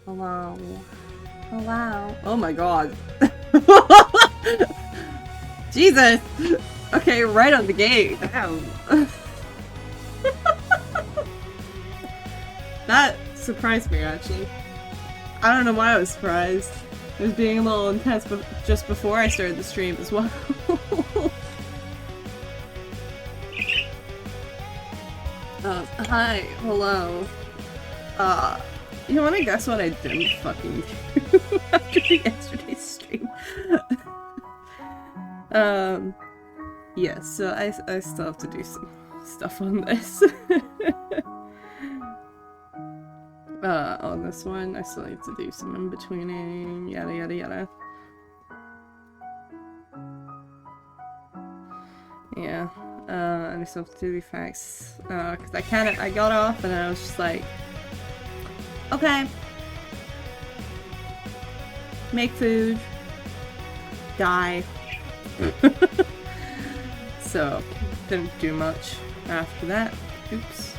Hello. Hello. Oh my god. Jesus! Okay, right on the gate. Damn. That surprised me, actually. I don't know why I was surprised. It was being a little intense, but just before I started the stream as well. Hi, hello. You wanna guess what I didn't fucking do after yesterday's stream? Yeah, so I still have to do some stuff on this. On this one, I still need to do some in-betweening, yada yada yada. Yeah, and I still have to do the facts, cause I got off and I was just like, okay, make food, die. So, didn't do much after that. Oops.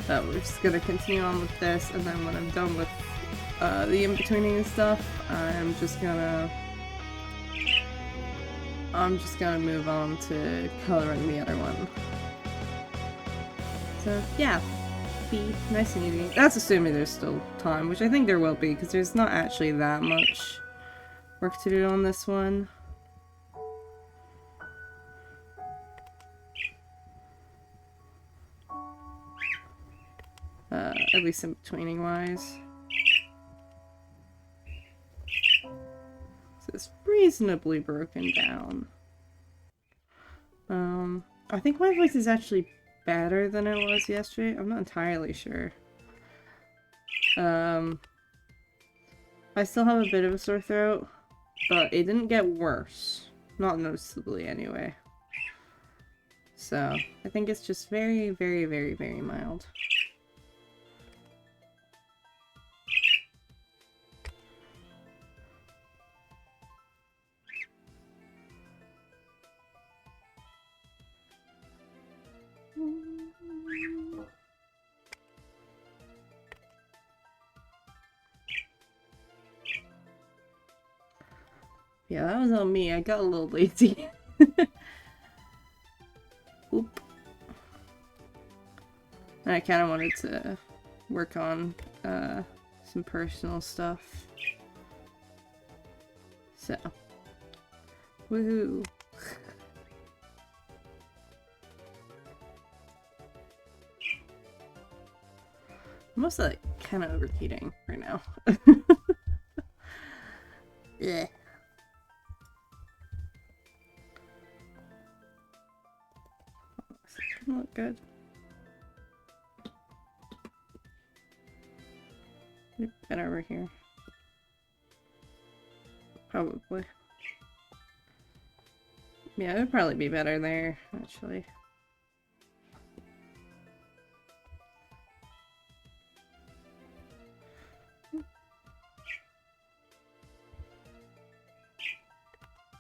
We're just gonna continue on with this, and then when I'm done with the in-betweening and stuff, I'm just gonna move on to coloring the other one. So yeah, be nice and easy. That's assuming there's still time, which I think there will be, because there's not actually that much work to do on this one. At least in-betweening wise. So it's reasonably broken down. I think my voice is actually better than it was yesterday. I'm not entirely sure. I still have a bit of a sore throat, but it didn't get worse. Not noticeably, anyway. So, I think it's just very, very, very, very mild. Yeah, that was on me. I got a little lazy. Oop. I kind of wanted to work on some personal stuff. So. Woohoo. I'm also like kind of overheating right now. Yeah. Doesn't look good. Get over here. Probably. Yeah, it would probably be better there, actually.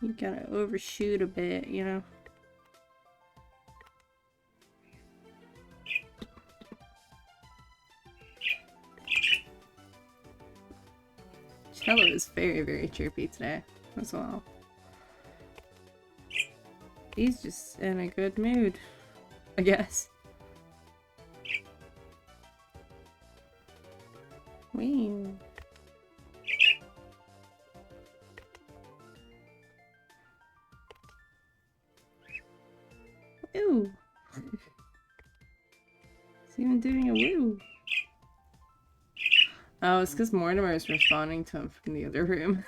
You gotta overshoot a bit, you know? Cello is very, very chirpy today, as well. He's just in a good mood, I guess. Wee. Ew. It's even doing a woo. Oh, it's because Mortimer is responding to him from the other room.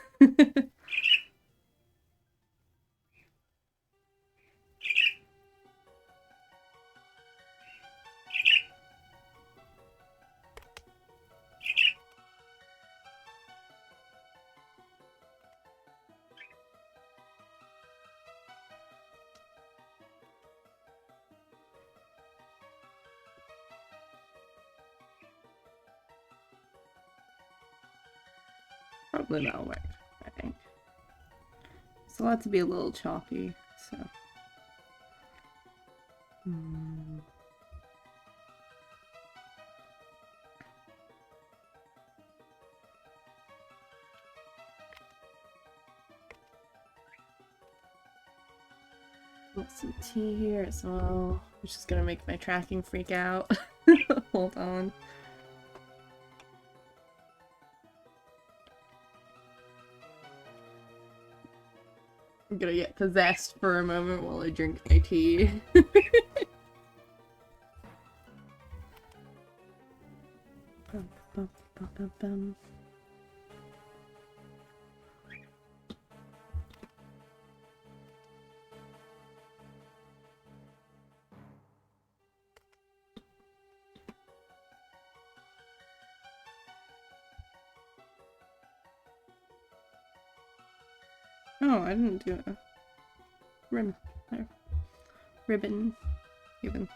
Probably that'll work, I think. It's allowed to be a little choppy, so. Got some tea here as well, which is gonna make my tracking freak out. Hold on. I'm gonna get possessed for a moment while I drink my tea. Oh, I didn't do a ribbon even.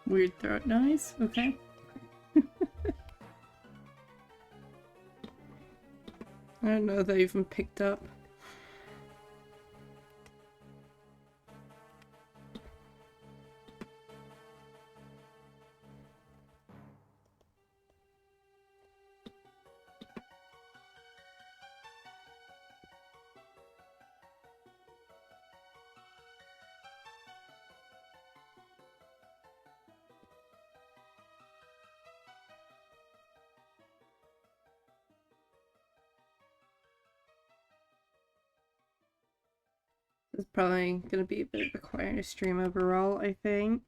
Weird throat noise, okay. I don't know if they even picked up. It's probably gonna be a bit of a quieter stream overall, I think.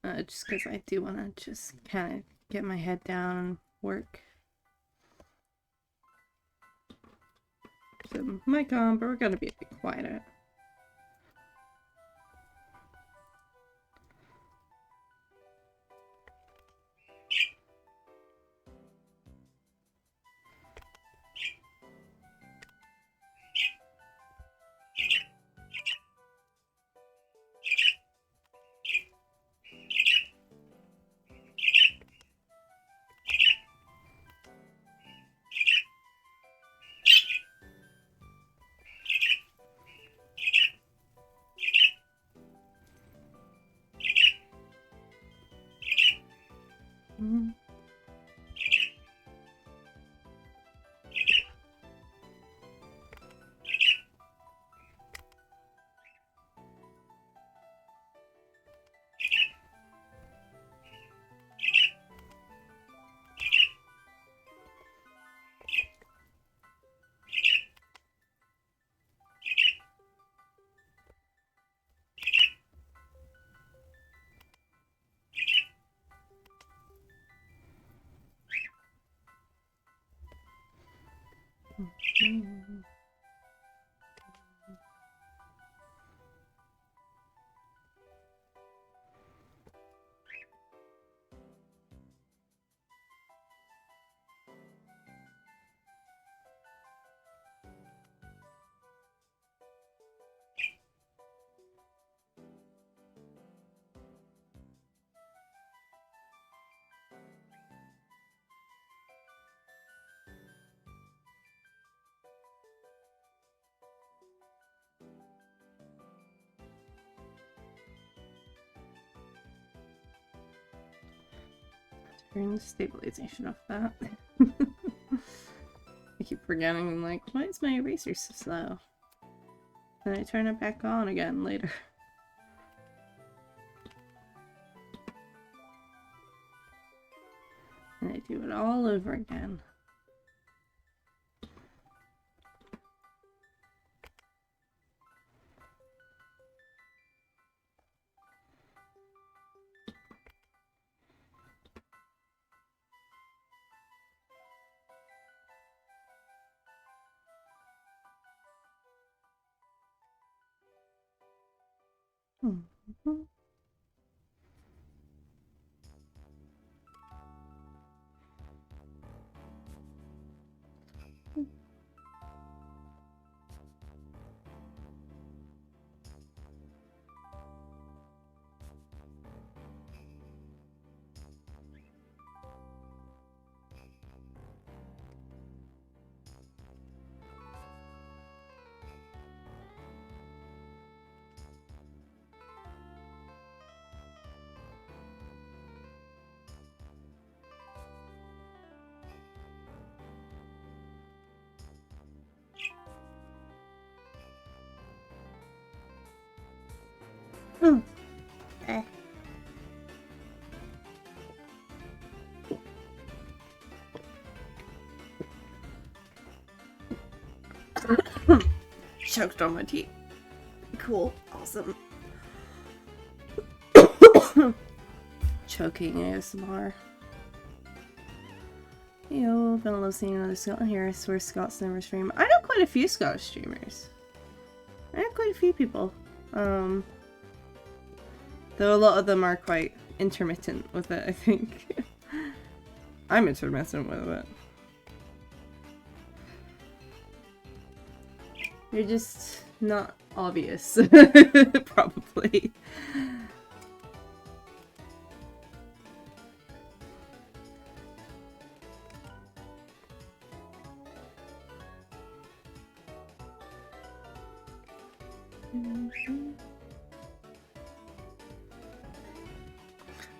Just because I do want to just kind of get my head down and work. So, mic on, but we're gonna be a bit quieter. Turn the stabilization off that. I keep forgetting, I'm like, why is my eraser so slow? And I turn it back on again later. And I do it all over again. Mm-hmm. Eh. Choked on my tea. Cool. Awesome. Choking ASMR. Yo, been listening to another Scotland here. I swear Scott's never stream. I know quite a few Scottish streamers. I know quite a few people. Though a lot of them are quite intermittent with it, I think. I'm intermittent with it. You're just not obvious, probably.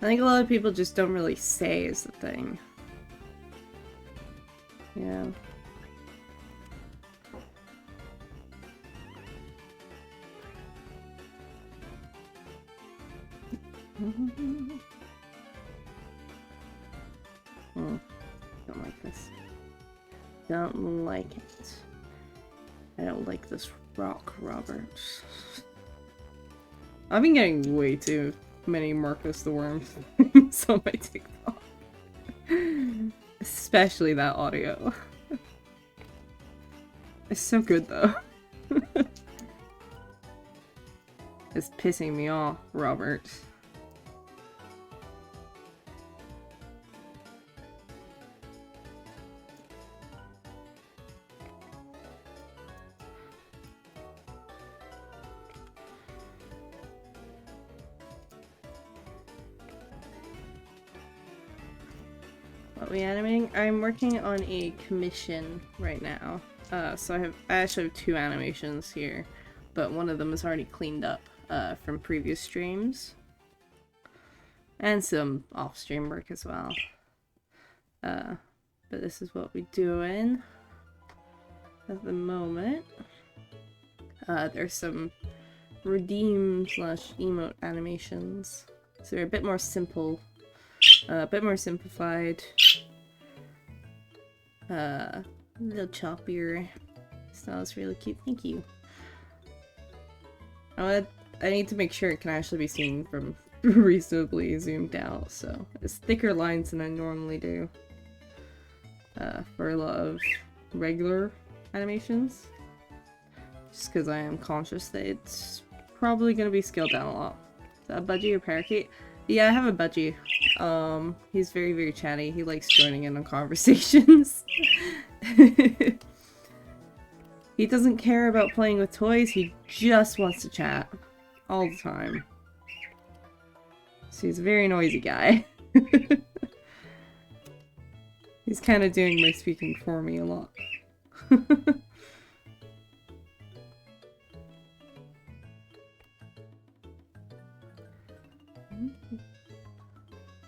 I think a lot of people just don't really say is the thing. Yeah. Don't like this. Don't like it. I don't like this rock, Robert. I've been getting way too many Marcus the Worm things on my TikTok. Especially that audio. It's so good though. It's pissing me off, Robert. What we animating? I'm working on a commission right now. So I actually have 2 animations here, but one of them is already cleaned up from previous streams. And some off-stream work as well. But this is what we're doing at the moment. There's some redeem/emote animations. So they're a bit more simple. A bit more simplified. A little choppier. Smells really cute. Thank you. I need to make sure it can actually be seen from reasonably zoomed out, so it's thicker lines than I normally do for a lot of regular animations. Just because I am conscious that it's probably going to be scaled down a lot. Is that a budgie or parakeet? Yeah, I have a budgie. He's very, very chatty. He likes joining in on conversations. He doesn't care about playing with toys, he just wants to chat. All the time. So he's a very noisy guy. He's kind of doing my speaking for me a lot.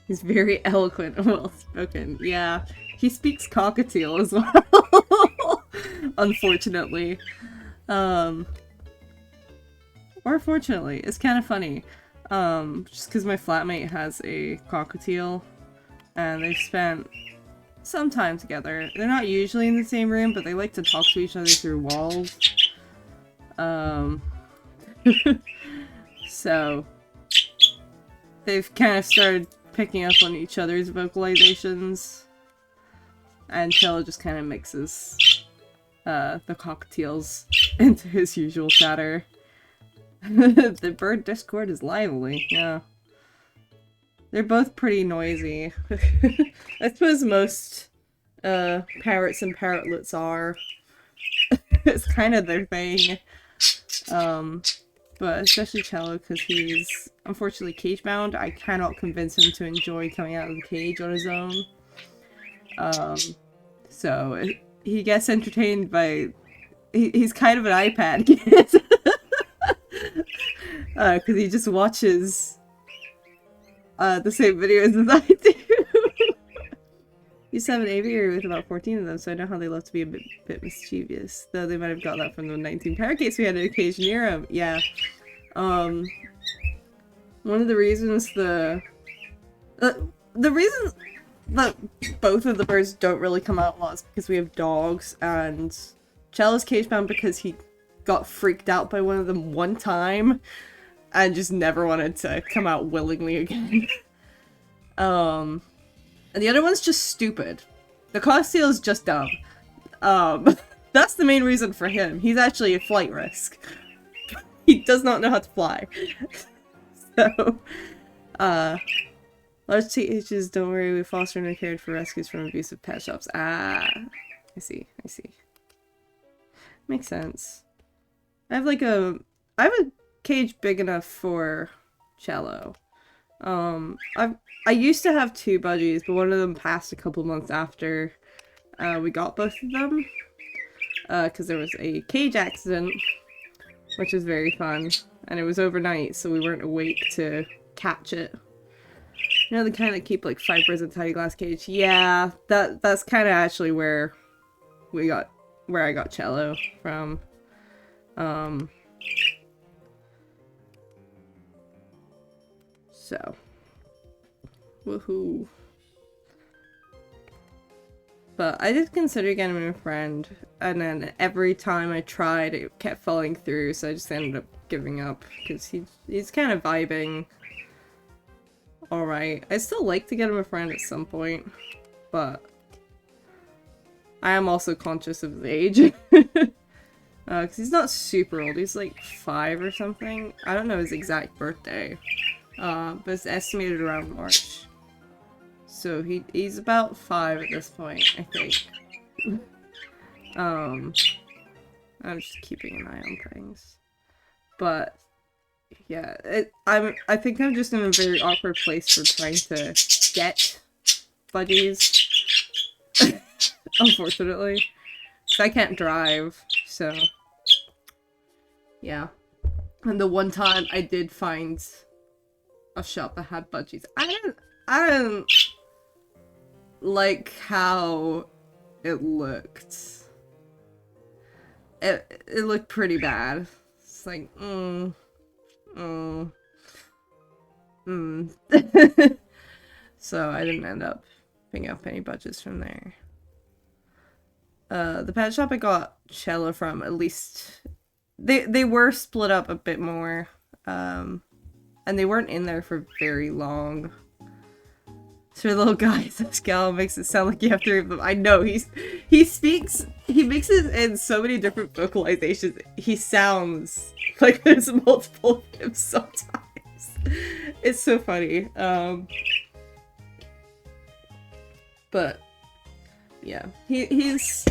He's very eloquent and well-spoken. Yeah, he speaks cockatiel as well. Unfortunately. Or fortunately. It's kind of funny. Just because my flatmate has a cockatiel, and they've spent some time together. They're not usually in the same room, but they like to talk to each other through walls. So they've kind of started picking up on each other's vocalizations until it just kind of mixes the cockatiels into his usual chatter. The bird Discord is lively, yeah. They're both pretty noisy. I suppose most parrots and parrotlets are. It's kind of their thing. But especially Cello, because he's unfortunately cage bound. I cannot convince him to enjoy coming out of the cage on his own. So he gets entertained by... He's kind of an iPad kid. Because he just watches the same videos as I do. Used to have an aviary with about 14 of them, so I know how they love to be a bit mischievous. Though they might have got that from the 19 parakeets we had in a cage near him. Yeah. One of the reasons the reason that both of the birds don't really come out a lot is because we have dogs, and Cello's cage bound because he got freaked out by one of them one time and just never wanted to come out willingly again. And the other one's just stupid. The cockatiel is just dumb. That's the main reason for him. He's actually a flight risk. He does not know how to fly. So, large THs, don't worry, we fostered and cared for rescues from abusive pet shops. Ah, I see. Makes sense. I have a cage big enough for Cello. I used to have 2 budgies, but one of them passed a couple months after we got both of them. Because there was a cage accident, which was very fun. And it was overnight, so we weren't awake to catch it. You know the kind that keep like 5 birds in a tiny glass cage? Yeah, that's kind of actually where I got Cello from. So, woohoo. But I did consider getting him a friend, and then every time I tried, it kept falling through, so I just ended up giving up, because he's kind of vibing alright. I still like to get him a friend at some point, but I am also conscious of his age. Because he's not super old, he's like 5 or something. I don't know his exact birthday, but it's estimated around March. So he's about 5 at this point, I think. I'm just keeping an eye on things. But yeah, I think I'm just in a very awkward place for trying to get buddies. Unfortunately. Because I can't drive, so yeah. And the one time I did find a shop that had budgies, I didn't like how it looked. It looked pretty bad. It's like, So I didn't end up picking up any budgets from there. The pet shop I got Cello from, at least they were split up a bit more, and they weren't in there for very long. So the little guy, this gal makes it sound like you have 3 of them. I know, he mixes in so many different vocalizations. He sounds like there's multiple of him sometimes. It's so funny. But yeah, he's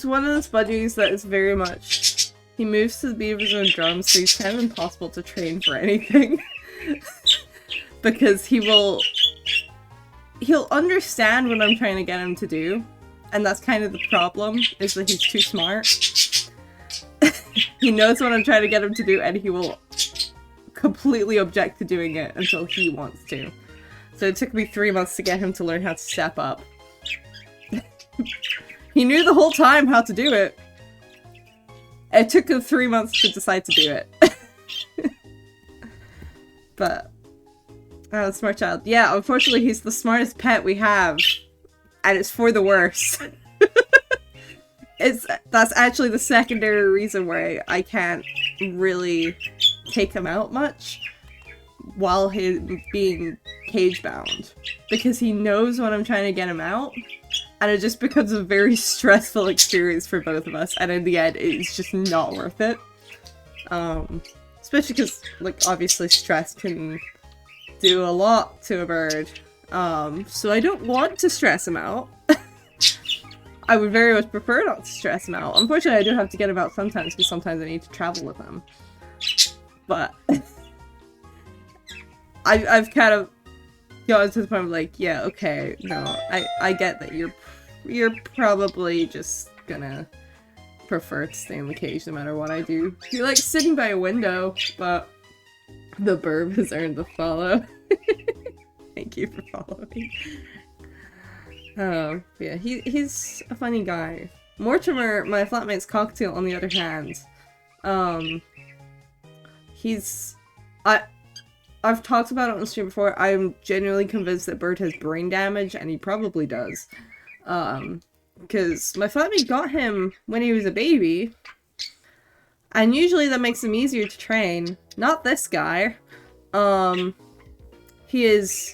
one of those budgies that is very much, he moves to the beat of his own drums, so he's kind of impossible to train for anything. Because he'll understand what I'm trying to get him to do, and that's kind of the problem, is that he's too smart. He knows what I'm trying to get him to do, and he will completely object to doing it until he wants to. So it took me 3 months to get him to learn how to step up. He knew the whole time how to do it. It took him 3 months to decide to do it. But smart child. Yeah, unfortunately he's the smartest pet we have. And it's for the worse. That's actually the secondary reason why I can't really take him out much while he's being cage bound. Because he knows when I'm trying to get him out, and it just becomes a very stressful experience for both of us, and in the end it's just not worth it. Especially because, like, obviously stress can do a lot to a bird. So I don't want to stress him out. I would very much prefer not to stress him out. Unfortunately, I do have to get him out sometimes, because sometimes I need to travel with him. But I've kind of gotten to the point of like, yeah, okay, no, I get that you're probably just gonna prefer to stay in the cage no matter what I do. You like sitting by a window, but the burb has earned the follow. Thank you for following. Yeah, he's a funny guy. Mortimer, my flatmate's cocktail, on the other hand, I've talked about it on the stream before. I'm genuinely convinced that Bird has brain damage, and he probably does. Because my flatmate got him when he was a baby, and usually that makes him easier to train. Not this guy. He is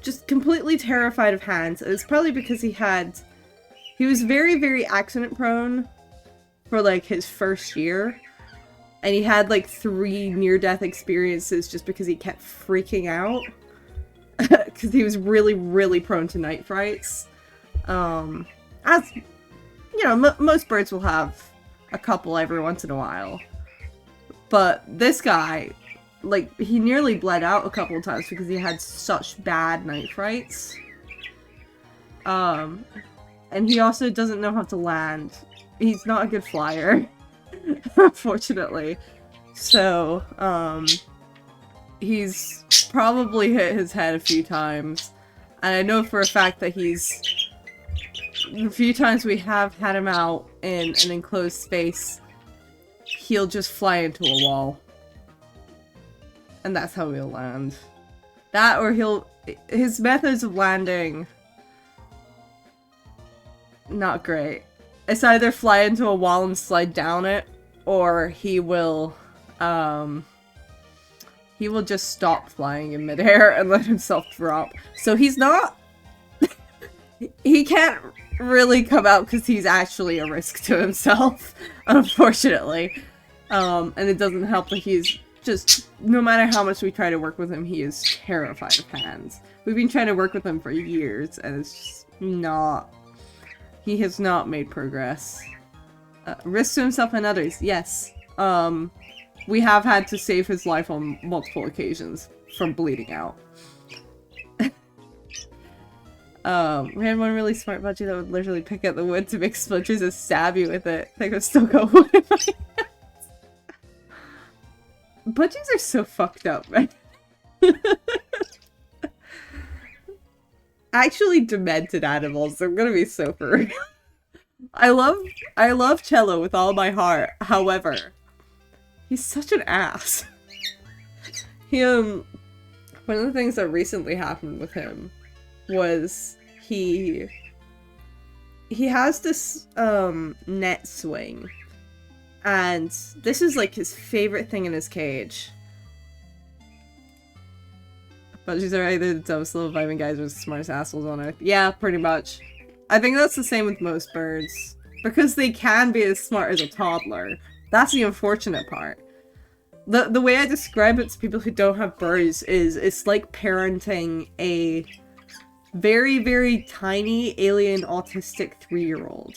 just completely terrified of hands. It's probably because he was very, very accident prone for like his first year. And he had like 3 near-death experiences just because he kept freaking out. Because he was really, really prone to night frights. As, you know, most birds will have a couple every once in a while. But this guy, like, he nearly bled out a couple of times because he had such bad night frights. And he also doesn't know how to land. He's not a good flyer, unfortunately. So, he's probably hit his head a few times. And I know for a fact that the few times we have had him out in an enclosed space, he'll just fly into a wall. And that's how he'll land. That, or his methods of landing, not great. It's either fly into a wall and slide down it, or he will just stop flying in midair and let himself drop. So he's not, he can't really come out because he's actually a risk to himself, unfortunately. And it doesn't help that he's just, no matter how much we try to work with him, he is terrified of hands. We've been trying to work with him for years, and it's just not, he has not made progress. Risk to himself and others, yes. We have had to save his life on multiple occasions from bleeding out. We had one really smart budgie that would literally pick up the wood to make splinters and stab you with it. I could still go wood in my hands. Budgies are so fucked up, man. Actually demented animals. I'm gonna be so for real. I love Cello with all my heart. However, he's such an ass. One of the things that recently happened with him was he has this net swing, and this is like his favorite thing in his cage. Budgies are either the dumbest little vibing guys or the smartest assholes on earth. Yeah, pretty much. I think that's the same with most birds. Because they can be as smart as a toddler. That's the unfortunate part. The way I describe it to people who don't have birds is it's like parenting a very, very tiny alien autistic 3-year-old.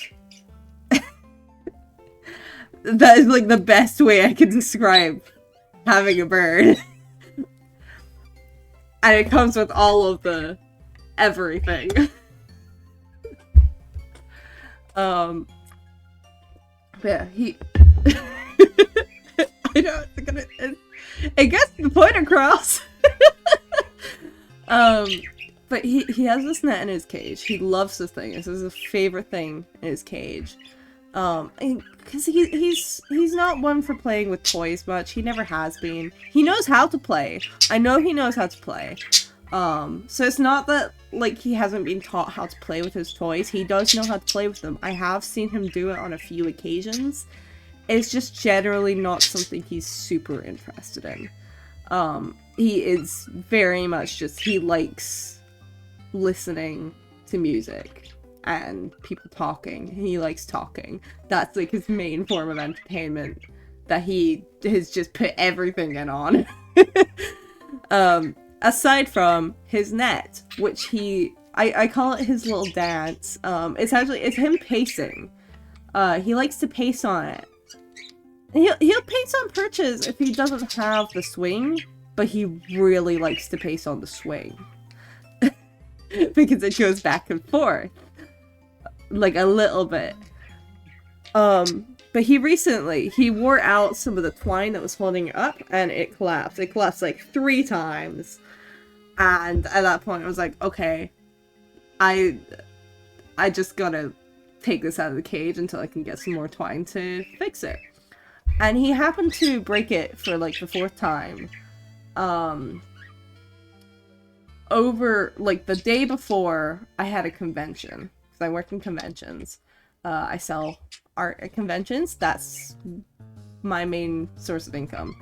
That is like the best way I can describe having a bird. And it comes with all of the everything. Yeah, he I know it gets the point across. But he has this net in his cage. He loves this thing. This is his favorite thing in his cage. Because he's not one for playing with toys much. He never has been. He knows how to play. I know he knows how to play. So it's not that, like, he hasn't been taught how to play with his toys. He does know how to play with them. I have seen him do it on a few occasions. It's just generally not something he's super interested in. He is very much just, he likes listening to music and people talking. He likes talking. That's like his main form of entertainment. that he has just put everything in on. Aside from his net, which I call it his little dance. It's him pacing. He likes to pace on it. He'll pace on perches if he doesn't have the swing, but he really likes to pace on the swing. Because it goes back and forth. Like a little bit. But he wore out some of the twine that was holding it up, and it collapsed. It collapsed like 3 times. And at that point I was like, okay, I just gotta take this out of the cage until I can get some more twine to fix it. And he happened to break it for like the 4th time. Over like the day before I had a convention, because I work in conventions. I sell art at conventions. That's my main source of income.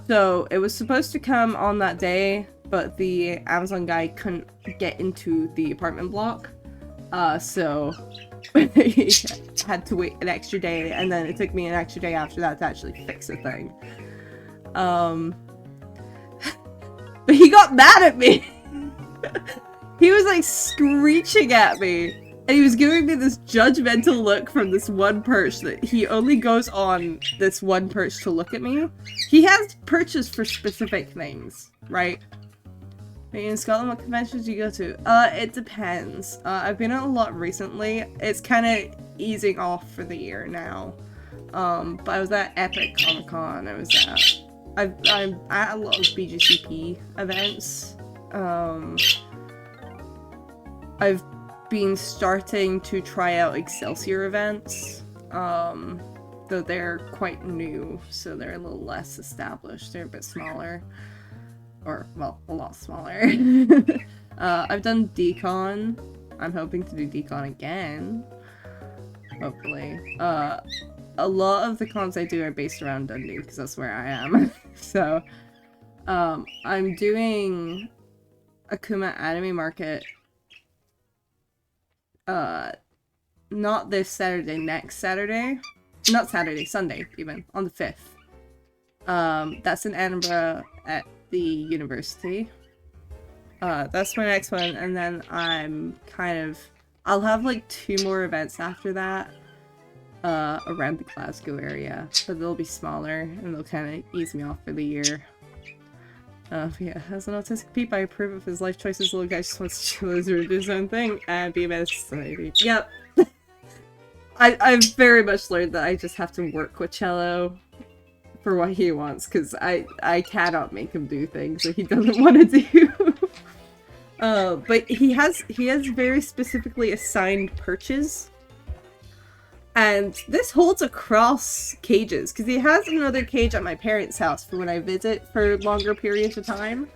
So it was supposed to come on that day, but the Amazon guy couldn't get into the apartment block. So he had to wait an extra day, and then it took me an extra day after that to actually fix the thing. But he got mad at me! He was like screeching at me, and he was giving me this judgmental look from this one perch that he only goes on this one perch to look at me. He has perches for specific things, right? In Scotland, what conventions do you go to? It depends. I've been on a lot recently. It's kind of easing off for the year now. But I was at Epic Comic Con. I'm at a lot of BGCP events. I've been starting to try out Excelsior events. Though they're quite new, so they're a little less established. They're a bit smaller. Or, well, a lot smaller. I've done Decon. I'm hoping to do Decon again. Hopefully. A lot of the cons I do are based around Dundee, because that's where I am. So, I'm doing Akuma Anime Market. Not this Saturday, next Saturday. Not Saturday, Sunday, even, on the 5th. That's in Edinburgh at the university. That's my next one, and then I'll have like 2 more events after that around the Glasgow area, but they'll be smaller and they'll kind of ease me off for the year. Yeah, as an autistic peep, I approve of his life choices. Little guy just wants to chill and do his own thing and be a menace to society. Yep. I've very much learned that I just have to work with Cello for what he wants, because I cannot make him do things that he doesn't want to do. But he has very specifically assigned perches, and this holds across cages, because he has another cage at my parents' house for when I visit for longer periods of time.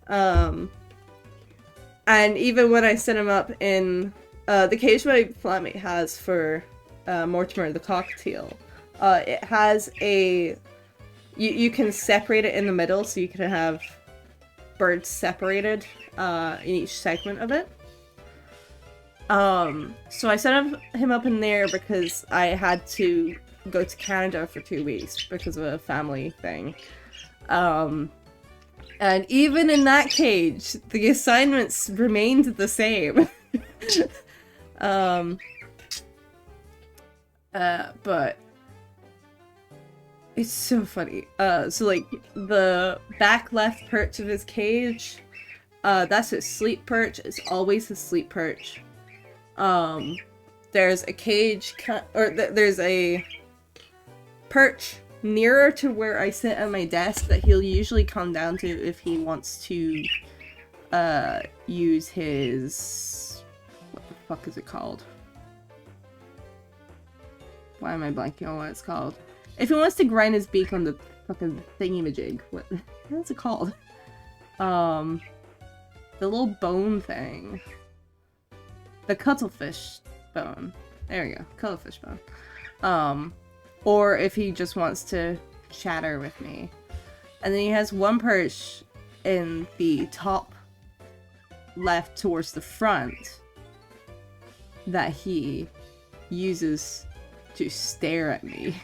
And even when I set him up in the cage my flatmate has for Mortimer the cockatiel, it has a you can separate it in the middle, so you can have birds separated in each segment of it. So I set him up in there because I had to go to Canada for 2 weeks because of a family thing. And even in that cage, the assignments remained the same. But it's so funny. So like the back left perch of his cage, that's his sleep perch. It's always his sleep perch. There's a cage there's a perch nearer to where I sit at my desk that he'll usually come down to if he wants to use his, what the fuck is it called? Why am I blanking on what it's called? If he wants to grind his beak on the fucking thingy-majig, what's it called? The little bone thing. The cuttlefish bone. There we go. Cuttlefish bone. Or if he just wants to chatter with me. And then he has one perch in the top left towards the front that he uses to stare at me.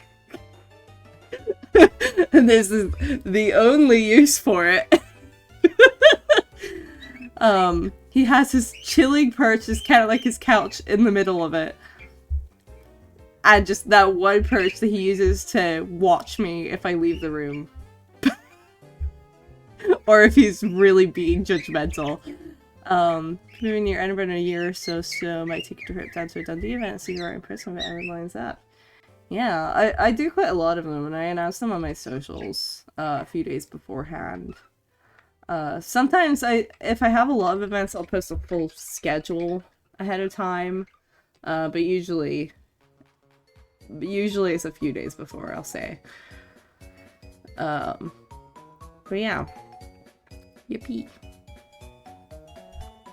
And this is the only use for it. He has his chilling perch, just kind of like his couch in the middle of it. And just that one perch that he uses to watch me if I leave the room. Or if he's really being judgmental. Moving near Edinburgh in a year or so might take a trip down to a Dundee event and see you are in person if it lines up. Yeah, I do quite a lot of them, and I announce them on my socials a few days beforehand. Sometimes if I have a lot of events, I'll post a full schedule ahead of time, but usually it's a few days before, I'll say. But yeah. Yippee.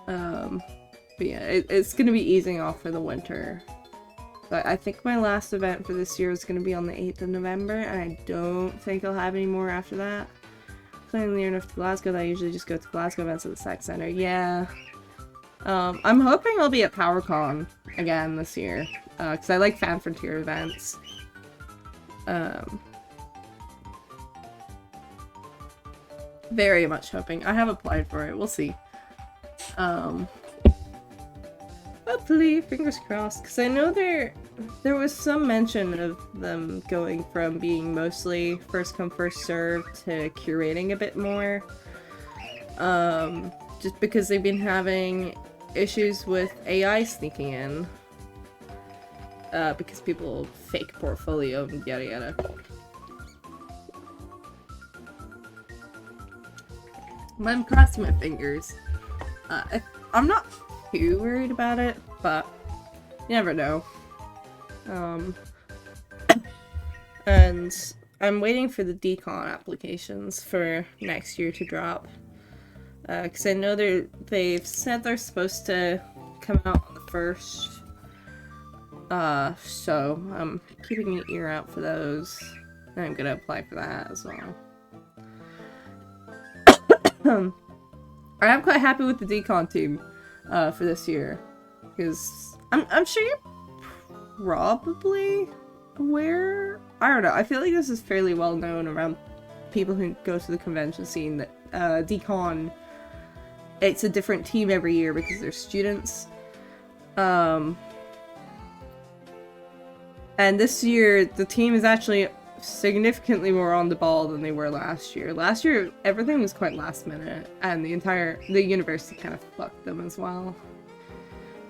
But yeah, it's gonna be easing off for the winter. But I think my last event for this year is gonna be on the 8th of November, and I don't think I'll have any more after that. Playing near enough to Glasgow that I usually just go to Glasgow events at the Sax Centre. Yeah. I'm hoping I'll be at PowerCon again this year, because I like Fan Frontier events. Very much hoping. I have applied for it. We'll see. Hopefully, fingers crossed, because I know there was some mention of them going from being mostly first come first served to curating a bit more. Just because they've been having issues with AI sneaking in. Because people fake portfolio and yada yada. I'm crossing my fingers. I'm not too worried about it, but you never know. And I'm waiting for the decon applications for next year to drop. Because I know they've said they're supposed to come out on the 1st. So I'm keeping an ear out for those. And I'm gonna apply for that as well. I'm quite happy with the decon team for this year, because I'm sure you're probably aware. I don't know. I feel like this is fairly well known around people who go to the convention scene that decon, it's a different team every year because they're students. And this year the team is actually significantly more on the ball than they were last year. Last year, everything was quite last minute, and the university kind of fucked them as well.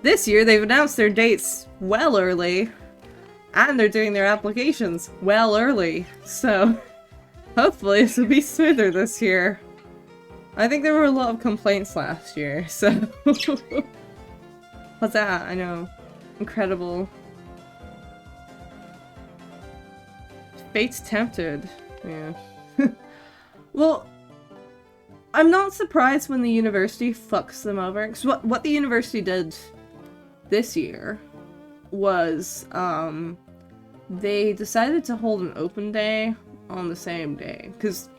This year, they've announced their dates well early, and they're doing their applications well early, so hopefully this will be smoother this year. I think there were a lot of complaints last year, so... What's that? I know. Incredible. Fate's tempted. Yeah. Well, I'm not surprised when the university fucks them over. Because what the university did this year was, they decided to hold an open day on the same day. Because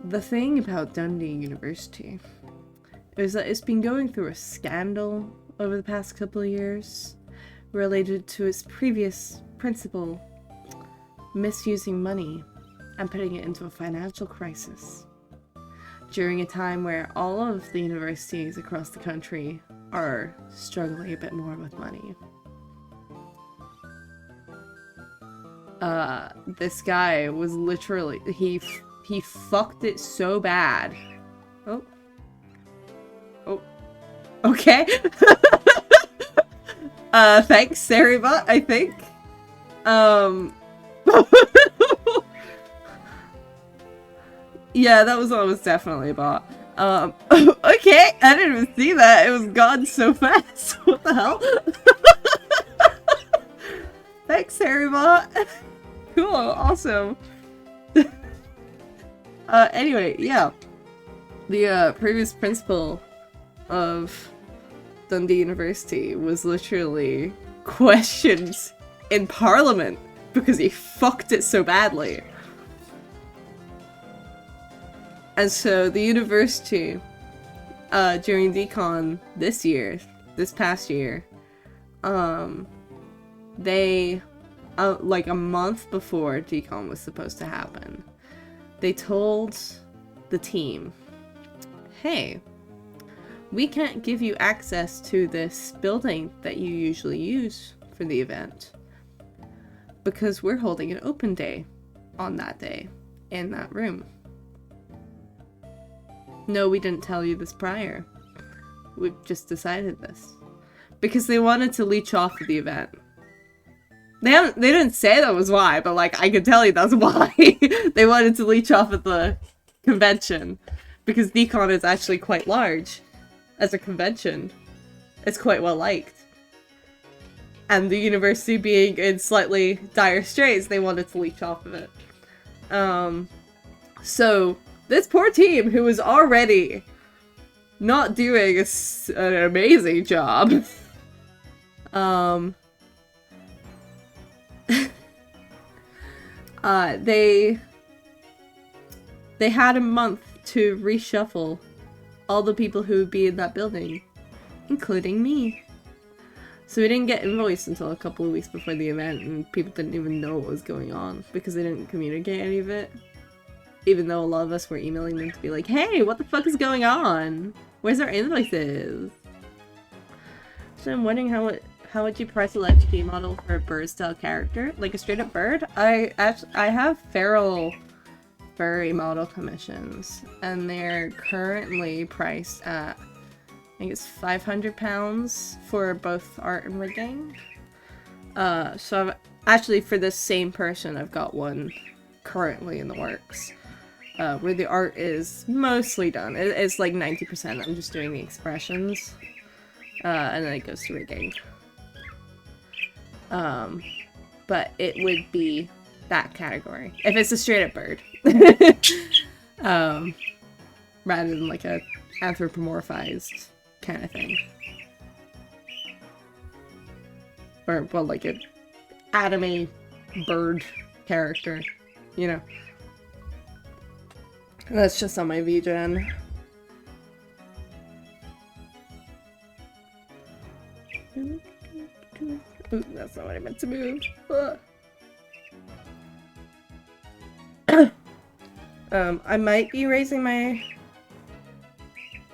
the thing about Dundee University is that it's been going through a scandal over the past couple of years related to its previous principal misusing money and putting it into a financial crisis during a time where all of the universities across the country are struggling a bit more with money. This guy was literally, he fucked it so bad. Oh. Okay. Thanks, Saribot, I think. Yeah, that was almost definitely a bot. Okay, I didn't even see that. It was gone so fast. What the hell? Thanks, Harrybot. Cool, awesome. Anyway, yeah. The previous principal of Dundee University was literally questioned in Parliament because he fucked it so badly. And so the university, during decon this past year, they like a month before DCON was supposed to happen, they told the team, hey, we can't give you access to this building that you usually use for the event because we're holding an open day on that day in that room. No, we didn't tell you this prior. We've just decided this. Because they wanted to leech off of the event. They didn't say that was why, but like I could tell you that's why. They wanted to leech off of the convention. Because DCON is actually quite large as a convention. It's quite well liked. And the university being in slightly dire straits, they wanted to leech off of it. So this poor team who was already not doing an amazing job, they had a month to reshuffle all the people who would be in that building, including me. So we didn't get invoiced until a couple of weeks before the event, and people didn't even know what was going on because they didn't communicate any of it. Even though a lot of us were emailing them to be like, hey, what the fuck is going on? Where's our invoices? So I'm wondering how would you price a live 2D model for a bird style character? Like a straight up bird? I have feral furry model commissions, and they're currently priced at, I think it's £500 for both art and rigging. So I've actually, for this same person, I've got one currently in the works. Where the art is mostly done. It's like 90%. I'm just doing the expressions. And then it goes to rigging. But it would be that category. If it's a straight up bird. Rather than like a anthropomorphized kind of thing. Or, well, like an anime bird character, you know. That's just on my VGen. Ooh, that's not what I meant to move. I might be raising my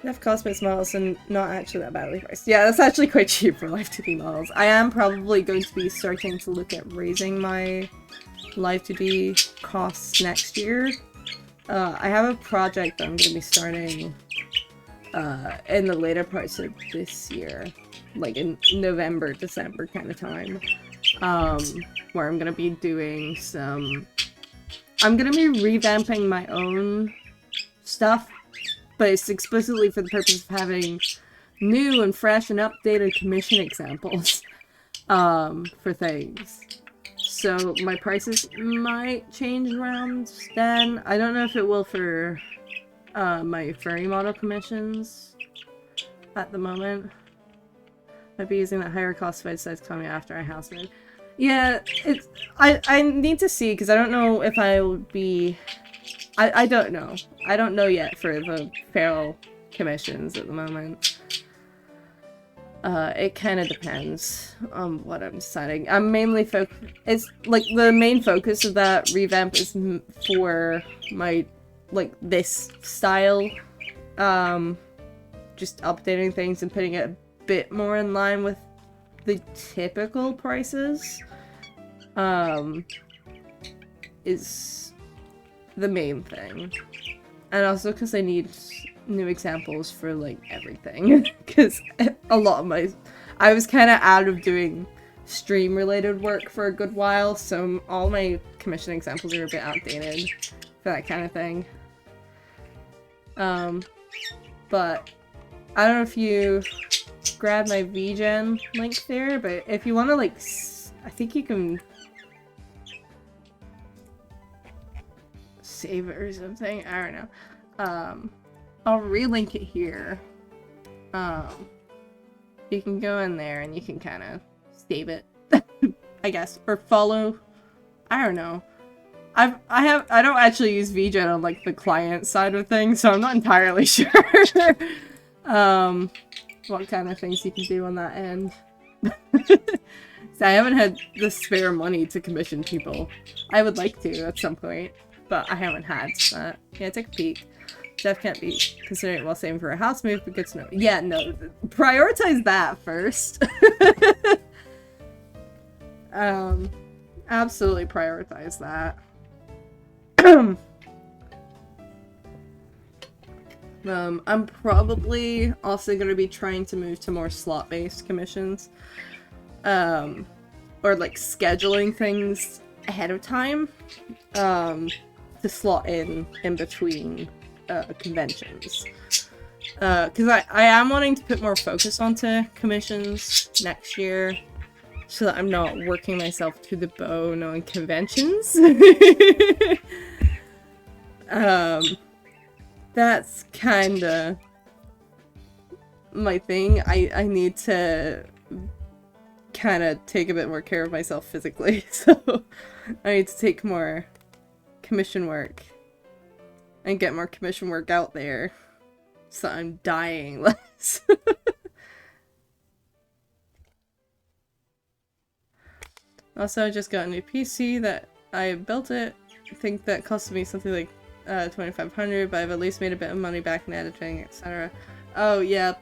Enough Cosmos models and not actually that badly priced. Yeah, that's actually quite cheap for Live 2D models. I am probably going to be starting to look at raising my Live 2D costs next year. I have a project that I'm going to be starting in the later parts of this year, like in November, December kind of time, where I'm going to be doing some... I'm going to be revamping my own stuff, but it's explicitly for the purpose of having new and fresh and updated commission examples for things. So my prices might change around then. I don't know if it will for my furry model commissions at the moment. Might be using that higher cost fed size coming after I house it. Yeah, it's I need to see because I don't know if I will be. I don't know. I don't know yet for the feral commissions at the moment. It kind of depends on what I'm deciding. I'm mainly it's like the main focus of that revamp is for my like this style, just updating things and putting it a bit more in line with the typical prices. Is the main thing, and also because I need new examples for like everything because a lot of I was kind of out of doing stream related work for a good while, so all my commission examples are a bit outdated for that kind of thing. But I don't know if you grab my VGen link there, but if you want to like I think you can save it or something, I don't know. I'll relink it here. You can go in there and you can kind of save it, I guess, or follow. I don't know. I don't actually use VGen on like the client side of things, so I'm not entirely sure what kind of things you can do on that end. So I haven't had the spare money to commission people. I would like to at some point, but I haven't had that. Yeah, take a peek. Jeff can't be considering it while saving for a house move, but good to know. Yeah, no, prioritize that first. Absolutely prioritize that. I'm probably also going to be trying to move to more slot-based commissions. Or like scheduling things ahead of time, to slot in between conventions. Because I am wanting to put more focus onto commissions next year, so that I'm not working myself to the bone on conventions. That's kinda my thing. I need to kind of take a bit more care of myself physically, so I need to take more commission work and get more commission work out there so I'm dying less. Also, I just got a new PC that I built it. I think that costed me something like $2,500, but I've at least made a bit of money back in editing, etc. Oh yeah,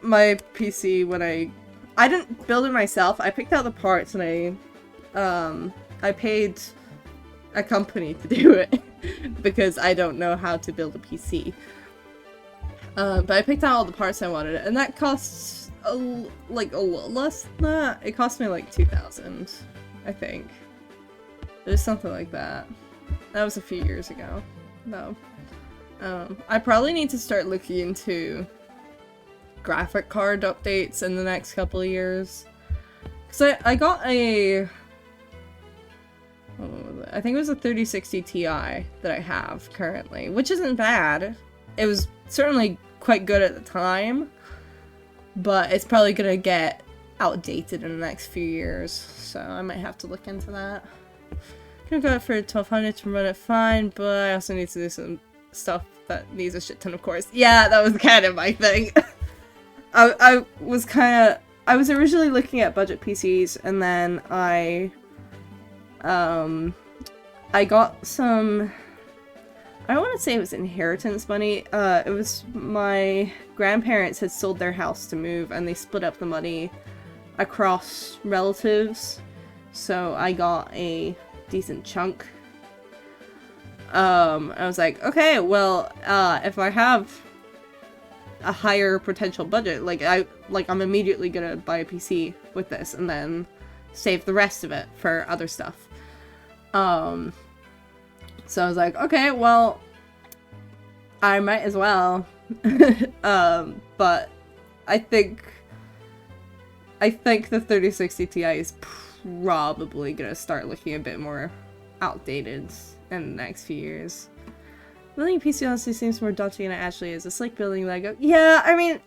my PC, when I didn't build it myself. I picked out the parts and I paid a company to do it because I don't know how to build a PC. But I picked out all the parts I wanted, and that costs like a little less than that. It cost me like $2,000, I think. It was something like that. That was a few years ago, though. I probably need to start looking into graphic card updates in the next couple of years. Because I got a... I think it was a 3060 Ti that I have currently, which isn't bad. It was certainly quite good at the time, but it's probably gonna get outdated in the next few years, so I might have to look into that. I'm gonna go for 1200 to run it fine, but I also need to do some stuff that needs a shit ton of cores. Yeah, that was kind of my thing. I was originally looking at budget PCs, and then I got some, I don't want to say it was inheritance money. It was my grandparents had sold their house to move, and they split up the money across relatives, so I got a decent chunk. I was like, okay, well, if I have a higher potential budget, I'm immediately gonna buy a PC with this, and then save the rest of it for other stuff. So I was like, okay, well, I might as well. But I think the 3060 Ti is probably gonna start looking a bit more outdated in the next few years. Building a PC honestly seems more daunting than it actually is. It's like building Lego. Yeah, I mean,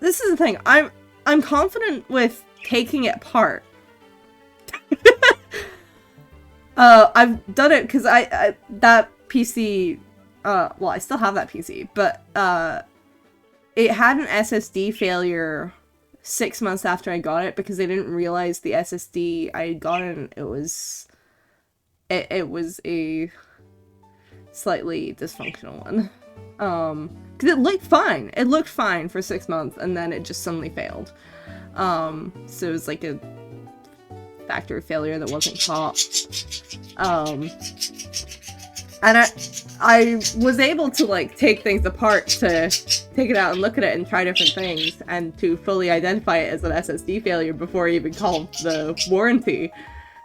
this is the thing. I'm confident with taking it apart. I've done it because I that PC, well, I still have that PC, but it had an SSD failure 6 months after I got it because they didn't realize the SSD I had gotten, it was a slightly dysfunctional one. Because it looked fine. It looked fine for 6 months, and then it just suddenly failed. So it was like a factory failure that wasn't caught. And I was able to, like, take things apart to take it out and look at it and try different things, and to fully identify it as an SSD failure before I even called the warranty.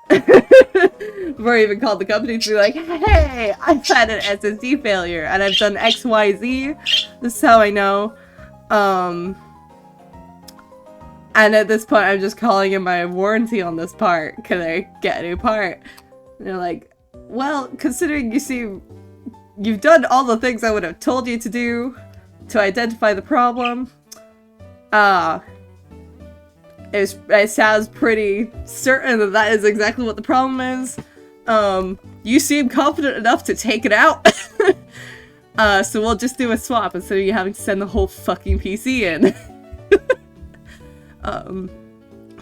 Before I even called the company to be like, hey, I've had an SSD failure, and I've done XYZ. This is how I know. And at this point, I'm just calling in my warranty on this part. Can I get a new part? And they're like, well, considering you've done all the things I would have told you to do to identify the problem, it sounds pretty certain that is exactly what the problem is. You seem confident enough to take it out. So we'll just do a swap instead of you having to send the whole fucking PC in.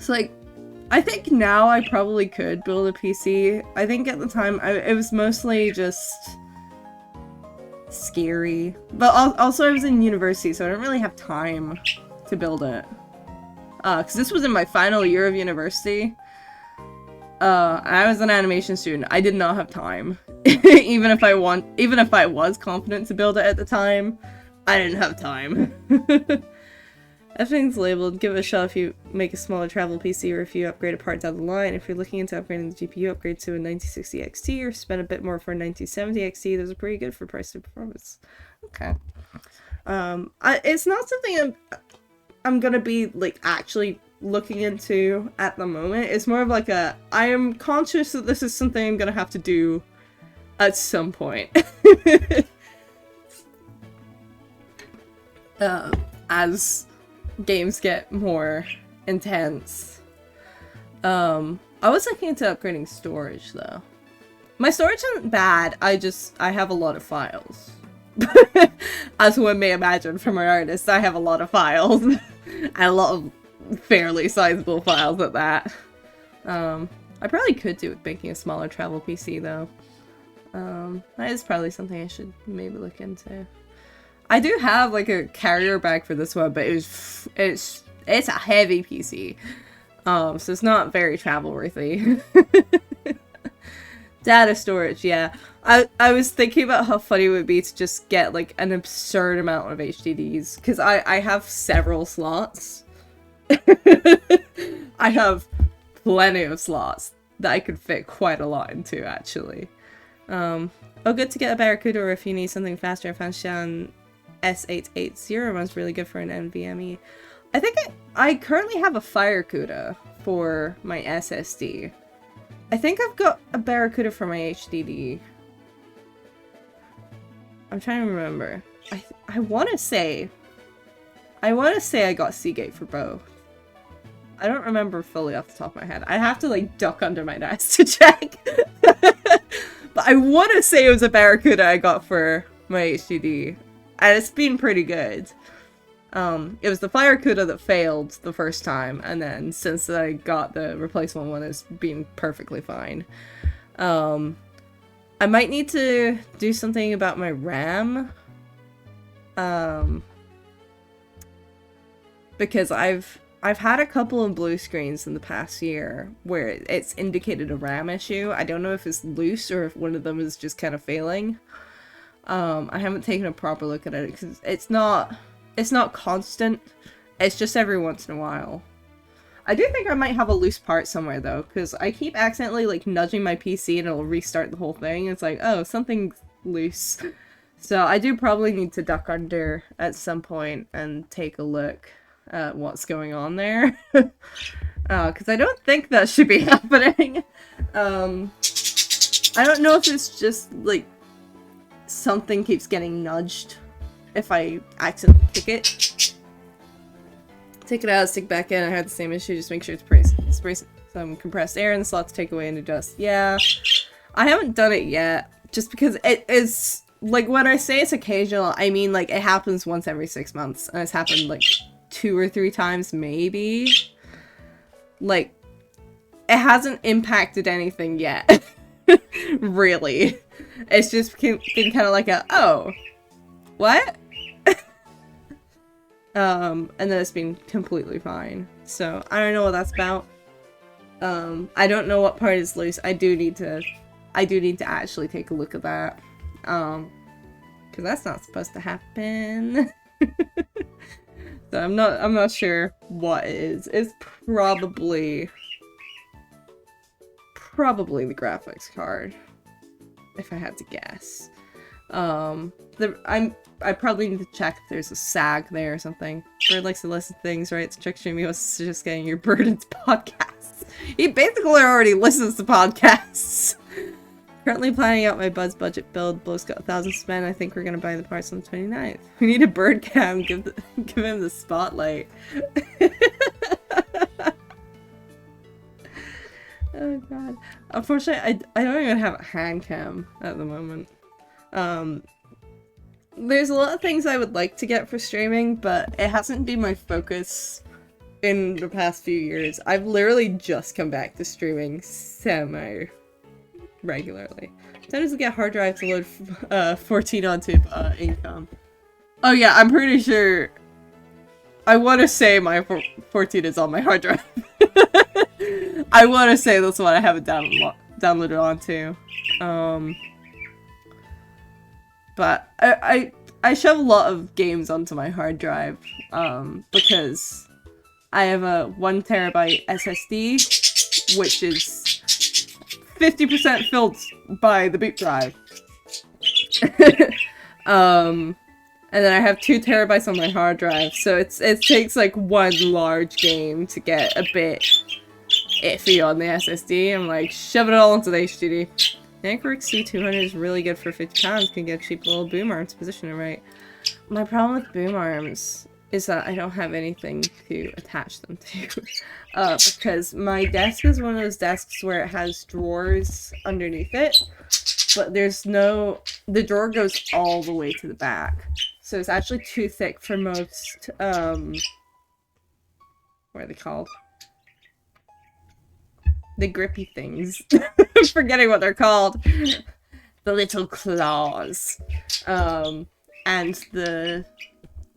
So, like, I think now I probably could build a PC. I think at the time, it was mostly just scary. But also I was in university, so I didn't really have time to build it. Because this was in my final year of university. I was an animation student. I did not have time. even if I was confident to build it at the time, I didn't have time. Everything's labeled. Give it a shot if you make a smaller travel PC or if you upgrade a part down the line. If you're looking into upgrading the GPU, upgrade to a 9060 XT or spend a bit more for a 9070 XT. Those are pretty good for price to performance. Okay. It's not something I'm gonna be, like, actually looking into at the moment. It's more of like I am conscious that this is something I'm gonna have to do at some point. As games get more intense. I was looking into upgrading storage though. My storage isn't bad, I have a lot of files. As one may imagine from an artist, I have a lot of files. And a lot of fairly sizable files at that. I probably could do with making a smaller travel PC though. That is probably something I should maybe look into. I do have like a carrier bag for this one, but it's a heavy PC. So it's not very travel worthy. Data storage, yeah. I was thinking about how funny it would be to just get like an absurd amount of HDDs, because I have several slots. I have plenty of slots that I could fit quite a lot into, actually. Oh, good to get a Barracuda, or if you need something faster, I found Xiaomi S880 runs really good for an NVMe. I think I currently have a Firecuda for my SSD. I think I've got a Barracuda for my HDD. I'm trying to remember. I want to say I got Seagate for both. I don't remember fully off the top of my head. I have to like duck under my desk to check. But I want to say it was a Barracuda I got for my HDD. And it's been pretty good. It was the Firecuda that failed the first time, and then since I got the replacement one, it's been perfectly fine. I might need to do something about my RAM. Because I've had a couple of blue screens in the past year where it's indicated a RAM issue. I don't know if it's loose or if one of them is just kind of failing. I haven't taken a proper look at it because it's not constant. It's just every once in a while. I do think I might have a loose part somewhere though, because I keep accidentally like nudging my PC and it'll restart the whole thing. It's like, oh, something's loose. So I do probably need to duck under at some point and take a look at what's going on there. Because I don't think that should be happening. I don't know if it's just like something keeps getting nudged if I accidentally kick it. Take it out, stick back in. I had the same issue. Just make sure to spray some compressed air in the slot to take away and adjust. Yeah, I haven't done it yet. Just because it is like when I say it's occasional, I mean like it happens once every 6 months, and it's happened like 2 or 3 times maybe. Like it hasn't impacted anything yet. Really, it's just been kind of like a oh, what? And then it's been completely fine. So, I don't know what that's about. I don't know what part is loose. I do need to actually take a look at that. Because that's not supposed to happen. So I'm not sure what it is. It's probably the graphics card, if I had to guess. I probably need to check if there's a sag there or something. Bird likes to listen to things, right? It's trick me was just getting your bird into podcasts. He basically already listens to podcasts. Currently planning out my Bud's budget build. Blo's got 1,000 spent. I think we're gonna buy the parts on the 29th. We need a bird cam. Give him the spotlight. Oh god. Unfortunately, I don't even have a hand cam at the moment. There's a lot of things I would like to get for streaming, but it hasn't been my focus in the past few years. I've literally just come back to streaming semi-regularly. Sometimes I get hard drive to load 14 onto income. Oh yeah, I'm pretty sure... I want to say my 14 is on my hard drive. I want to say that's what I have it downloaded onto. But I shove a lot of games onto my hard drive, because I have a 1 terabyte SSD, which is 50% filled by the boot drive. And then I have 2 terabytes on my hard drive, so it takes like one large game to get a bit iffy on the SSD. I'm like, shove it all into the HDD. Nycoric C200 is really good for 50 pounds, can get cheap little boom arms, position it right. My problem with boom arms is that I don't have anything to attach them to. Because my desk is one of those desks where it has drawers underneath it, but there's no... the drawer goes all the way to the back. So it's actually too thick for most, what are they called? The grippy things. I'm forgetting what they're called. The little claws. And the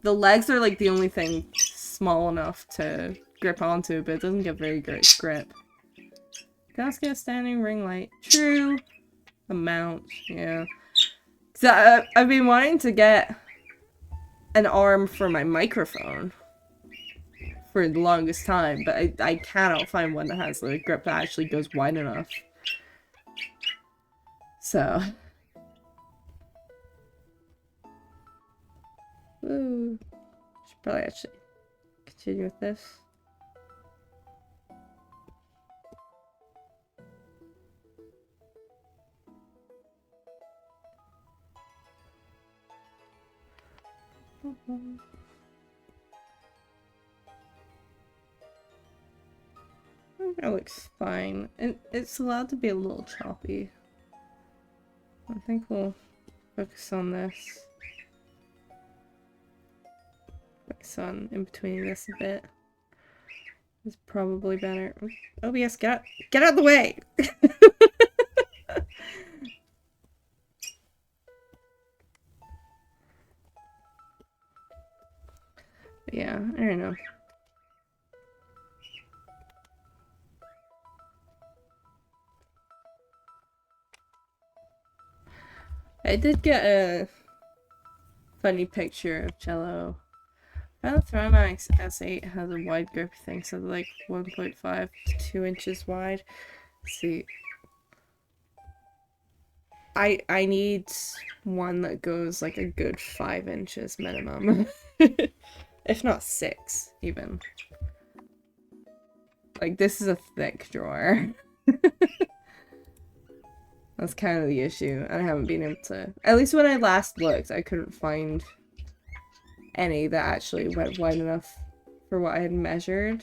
legs are like the only thing small enough to grip onto, but it doesn't get very great grip. Let's get a standing ring light. True. A mount, yeah. So I've been wanting to get an arm for my microphone for the longest time, but I cannot find one that has the grip that actually goes wide enough. So. Ooh. Should probably actually continue with this. That looks fine. And it's allowed to be a little choppy. I think we'll focus on this. Focus on in between this a bit. It's probably better. OBS, get out of the way! Yeah, I don't know. I did get a funny picture of Cello. The Thermax S8 has a wide grip thing, so like 1.5 to 2 inches wide. Let's see. I need one that goes like a good 5 inches minimum. If not 6, even. Like, this is a thick drawer. That's kind of the issue. I haven't been able to... At least when I last looked, I couldn't find any that actually went wide enough for what I had measured.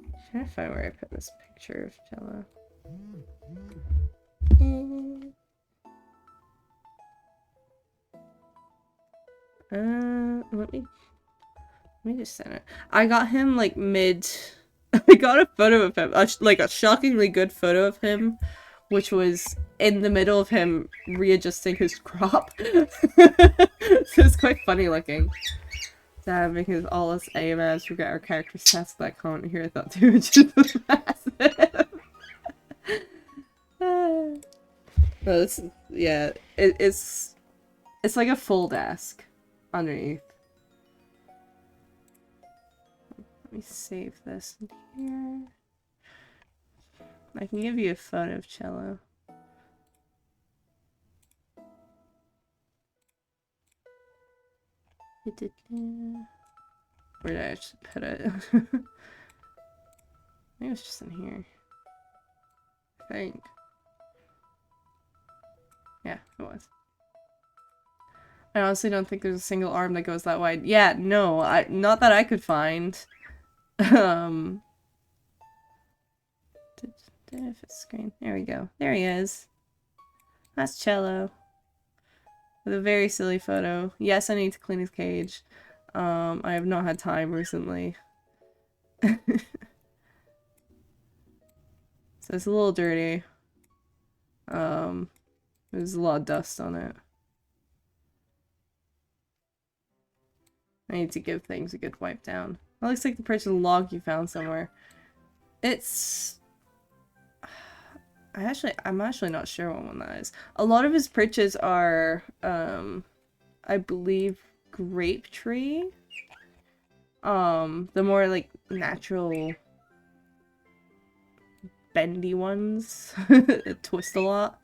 I'm trying to find where I put this picture of Cello. Let me just send it. I got him like mid... I got a photo of him, like a shockingly good photo of him, which was in the middle of him readjusting his crop. So it's quite funny looking. Because all us AMAs forget our character stats that comment here. I thought 2 inches was massive. No, this is, yeah, it's like a full desk underneath. Let me save this in here. I can give you a photo of Cello. Where did I actually put it? Maybe it was just in here. I think. Yeah, it was. I honestly don't think there's a single arm that goes that wide. Yeah, no, not that I could find. If it's screen. There we go. There he is. That's Cello. With a very silly photo. Yes, I need to clean his cage. I have not had time recently. So it's a little dirty. There's a lot of dust on it. I need to give things a good wipe down. That looks like the person log you found somewhere. It's... I'm actually not sure what one that is. A lot of his pritches are, I believe, grape tree. The more, like, natural bendy ones twist a lot.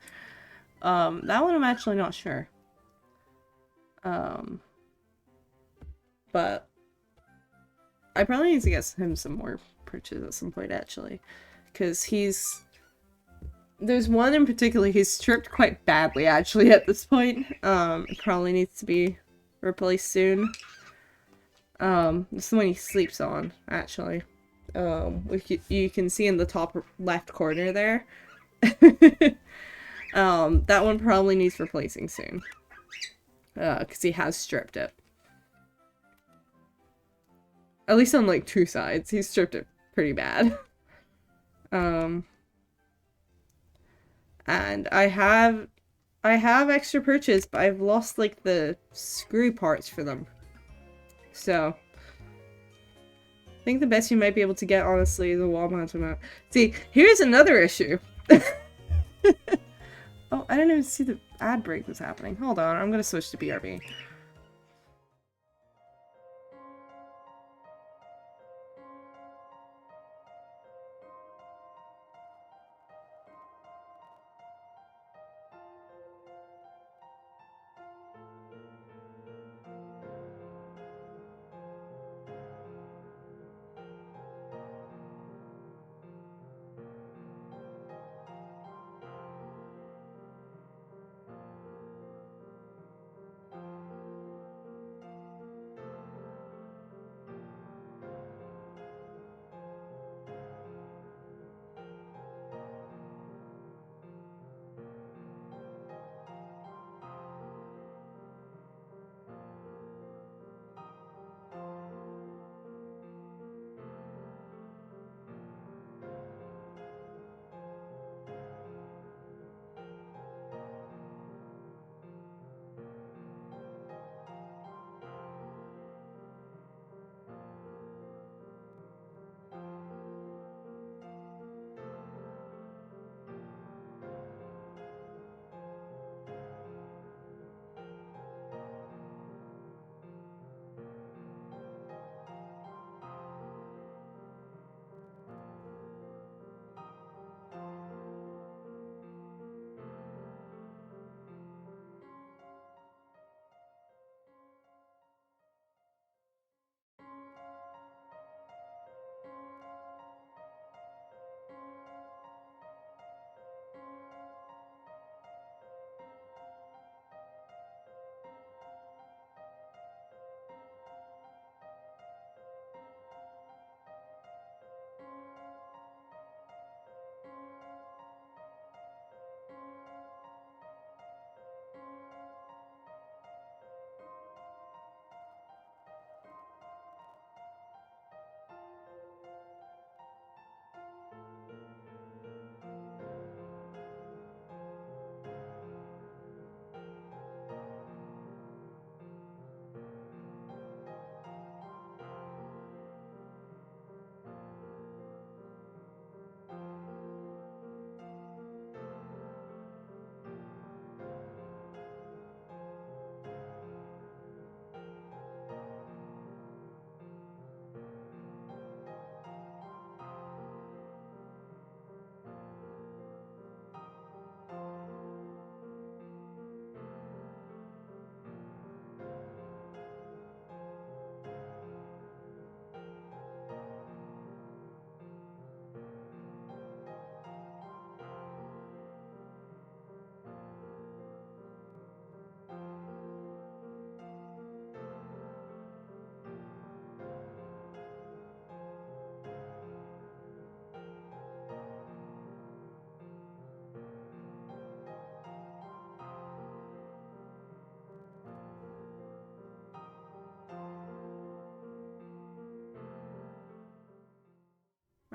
That one I'm actually not sure. But I probably need to get him some more pritches at some point, actually. Because there's one in particular he's stripped quite badly, actually, at this point. It probably needs to be replaced soon. This is the one he sleeps on, actually. You can see in the top left corner there. That one probably needs replacing soon. Because he has stripped it. At least on, like, two sides. He's stripped it pretty bad. And I have extra purchase, but I've lost, like, the screw parts for them. So, I think the best you might be able to get, honestly, is a wall mounted mount. See, here's another issue. Oh, I didn't even see the ad break was happening. Hold on, I'm gonna switch to BRB.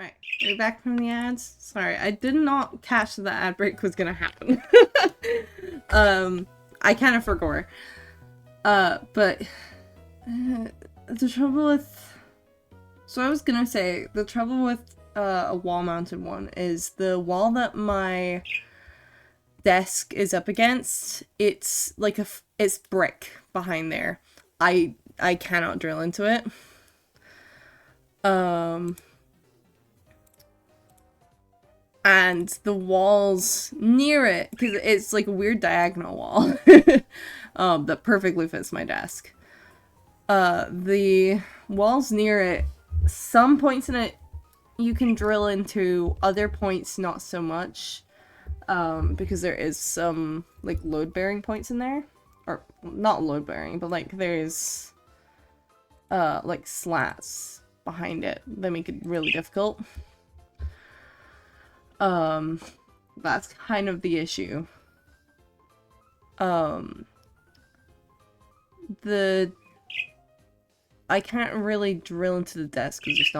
Right, we're back from the ads. Sorry, I did not catch that ad break was gonna happen. I kind of forgot. But the trouble with... So I was gonna say, the trouble with a wall-mounted one is the wall that my desk is up against, it's like it's brick behind there. I cannot drill into it. And the walls near it, because it's like a weird diagonal wall that perfectly fits my desk. The walls near it, some points in it you can drill into, other points not so much, because there is some like load-bearing points in there, or not load-bearing, but like there's like slats behind it that make it really difficult. That's kind of the issue. I can't really drill into the desk because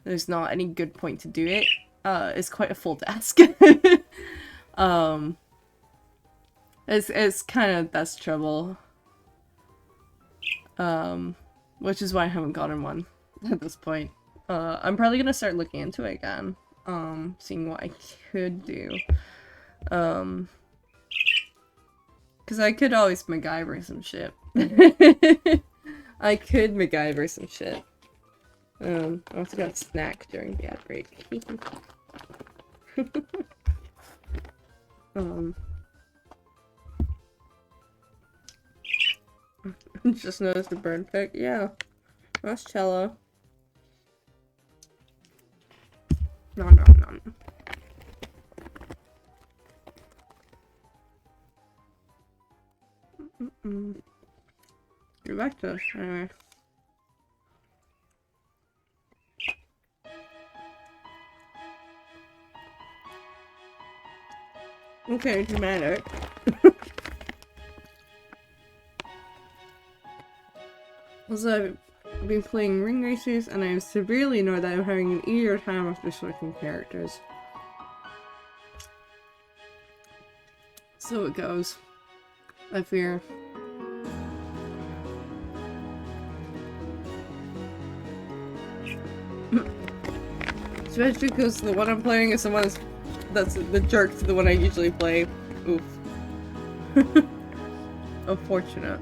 there's not any good point to do it. It's quite a full desk. It's kind of, that's trouble. Which is why I haven't gotten one at this point. I'm probably gonna start looking into it again. Seeing what I could do. Cause I could always MacGyver some shit. I could MacGyver some shit. I also got a snack during the ad break. Just noticed the bird pic. Yeah. That's cello. No. Get back to us, anyway. Okay, dramatic. Also, I've been playing Ring Racers, and I am severely annoyed that I'm having an easier time after switching characters. So it goes. I fear. Especially because the one I'm playing is the one that's the jerk to the one I usually play. Oof. Unfortunate.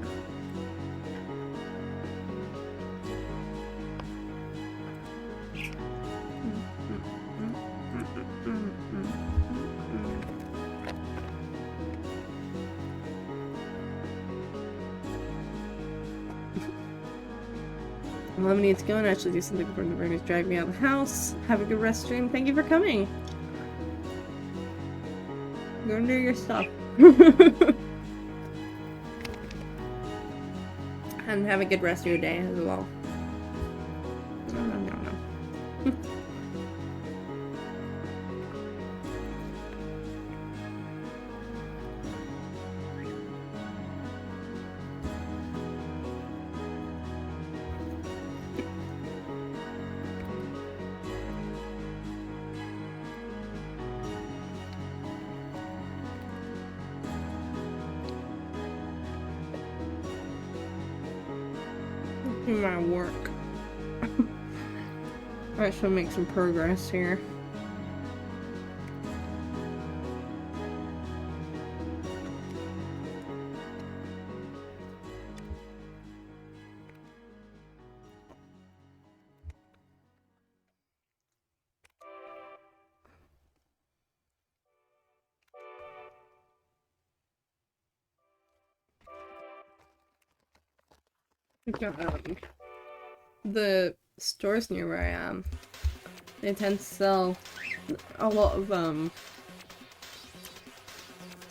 Well, I need to go and actually do something before the burners drag me out of the house. Have a good rest stream. Thank you for coming. Go and do your stuff. And have a good rest of your day as well. No. My work. I should make some progress here. The stores near where I am, they tend to sell a lot of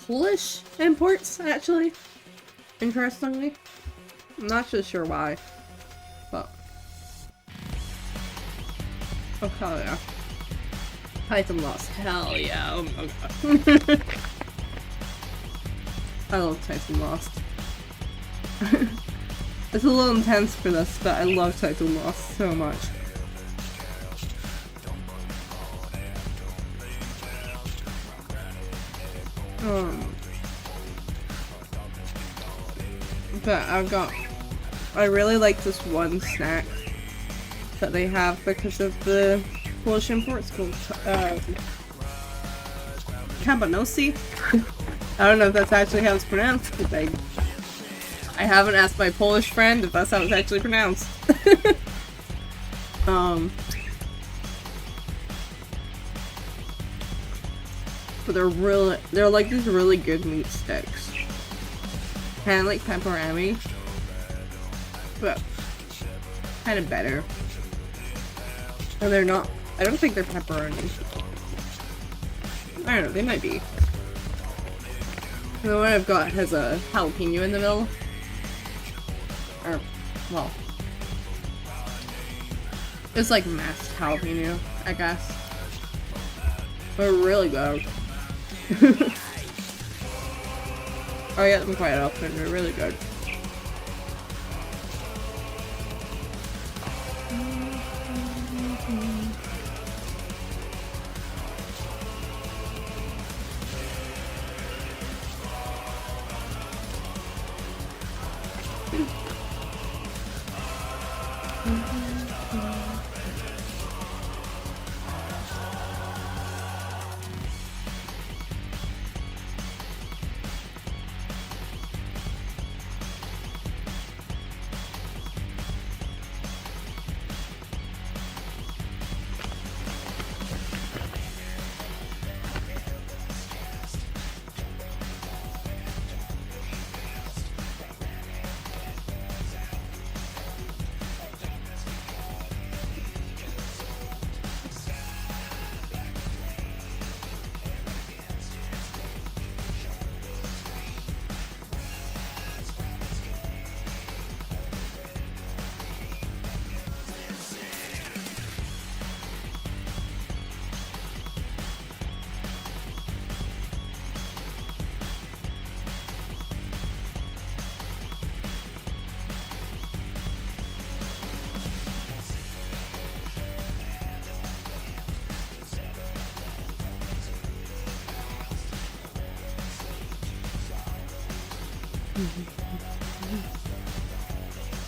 Polish imports, actually. Interestingly. I'm not so sure why, but oh hell yeah. Titan Lost, hell yeah. Oh my god. I love Titan Lost. It's a little intense for this, but I love Titan Lost so much. But I really like this one snack that they have because of the Polish imports called Cabanossi. I don't know if that's actually how it's pronounced, because I haven't asked my Polish friend if that's how it's actually pronounced. But they're like these really good meat sticks. Kinda like pepperami, but kind of better. And they're not, I don't think they're pepperoni. I don't know, they might be. The one I've got has a jalapeno in the middle. Or, well, it's like mashed jalapeno, I guess. They're really good. I get them quite often, they're really good.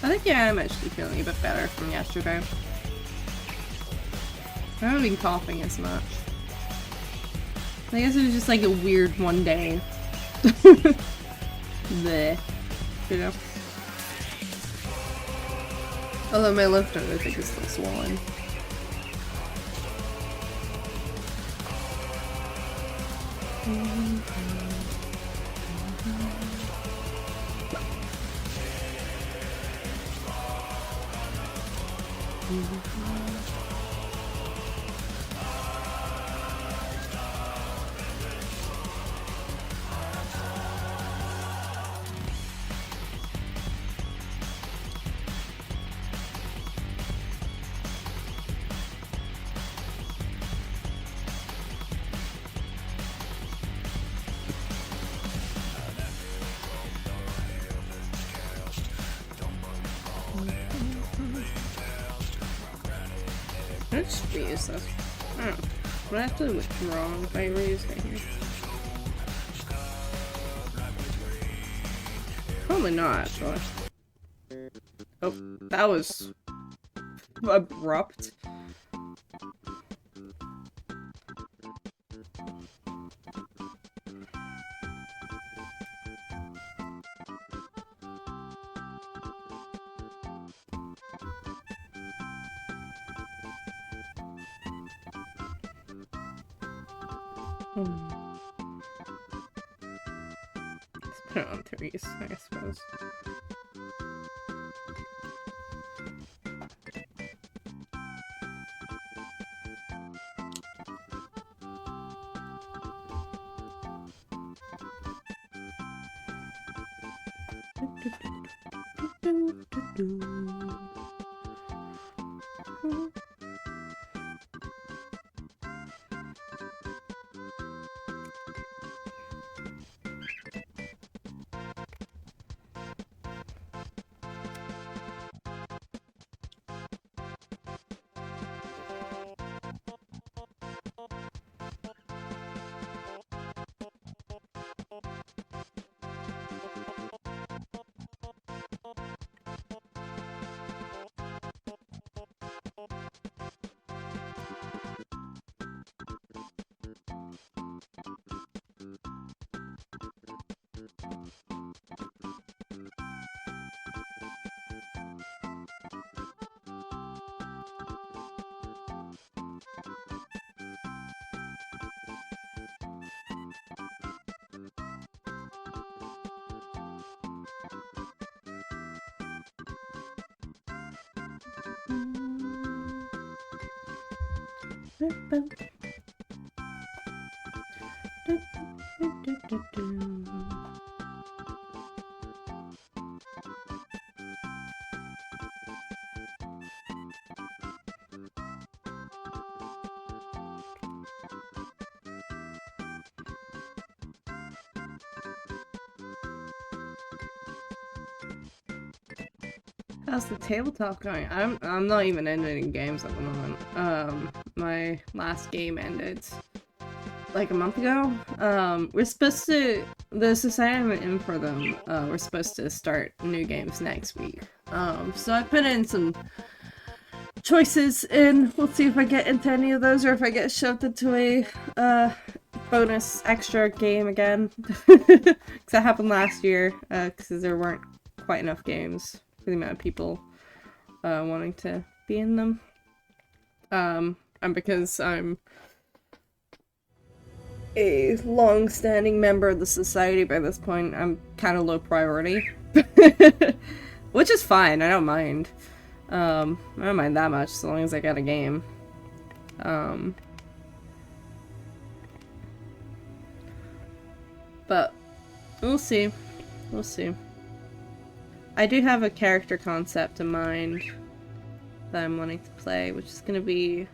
I think, yeah, I'm actually feeling a bit better from yesterday. I haven't been coughing as much. I guess it was just like a weird one day. Bleh. You know? Although my lymph node, I think, is still swollen. Let's reuse this. Oh. Would I have to withdraw if I reuse it here? Probably not, actually. Oh, that was abrupt. Let's put it on Therese, I suppose. How's the tabletop going? I'm not even ending games at the moment. My last game ended like a month ago. We're supposed to, the society I'm in for them, we're supposed to start new games next week. So I put in some choices in. We'll see if I get into any of those or if I get shoved into a bonus extra game again. Because that happened last year, because there weren't quite enough games for the amount of people wanting to be in them. And because I'm a long-standing member of the society by this point, I'm kind of low priority. Which is fine, I don't mind. I don't mind that much, as long as I get a game. But we'll see. We'll see. I do have a character concept in mind that I'm wanting to play, which is gonna be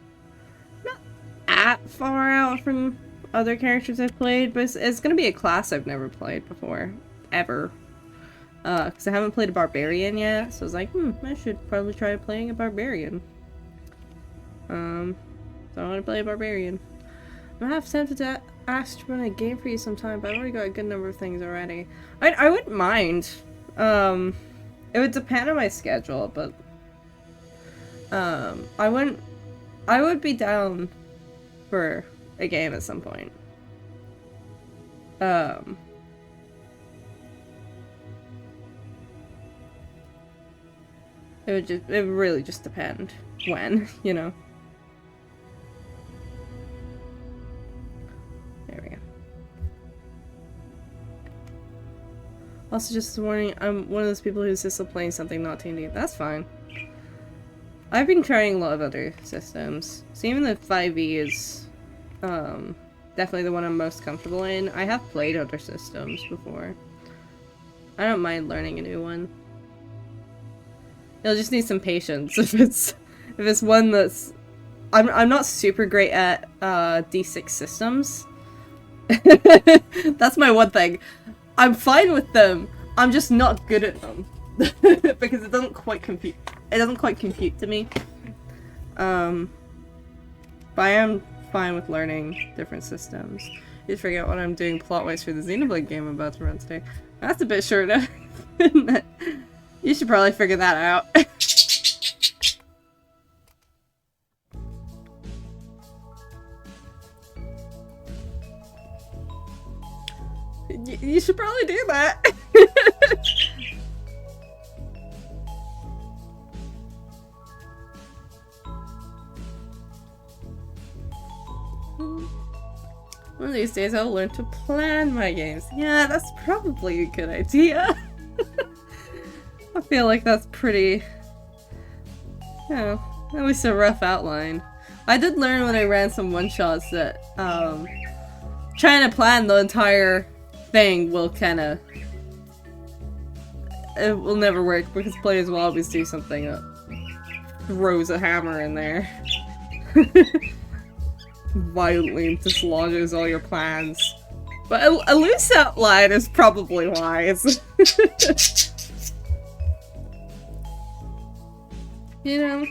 not that far out from other characters I've played, but it's gonna be a class I've never played before. Ever. Because I haven't played a barbarian yet, so I was like, I should probably try playing a barbarian. So I want to play a barbarian. I have tempted to ask to run a game for you sometime, but I've already got a good number of things already. I wouldn't mind. It would depend on my schedule, but I would be down for a game at some point. It would really just depend when, you know. There we go. Also, just a warning, I'm one of those people who's just playing something not D&D. That's fine. I've been trying a lot of other systems. So even the 5e is definitely the one I'm most comfortable in. I have played other systems before. I don't mind learning a new one. You'll just need some patience if it's one that's I'm not super great at D6 systems. That's my one thing. I'm fine with them. I'm just not good at them. Because it doesn't quite compute. It doesn't quite compute to me. But I am fine with learning different systems. You just forget what I'm doing plot-wise for the Xenoblade game I'm about to run today. That's a bit short, isn't it? You should probably figure that out. You should probably do that. One of these days I'll learn to plan my games. Yeah, that's probably a good idea. I feel like that's pretty, you know, at least a rough outline. I did learn when I ran some one-shots that trying to plan the entire thing will kinda, it will never work because players will always do something that throws a hammer in there. Violently dislodges all your plans. But a loose outline is probably wise. You know?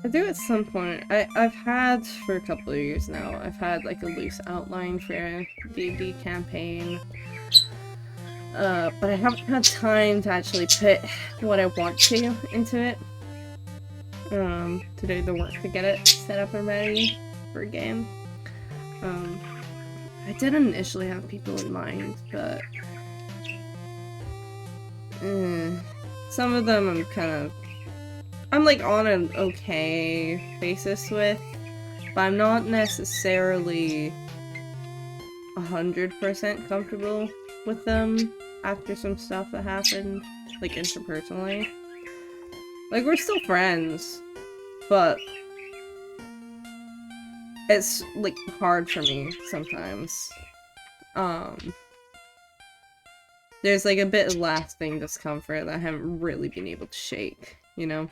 do at some point. I've had for a couple of years now. I've had like a loose outline for a D&D campaign. But I haven't had time to actually put what I want to into it. To do the work to get it set up and ready for a game. I didn't initially have people in mind, but some of them I'm like on an okay basis with, but I'm not necessarily 100% comfortable with them after some stuff that happened, like interpersonally. Like, we're still friends, but it's like hard for me sometimes. There's like a bit of lasting discomfort that I haven't really been able to shake, you know?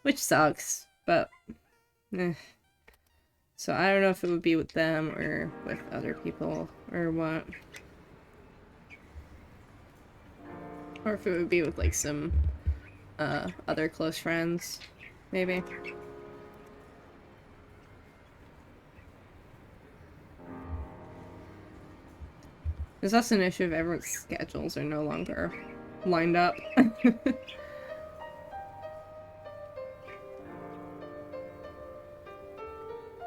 Which sucks, but so I don't know if it would be with them or with other people or what. Or if it would be with like some other close friends, maybe. There's also an issue if everyone's schedules are no longer lined up.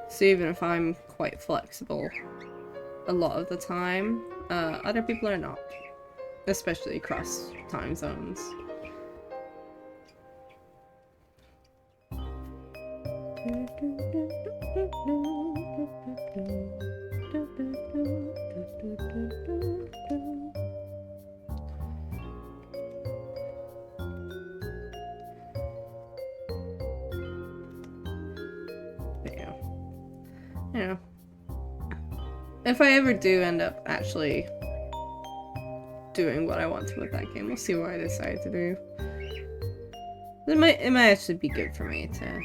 So even if I'm quite flexible a lot of the time, other people are not. Especially across time zones. Yeah. If I ever do end up actually doing what I want to with that game, we'll see what I decide to do. It might actually be good for me to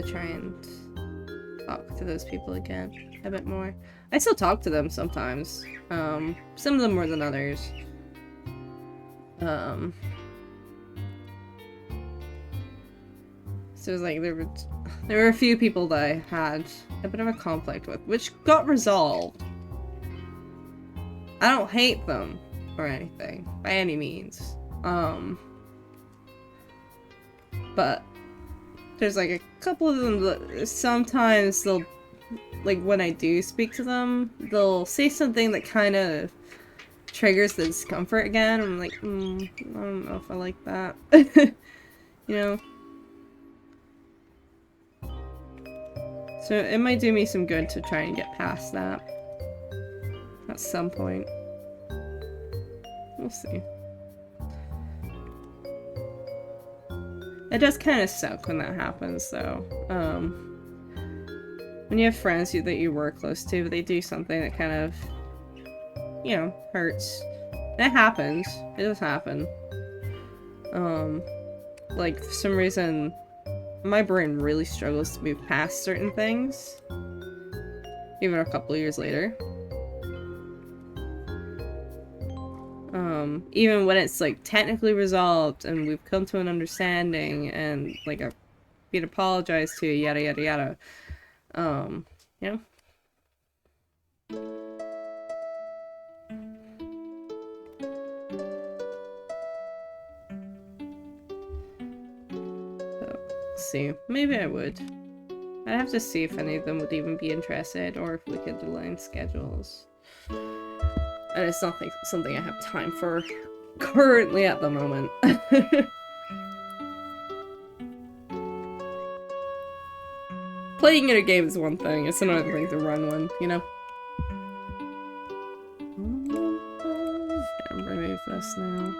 try and talk to those people again a bit more. I still talk to them sometimes. Some of them more than others. So it was like there were a few people that I had a bit of a conflict with, which got resolved. I don't hate them or anything by any means. But there's like a couple of them that sometimes they'll, like when I do speak to them, they'll say something that kind of triggers the discomfort again. I'm like, I don't know if I like that. You know? So it might do me some good to try and get past that. At some point. We'll see. It does kind of suck when that happens, though. When you have friends that you work close to, but they do something that kind of, you know, hurts. And it happens. It does happen. Like, for some reason, my brain really struggles to move past certain things. Even a couple of years later. Even when it's, like, technically resolved and we've come to an understanding and, like, I've been apologized to, yada yada yada. You know? So, let's see. Maybe I would. I'd have to see if any of them would even be interested or if we could align schedules. And it's not like something I have time for currently at the moment. Playing in a game is one thing, it's another thing to run one, you know? Yeah, remove this now.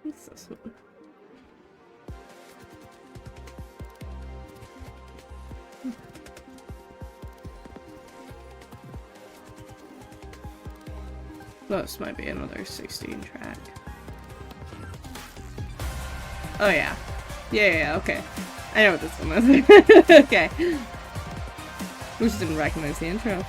What's this one? This might be another 16 track. Oh yeah. Yeah, okay. I know what this one is. Okay. We just didn't recognize the intro.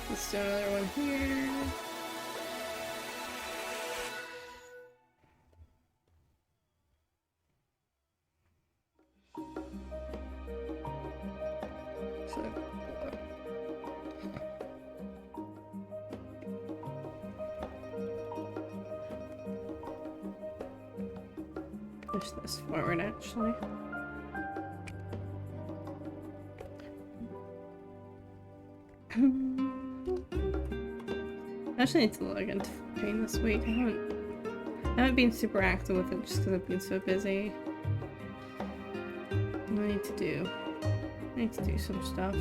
Let's do another one here. Push this forward, actually. I actually need to log into Pain this week. I haven't been super active with it just because I've been so busy. I need to do some stuff.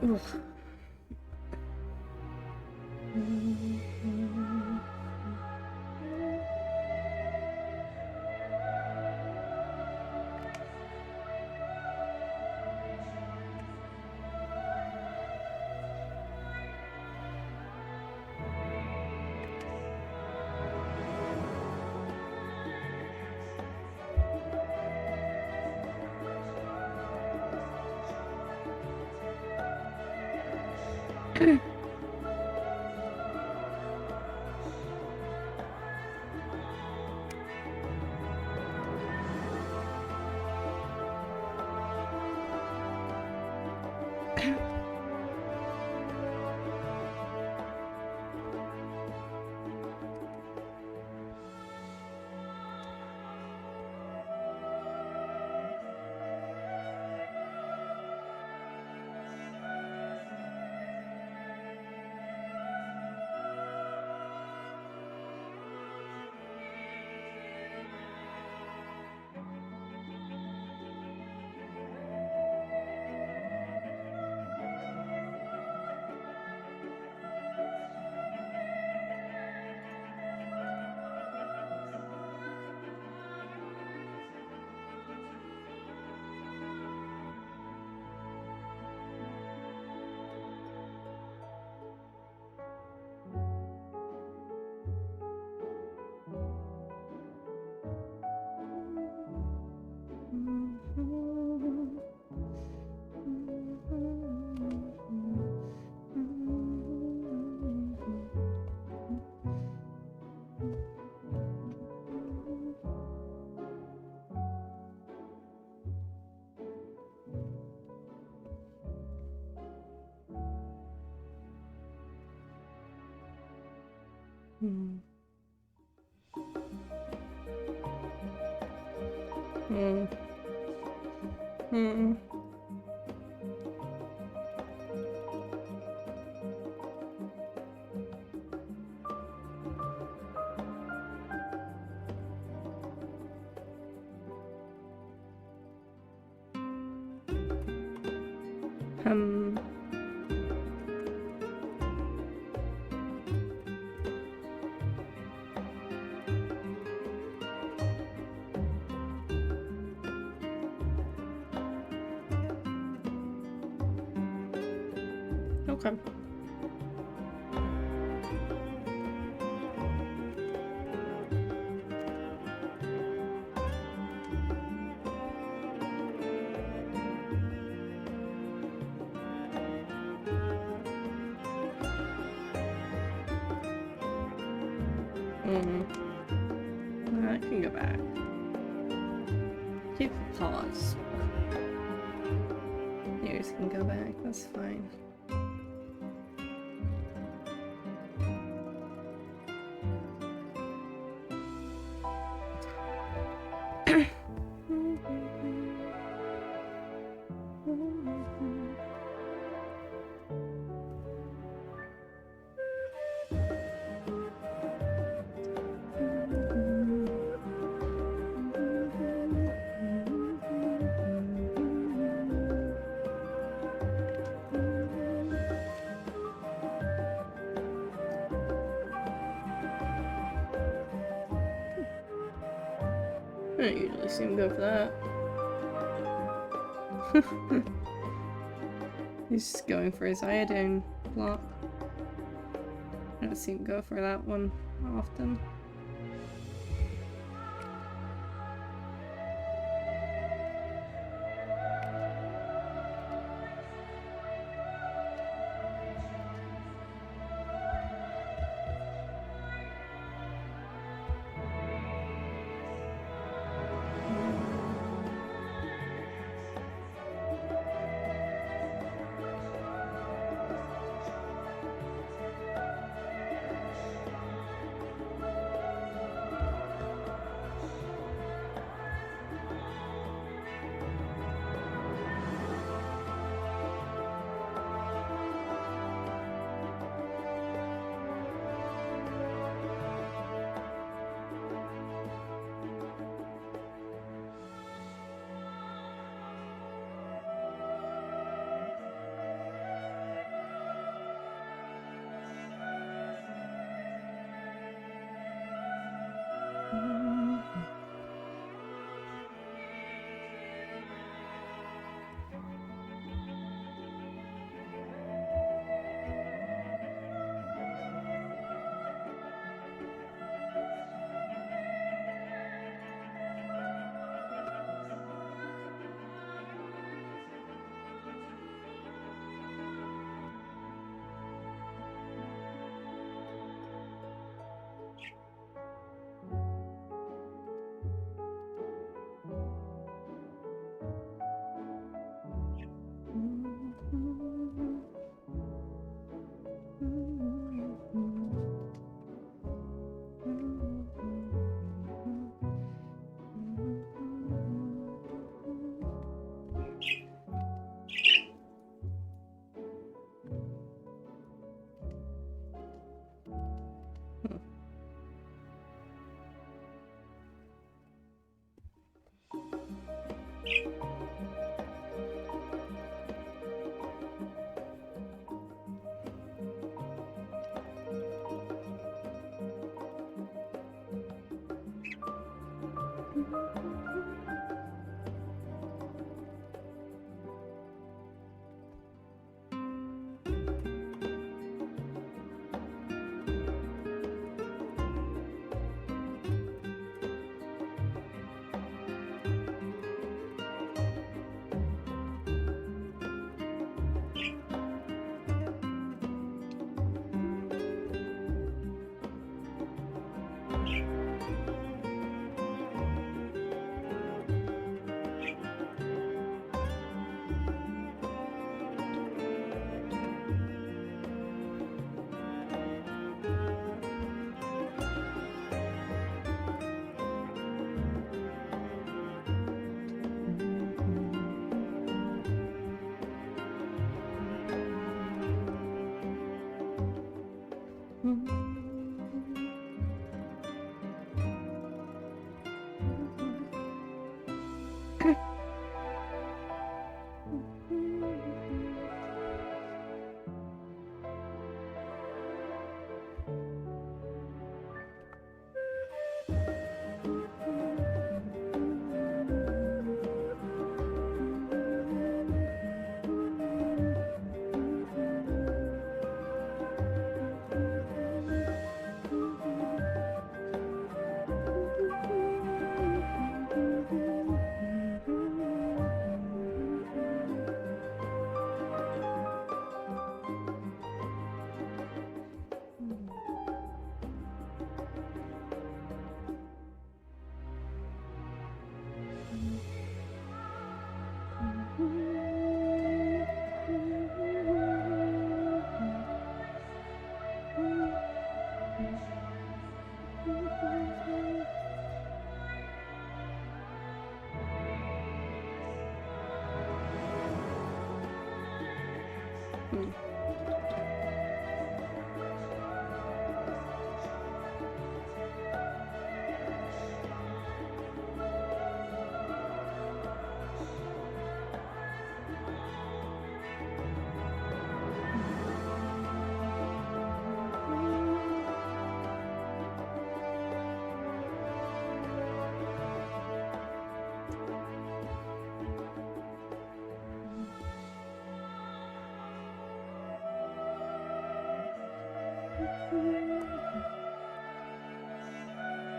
Ugh. Hmm. Hmm. Hmm. Hmm. Okay. Hmm. I can go back. Keep the pause. You guys can go back, that's fine. I don't usually see him go for that. He's just going for his iodine block. I don't see him go for that one often. Hmm.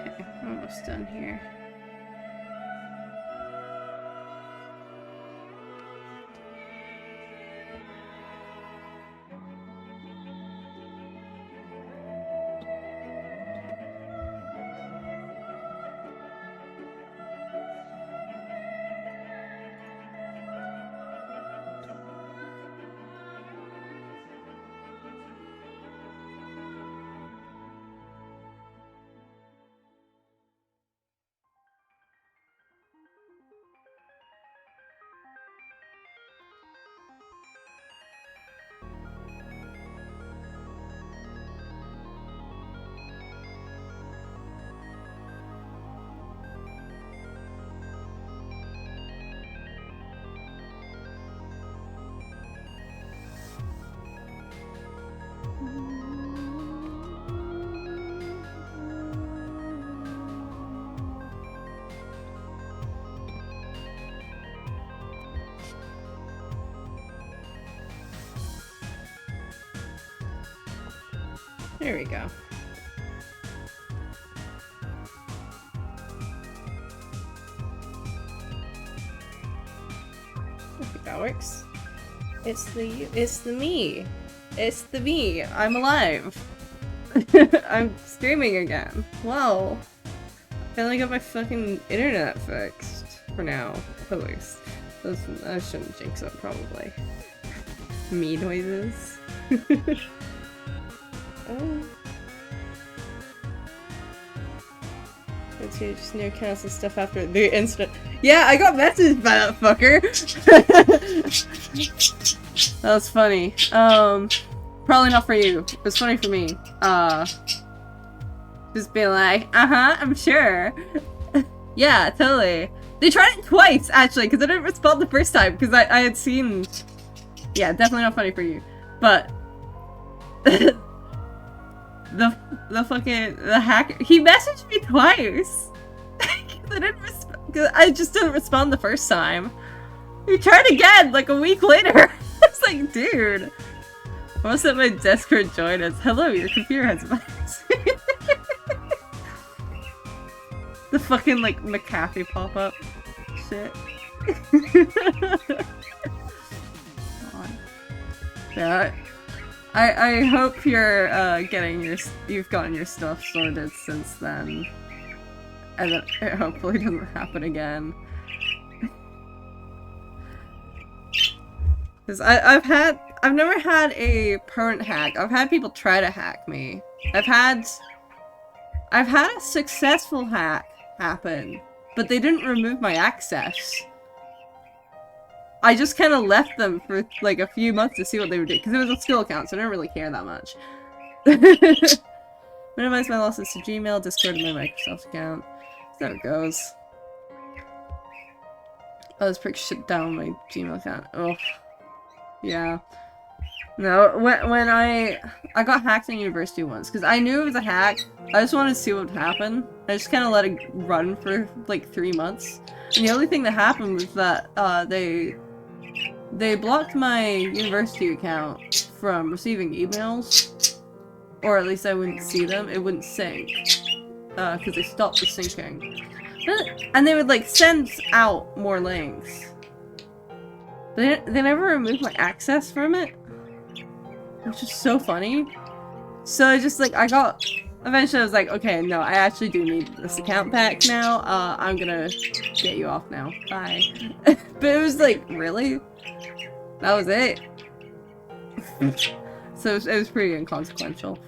Okay, almost done here. There we go. I think that works. It's the me. It's the me. I'm alive. I'm streaming again. Wow. I finally got my fucking internet fixed. For now, at least. I shouldn't jinx it, probably. Me noises. Oh. Just new accounts and stuff after the incident. Yeah, I got messaged by that fucker. That was funny. Probably not for you. It was funny for me. Just be like, I'm sure. Yeah, totally. They tried it twice, actually, because I didn't respond the first time, because I had seen... Yeah, definitely not funny for you. But... the hacker, he messaged me twice. I just didn't respond the first time. He tried again, like a week later. It's like, dude. I must have my Discord join us. Hello, your computer has bugs. The fucking, like, McAfee pop-up shit. Yeah. I hope you're you've gotten your stuff sorted since then, and that it hopefully doesn't happen again. Because I've never had a permanent hack. I've had people try to hack me. I've had a successful hack happen, but they didn't remove my access. I just kind of left them for like a few months to see what they would do, because it was a skill account, so I didn't really care that much. Minimize my losses to Gmail, Discord, and my Microsoft account. That's how it goes. Oh, this prick shut down my Gmail account. Oh, yeah. No, when I got hacked in university once, because I knew it was a hack. I just wanted to see what would happen. I just kind of let it run for like 3 months. And the only thing that happened was that they blocked my university account from receiving emails, or at least I wouldn't see them. It wouldn't sync, because they stopped the syncing. And they would like send out more links. They never removed my access from it, which is so funny. So I just like eventually I was like, okay, no, I actually do need this account back now. I'm gonna get you off now. Bye. But it was like, really? That was it. So it was pretty inconsequential.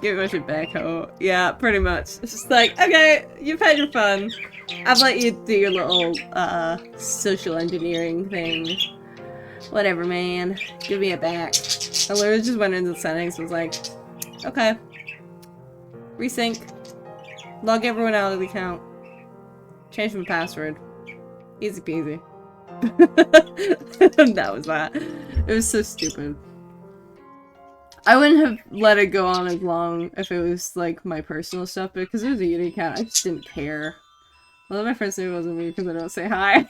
Give me my shit back, oh. Yeah, pretty much. It's just like, okay, you've had your fun. I've let you do your little, social engineering thing. Whatever, man. Give me it back. I literally just went into the settings and was like, okay. Resync. Log everyone out of the account. Change my password. Easy peasy. That was that. It was so stupid. I wouldn't have let it go on as long if it was like my personal stuff, but because it was a Unity account, I just didn't care. Although my friends knew it wasn't me because I don't say hi.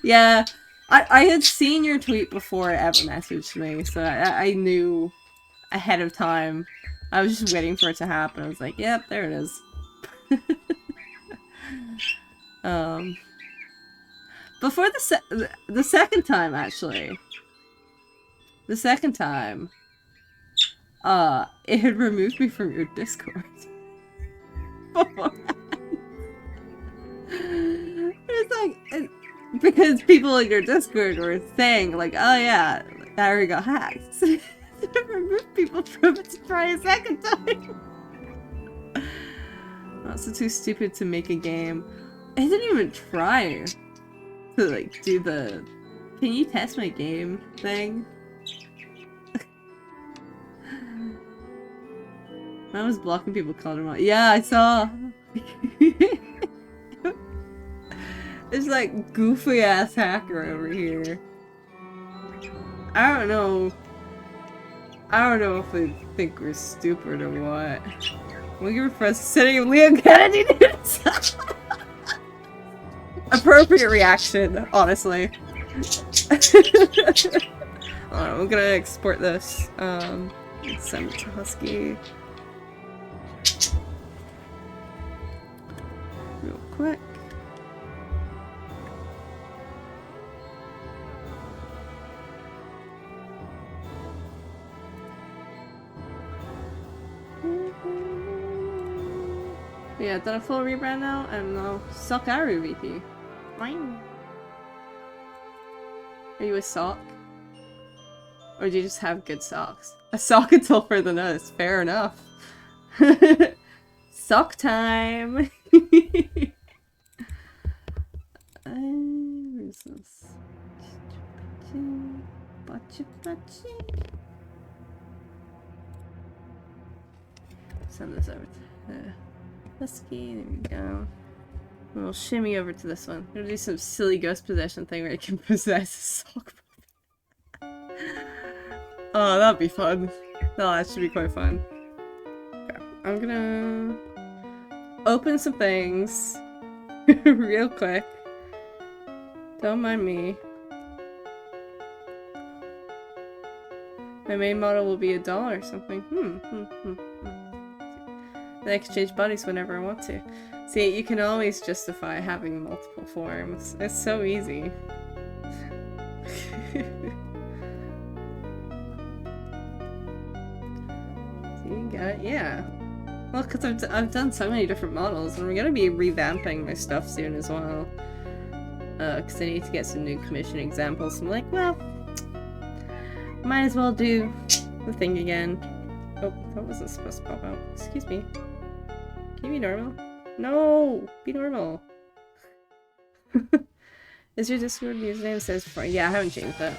Yeah, I had seen your tweet before it ever messaged me, so I knew ahead of time. I was just waiting for it to happen. I was like, yep, there it is. Before the second time, actually. The second time, it had removed me from your Discord. It's like, because people in your Discord were saying, like, oh yeah, Harry got hacked. Remove people from it to try a second time. Also too stupid to make a game. I didn't even try to, like, do the can you test my game thing? I was blocking people calling them out. Yeah, I saw. It's like goofy ass hacker over here. I don't know if they think we're stupid or what. We'll give a press sitting Leon Kennedy news. Appropriate reaction, honestly. I'm gonna export this. Send it to Husky. Real quick. Yeah, done a full rebrand now, and now Sockaru VP. Fine. Are you a sock? Or do you just have good socks? A sock until further notice. Fair enough. Sock time! Where's this? Send this over to Husky. There we go. We'll shimmy over to this one. We'll do some silly ghost possession thing where it can possess a sock. Oh, that'd be fun. No, that should be quite fun. Okay, I'm gonna open some things real quick. Don't mind me. My main model will be $1 or something. Then I can change bodies whenever I want to. See, you can always justify having multiple forms. It's so easy. See, you got it? Yeah. Well, because I've done so many different models, and we're gonna be revamping my stuff soon as well. Because I need to get some new commission examples. I'm like, well, might as well do the thing again. Oh, that wasn't supposed to pop out. Excuse me. Can you be normal? No! Be normal. Is your Discord username says for? Yeah, I haven't changed that.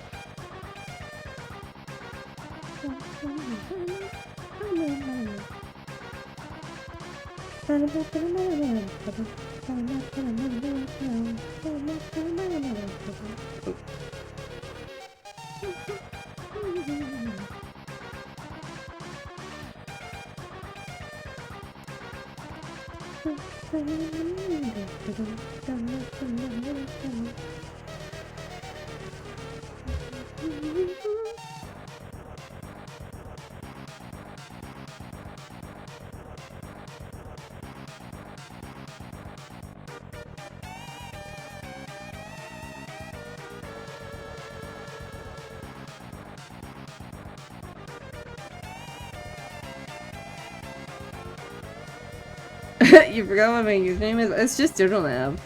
You forgot what my username is? It's just DoodleNab.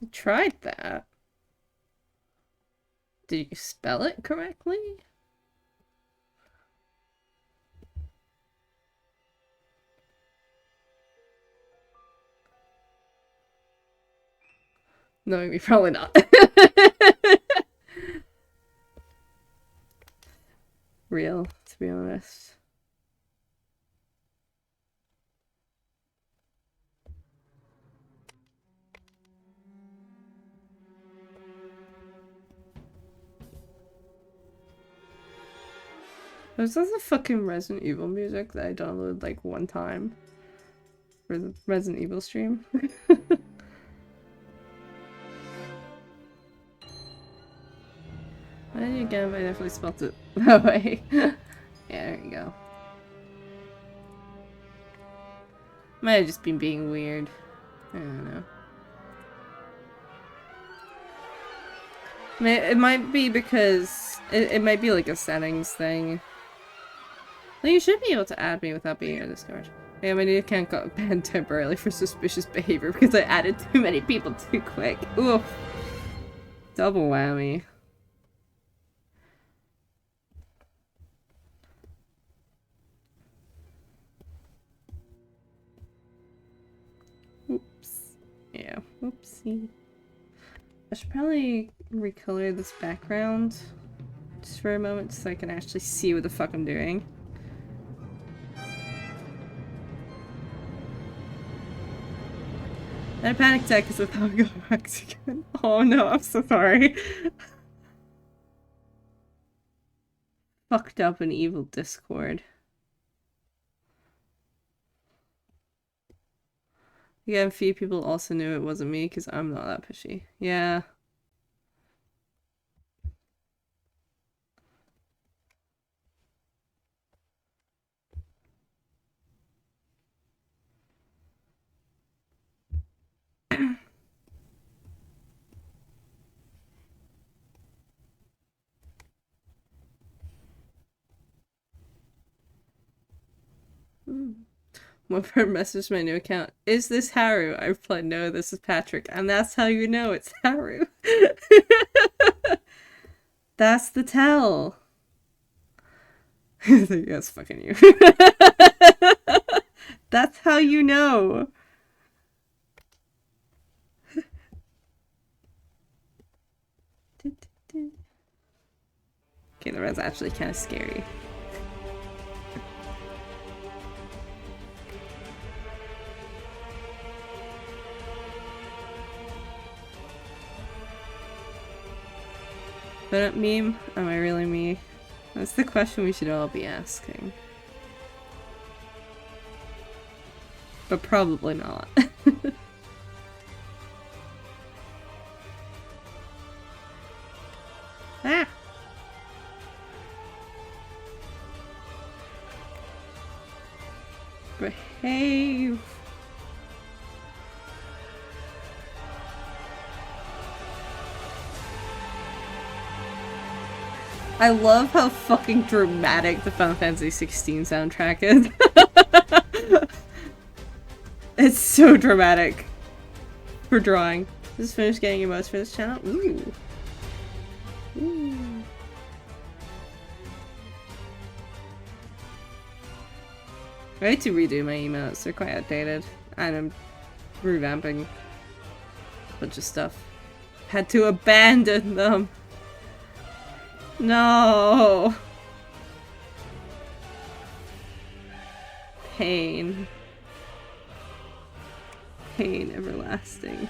I tried that. Did you spell it correctly? Knowing me, probably not. Real, to be honest. There's also fucking Resident Evil music that I downloaded like one time for the Resident Evil stream. I did it again, but I definitely spelled it that way. Yeah, there you go. Might have just been being weird. I don't know. It might be because it might be like a settings thing. Well, you should be able to add me without being in Discord. Yeah, my new account got banned temporarily for suspicious behavior because I added too many people too quick. Oof. Double whammy. Oops. Yeah, whoopsie. I should probably recolor this background just for a moment so I can actually see what the fuck I'm doing. That panic attack is without going back again. Oh no, I'm so sorry. Fucked up an evil Discord. Yeah, a few people also knew it wasn't me because I'm not that pushy. Yeah. One person messaged my new account. Is this Haru? I replied, no, this is Patrick. And that's how you know it's Haru. That's the tell. That's fucking you. That's how you know. Okay, the red's actually kind of scary. But meme, am I really me? That's the question we should all be asking. But probably not. Ah! Behave! I love how fucking dramatic the Final Fantasy 16 soundtrack is. It's so dramatic for drawing. Just finished getting emotes for this channel. Ooh. Ooh. I need to redo my emotes. They're quite outdated. And I'm revamping a bunch of stuff. Had to abandon them. No. Pain. Pain everlasting.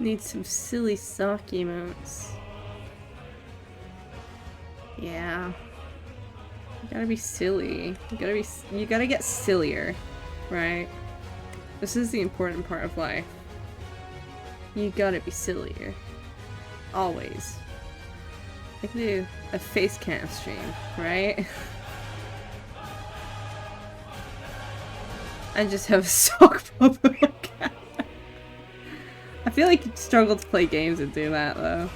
Need some silly sock emotes. Yeah. You gotta be silly. You gotta get sillier, right? This is the important part of life. You gotta be sillier. Always. I can do a face cam stream, right? I just have a sock puppet cat. I feel like you'd struggle to play games and do that though.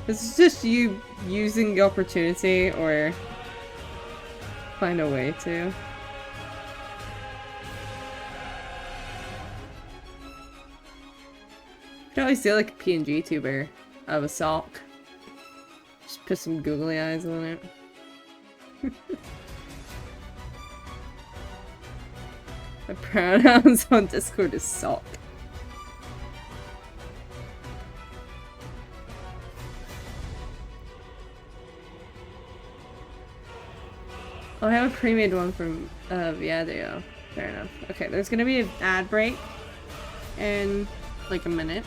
This is just you using the opportunity or find a way to. You could always do like a PNG tuber of a sock. Just put some googly eyes on it. The pronouns on Discord is sock. Oh, I have a pre-made one from Viadeo. Fair enough. Okay, there's gonna be an ad break in like a minute.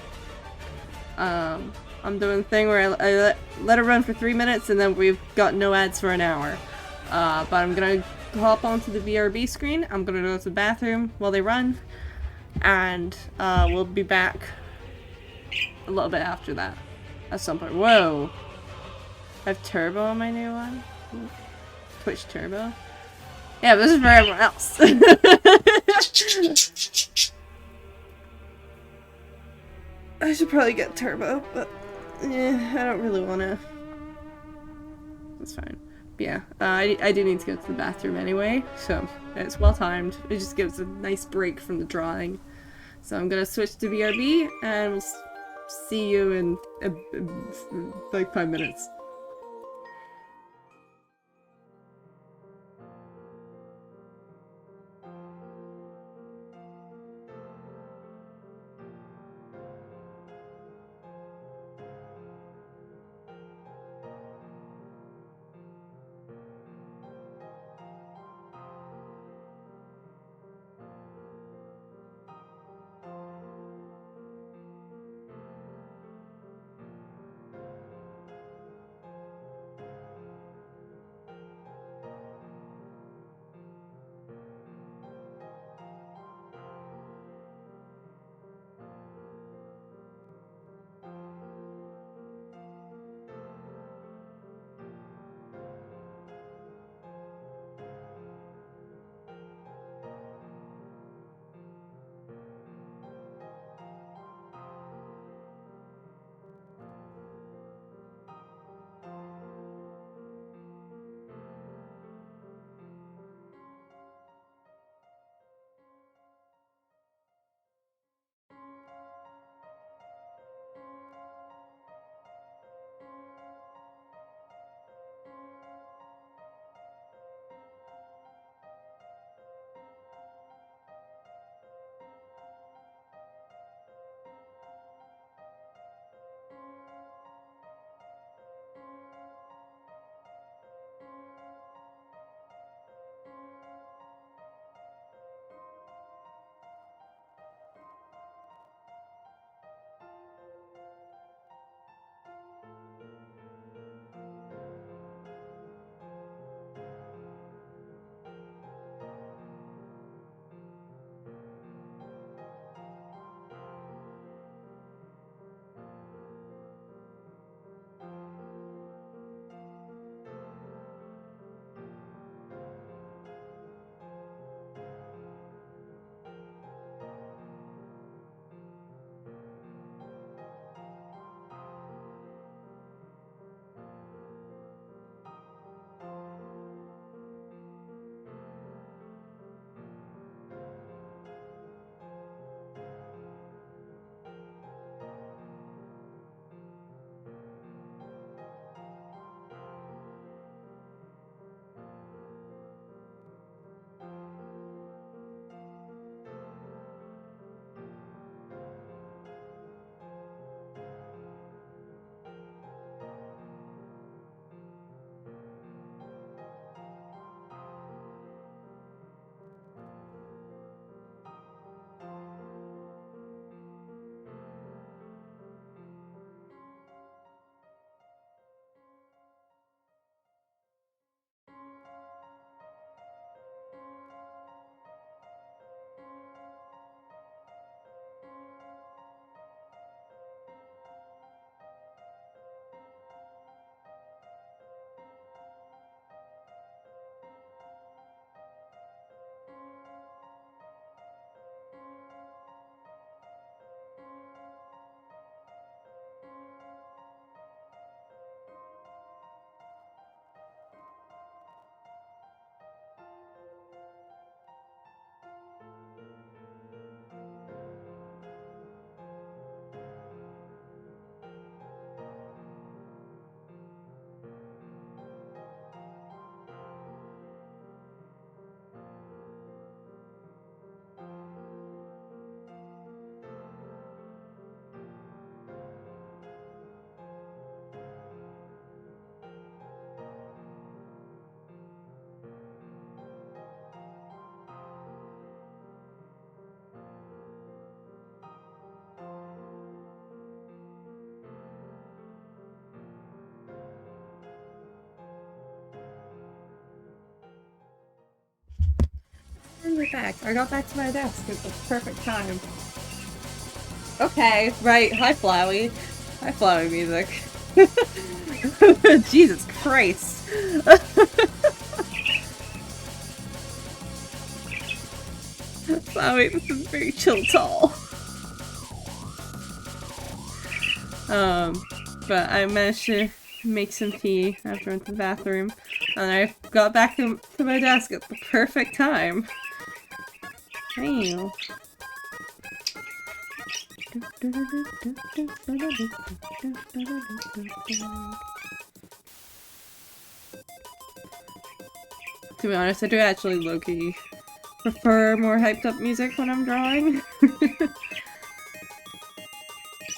I'm doing the thing where I let it run for 3 minutes and then we've got no ads for an hour. But I'm gonna hop onto the VRB screen. I'm gonna go to the bathroom while they run. And we'll be back a little bit after that. At some point. Whoa! I have turbo on my new one. Twitch turbo. Yeah, but this is for everyone else. I should probably get turbo, but yeah, I don't really want to. That's fine. But yeah, I do need to go to the bathroom anyway, so it's well timed. It just gives a nice break from the drawing. So I'm gonna switch to BRB, and we'll see you in like 5 minutes. finally back. I got back to my desk at the perfect time. Okay, right. Hi, Flowey. Hi, Flowey music. Jesus Christ. Flowey, this is very chill tall. But I managed to make some tea after I went to the bathroom, and I got back to my desk at the perfect time. Hey. To be honest, I do actually low-key prefer more hyped up music when I'm drawing.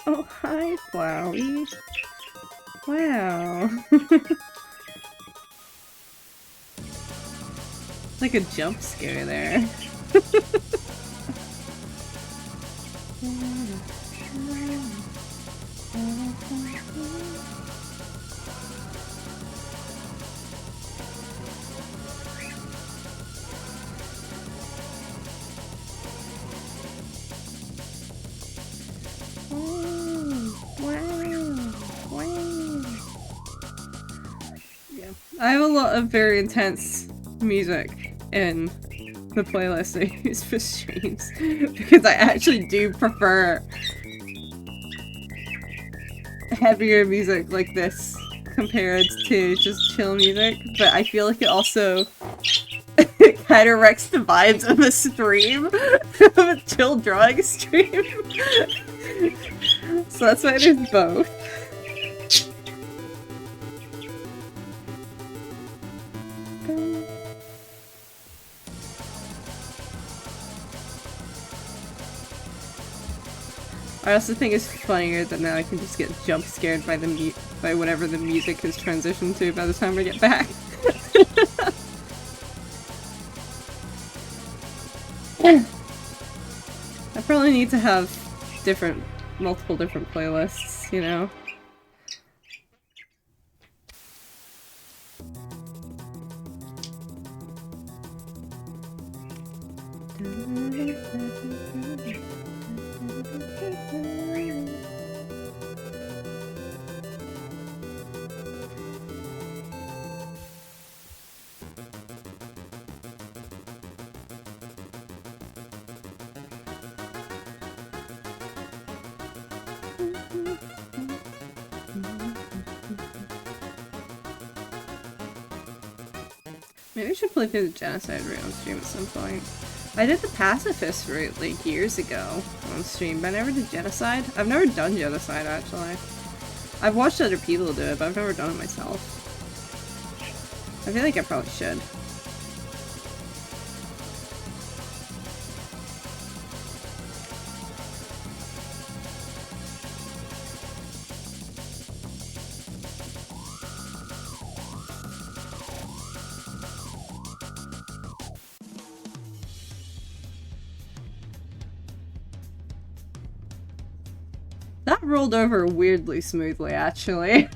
Oh, hi, Flowey. Wow. Like a jump scare there. I have a lot of very intense music in the playlist I use for streams because I actually do prefer heavier music like this compared to just chill music, but I feel like it also kind of wrecks the vibes of a stream, of a chill drawing stream. So that's why there's both. I also think it's funnier that now I can just get jump scared by by whatever the music has transitioned to by the time I get back. I probably need to have multiple different playlists, you know? Maybe I should play through the Genocide route on stream at some point. I did the Pacifist route like years ago on stream, but I never did Genocide. I've never done Genocide actually. I've watched other people do it, but I've never done it myself. I feel like I probably should. That rolled over weirdly smoothly, actually.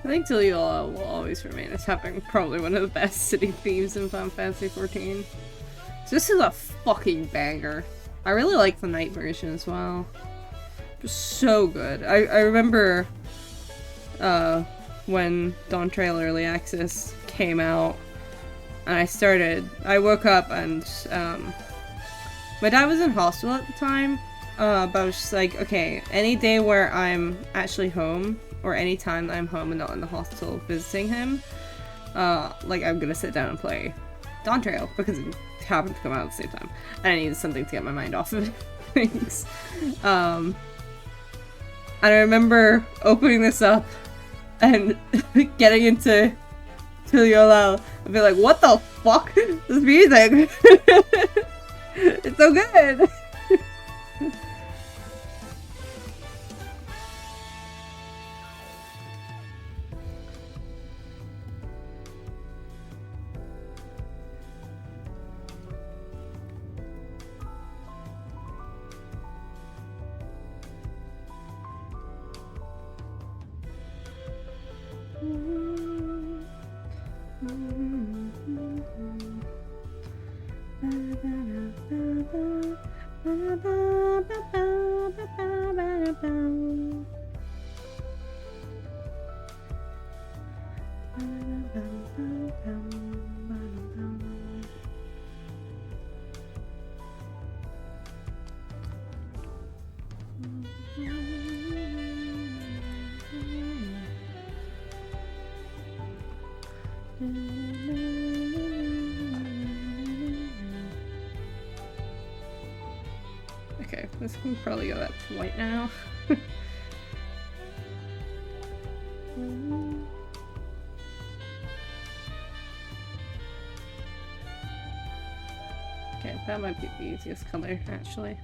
I think Tuliyola will always remain as having probably one of the best city themes in Final Fantasy XIV. So this is a fucking banger. I really like the night version as well. Just so good. I remember when Dawn Trail Early Access came out, and I woke up and my dad was in hospital at the time, but I was just like, okay, any day where I'm actually home, or any time that I'm home and not in the hospital visiting him, like, I'm gonna sit down and play Dawn Trail, because it happened to come out at the same time, and I needed something to get my mind off of things. And I remember opening this up and getting into Tuliyola and be like, what the fuck? This music! It's so good! Okay, this can probably go back to white now. Okay, that might be the easiest color, actually.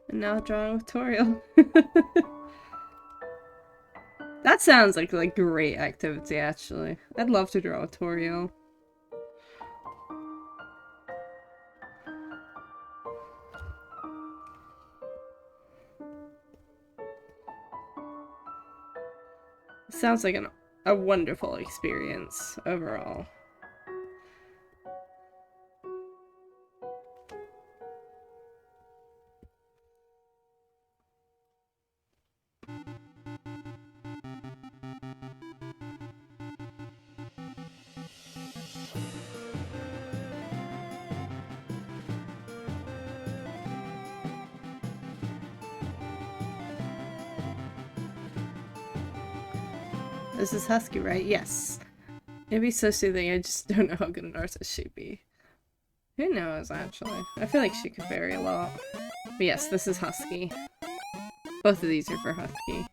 And now drawing with Toriel. That sounds like a great activity, actually. I'd love to draw with Toriel. Sounds like a wonderful experience overall. This is Husky, right? Yes. It'd be so soothing, I just don't know how good an artist she'd be. Who knows, actually? I feel like she could vary a lot. But yes, this is Husky. Both of these are for Husky.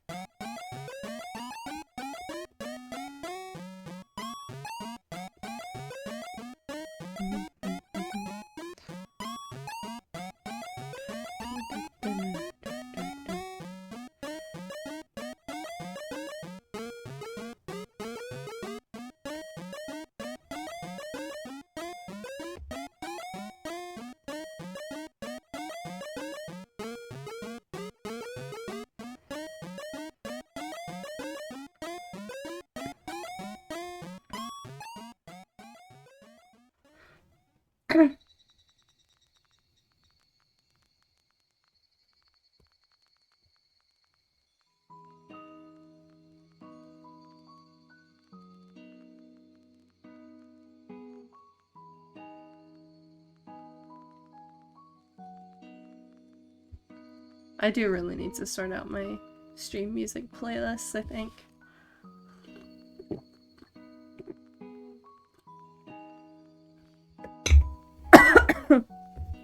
I do really need to sort out my stream music playlists, I think.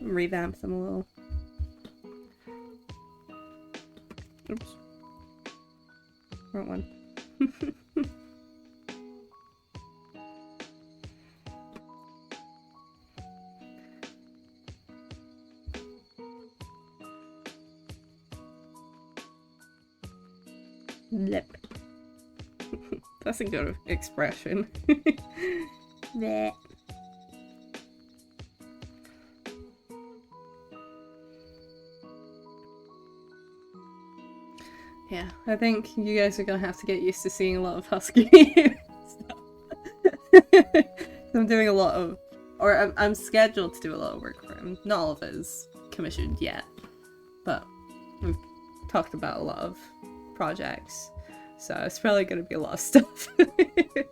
Revamp them a little. Oops. Wrong one. Lip. That's a good expression. Bleh. Yeah, I think you guys are gonna have to get used to seeing a lot of Husky stuff. I'm doing a lot of, or I'm scheduled to do a lot of work for him. Not all of it is commissioned yet, but we've talked about a lot of projects, so it's probably gonna be a lot of stuff. Which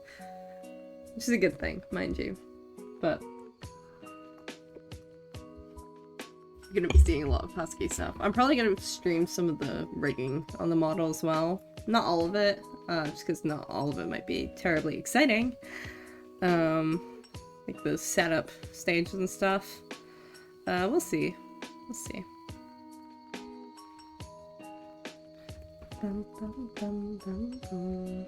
is a good thing, mind you, but you're gonna be seeing a lot of Husky stuff. I'm probably gonna stream some of the rigging on the model as well. Not all of it, just because not all of it might be terribly exciting. Like the setup stages and stuff. We'll see. We'll see. Bum, bum, bum, bum, bum.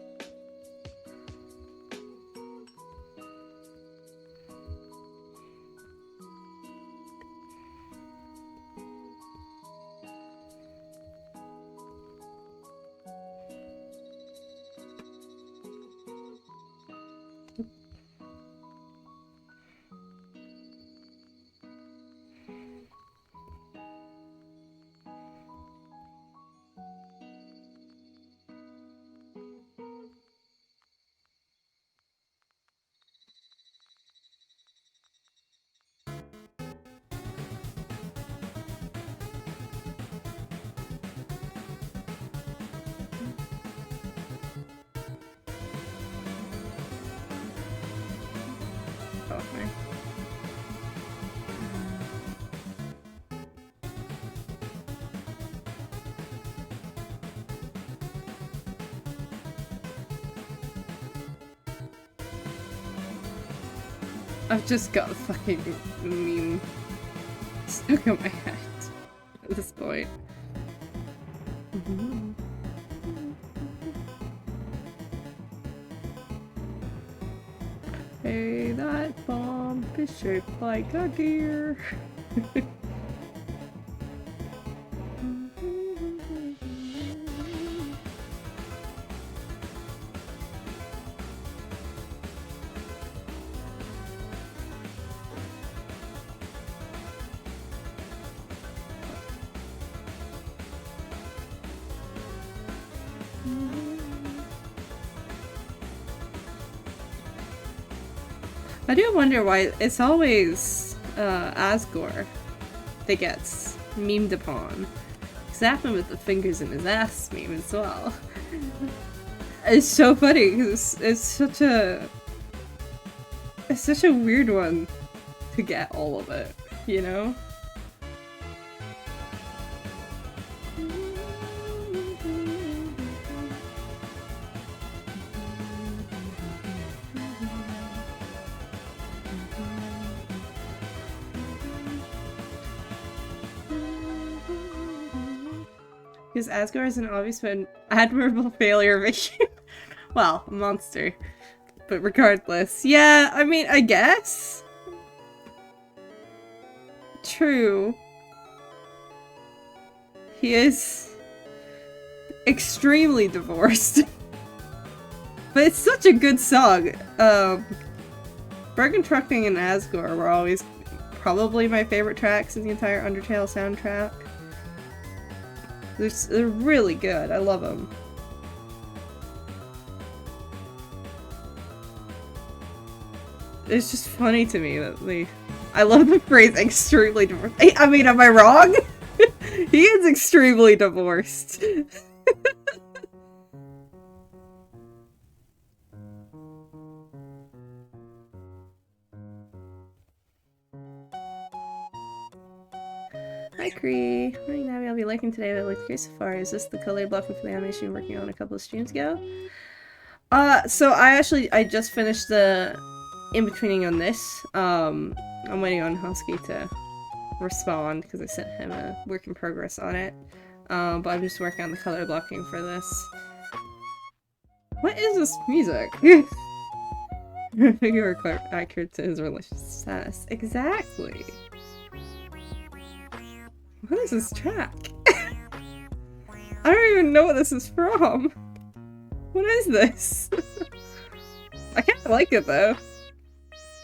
Okay. I've just got a fucking meme stuck in my head at this point. Hey, that bomb is shaped like a deer. I do wonder why it's always Asgore that gets memed upon. It's happened with the fingers in his ass meme as well. It's so funny because it's such a weird one to get all of it, you know? Because Asgore is an obvious but admirable failure of a human. Well, a monster. But regardless. Yeah, I mean, I guess. True. He is extremely divorced. But it's such a good song. Bergen Trucking and Asgore were always probably my favorite tracks in the entire Undertale soundtrack. They're really good. I love them. It's just funny to me that they I love the phrase extremely divorced. I mean, am I wrong? He is extremely divorced. Hi Cree. Morning Navi, I'll be liking today, but I like great so far. Is this the color blocking for the animation you're working on a couple of streams ago? So I just finished the in-betweening on this. I'm waiting on Husky to respond because I sent him a work in progress on it. But I'm just working on the color blocking for this. What is this music? You are quite accurate to his relationship status. Exactly. What is this track? I don't even know what this is from. What is this? I kind of like it though.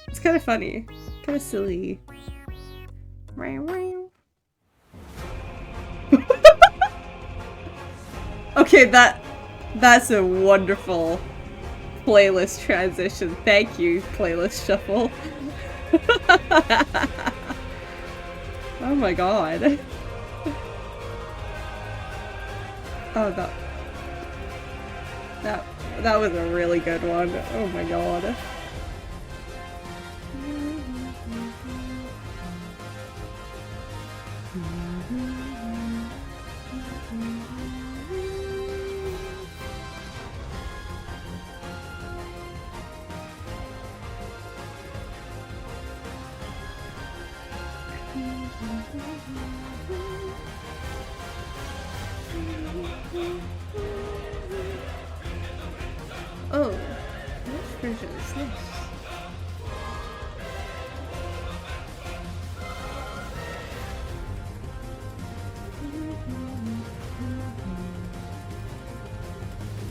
It's kind of funny. Kind of silly. Okay, that's a wonderful playlist transition. Thank you, playlist shuffle. Oh my god. Oh, that was a really good one. Oh my god. Oh, which version is this?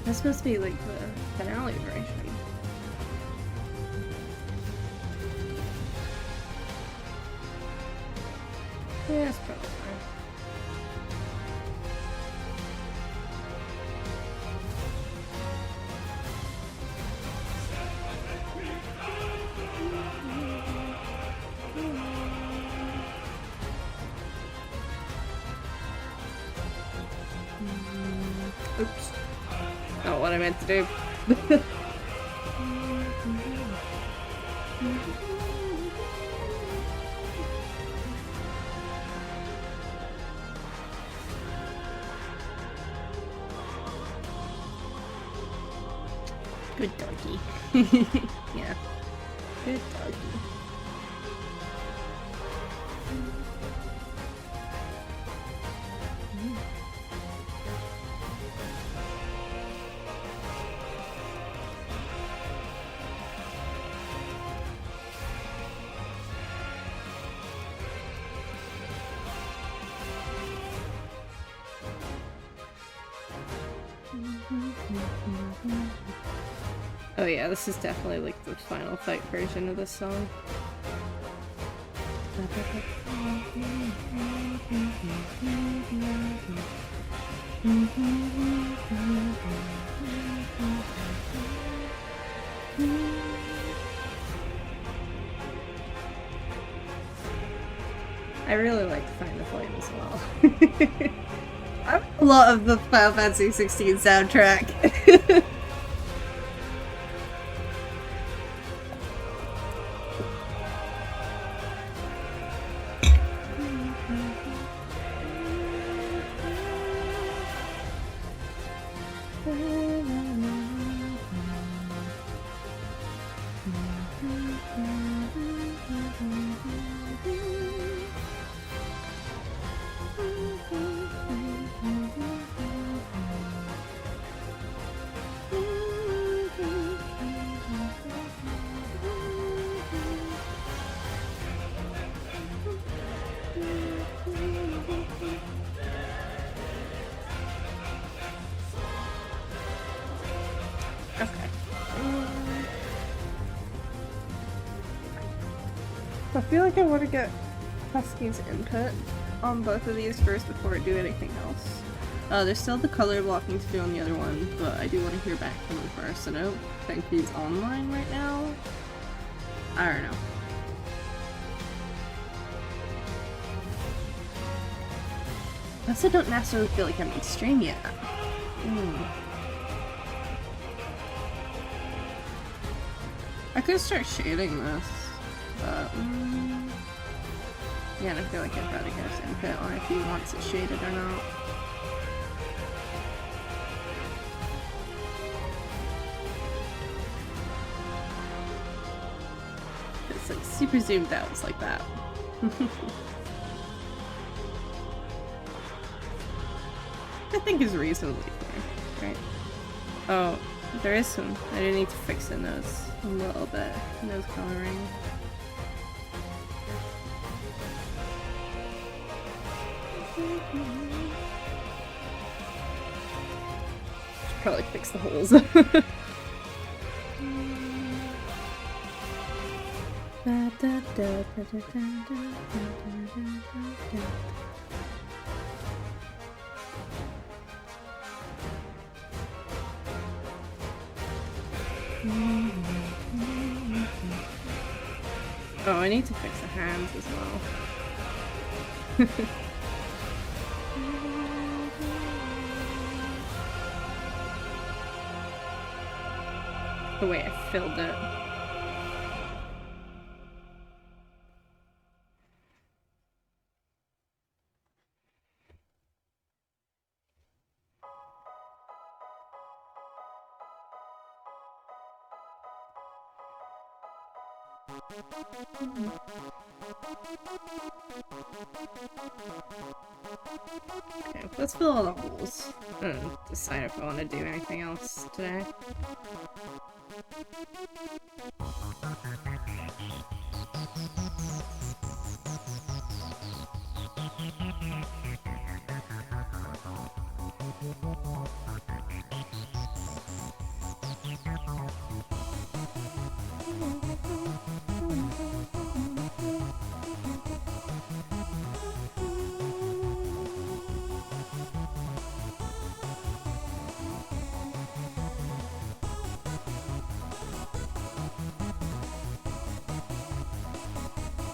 That's supposed to be like the finale version. Yeah, that's probably fine. Oops. Not what I meant to do. Good doggy. Yeah. Good doggy. Oh yeah, this is definitely like the final fight version of this song. I really like Find the Flame as well. I have a lot of the Final Fantasy 16 soundtrack. I feel like I want to get Husky's input on both of these first before I do anything else. There's still the color blocking to do on the other one, but I do want to hear back from him first. I don't think he's online right now. I don't know. also don't necessarily feel like I'm extreme yet. I could start shading this, but yeah, I feel like I'd rather get his input on if he wants it shaded or not. It's like super zoomed out, it's like that. I think is reasonably fair, right? Oh, there is some. I do need to fix the nose a little bit. Nose coloring. Should probably fix the holes. Oh, I need to fix the hands as well. The way I filled it. Okay, let's fill all the holes and decide if I want to do anything else today.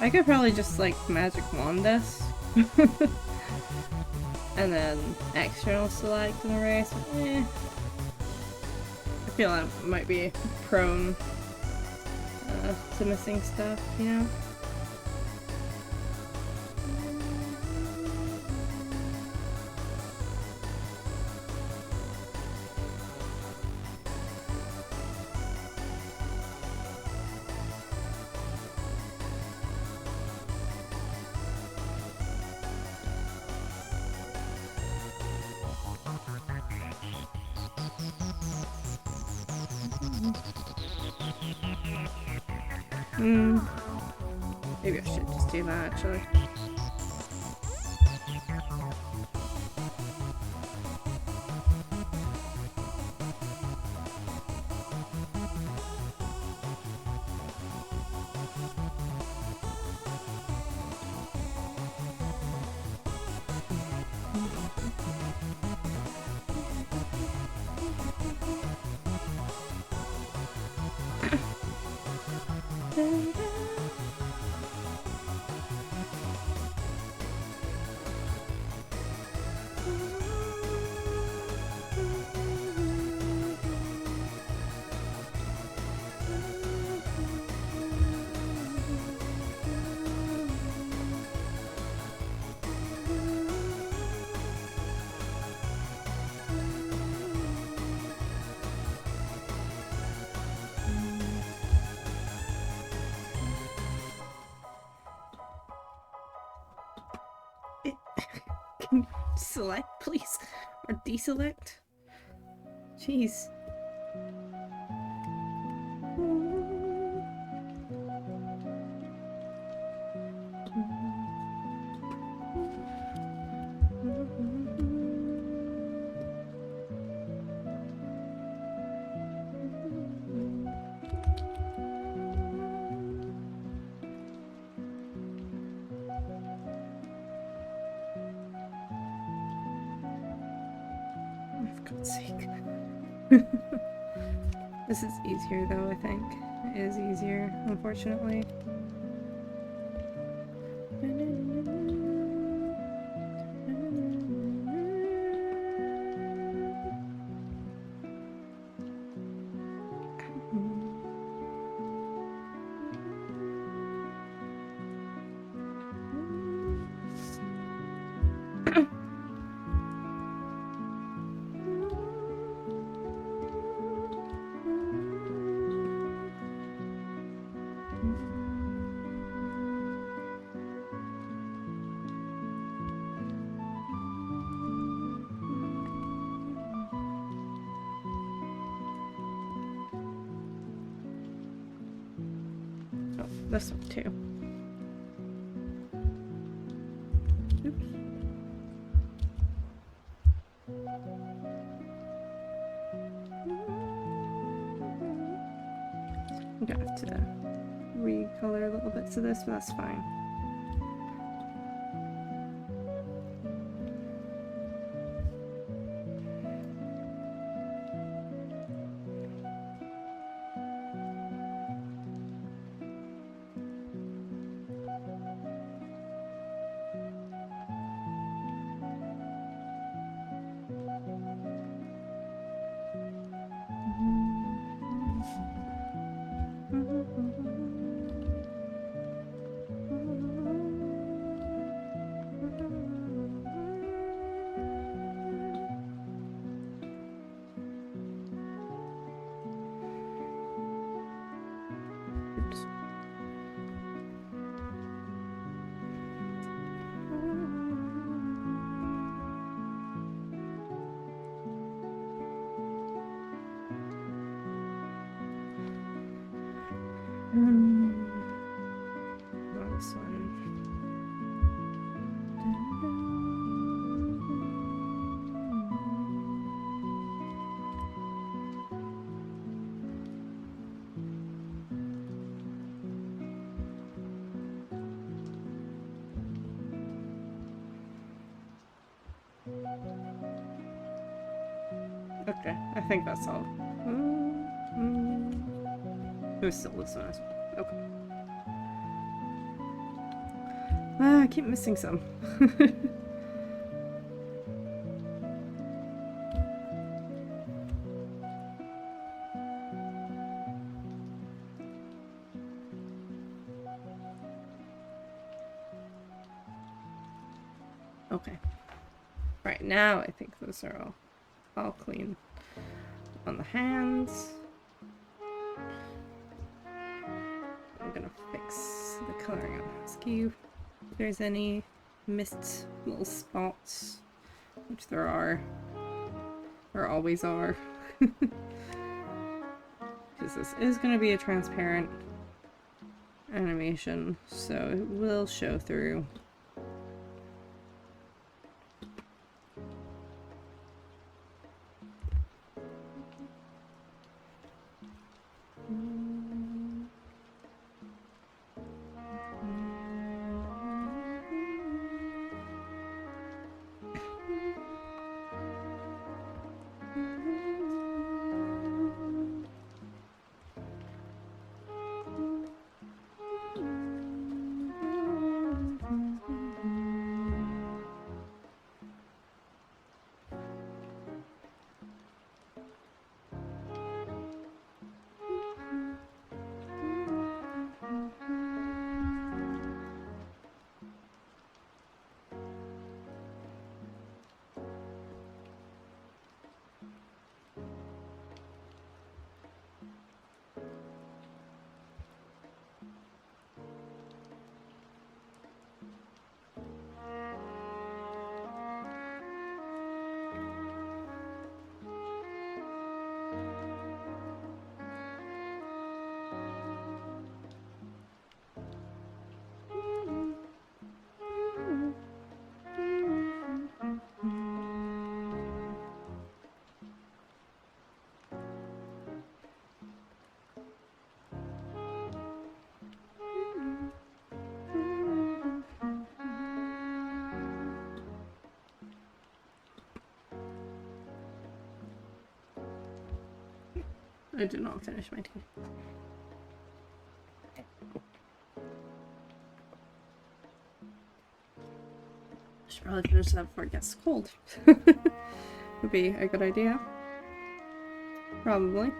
I could probably just like magic wand this and then external select and erase. I feel I might be prone to missing stuff, you know? Maybe I should just do that actually. Can you select, please? Or deselect? Jeez. This is easier though, I think. It is easier, unfortunately. this one too. Oops. I'm gonna have to recolor little bits of this, but that's fine. Oops. Not this one. Okay, I think that's all. It was still this one as well. Okay. Ah, I keep missing some. Okay. Right now, I think those are all clean. On the hands. I'm gonna fix the coloring on Husky. If there's any missed little spots, which there are. There always are. Because this is gonna be a transparent animation, so it will show through. I did not finish my tea. Should probably finish that before it gets cold. Would be a good idea. Probably.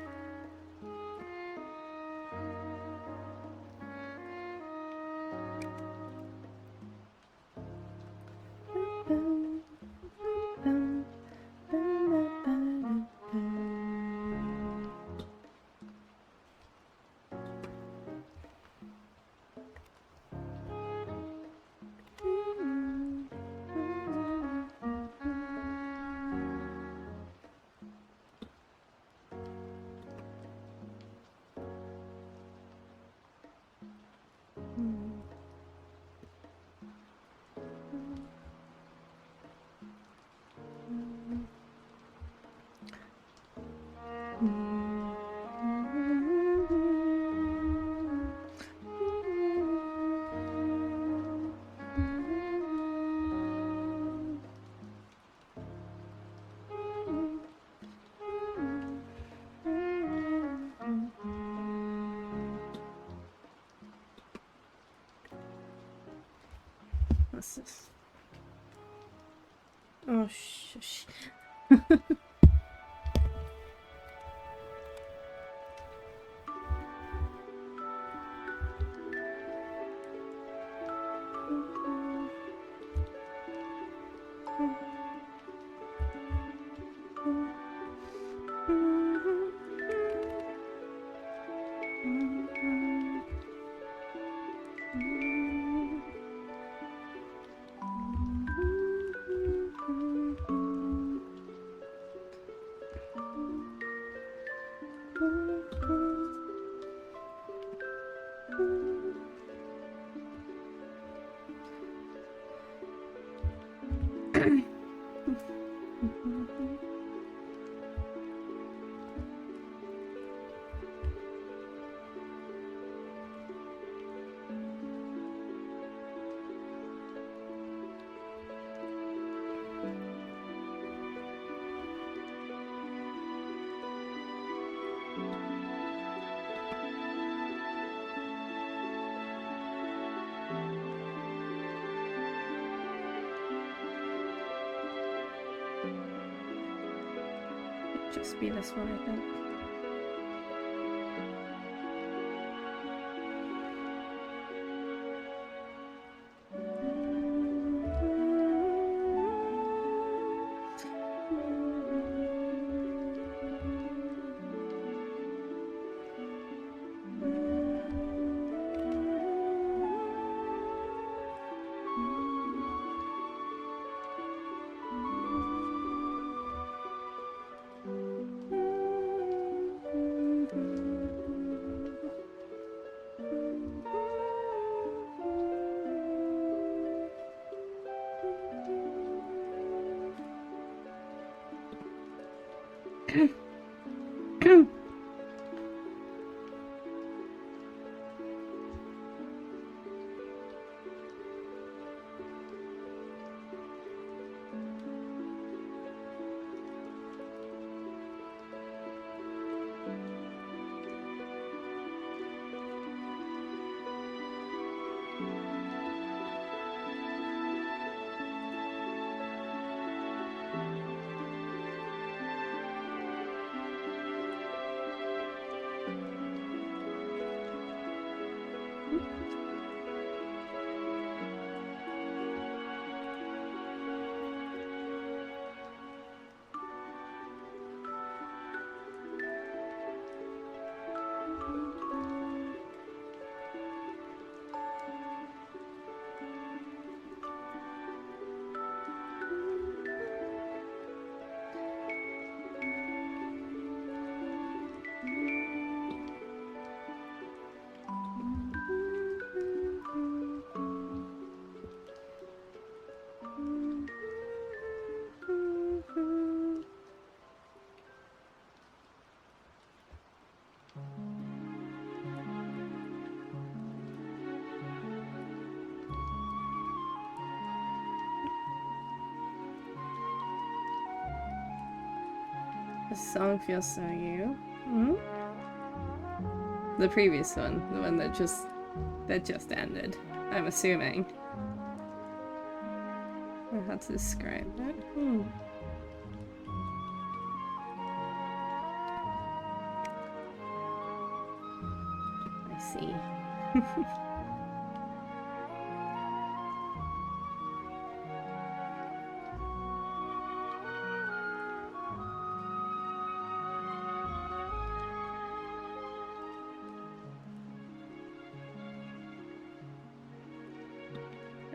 What's this? Oh, shush. Just be this one, I think. This song feels so you. Hmm? The previous one, the one that just ended. I'm assuming. I don't know how to describe that. I see.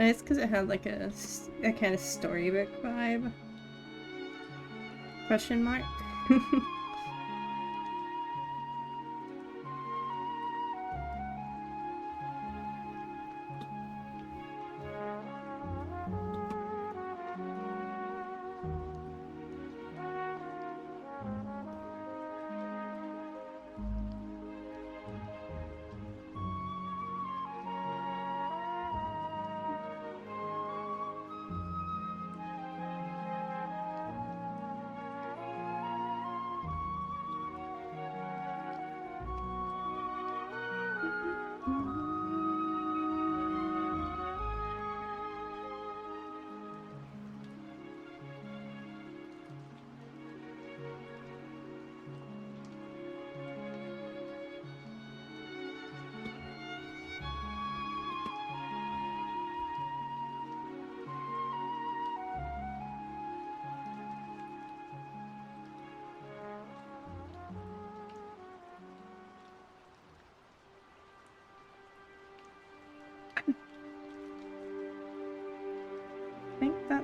It's because it had like a kind of storybook vibe. Question mark?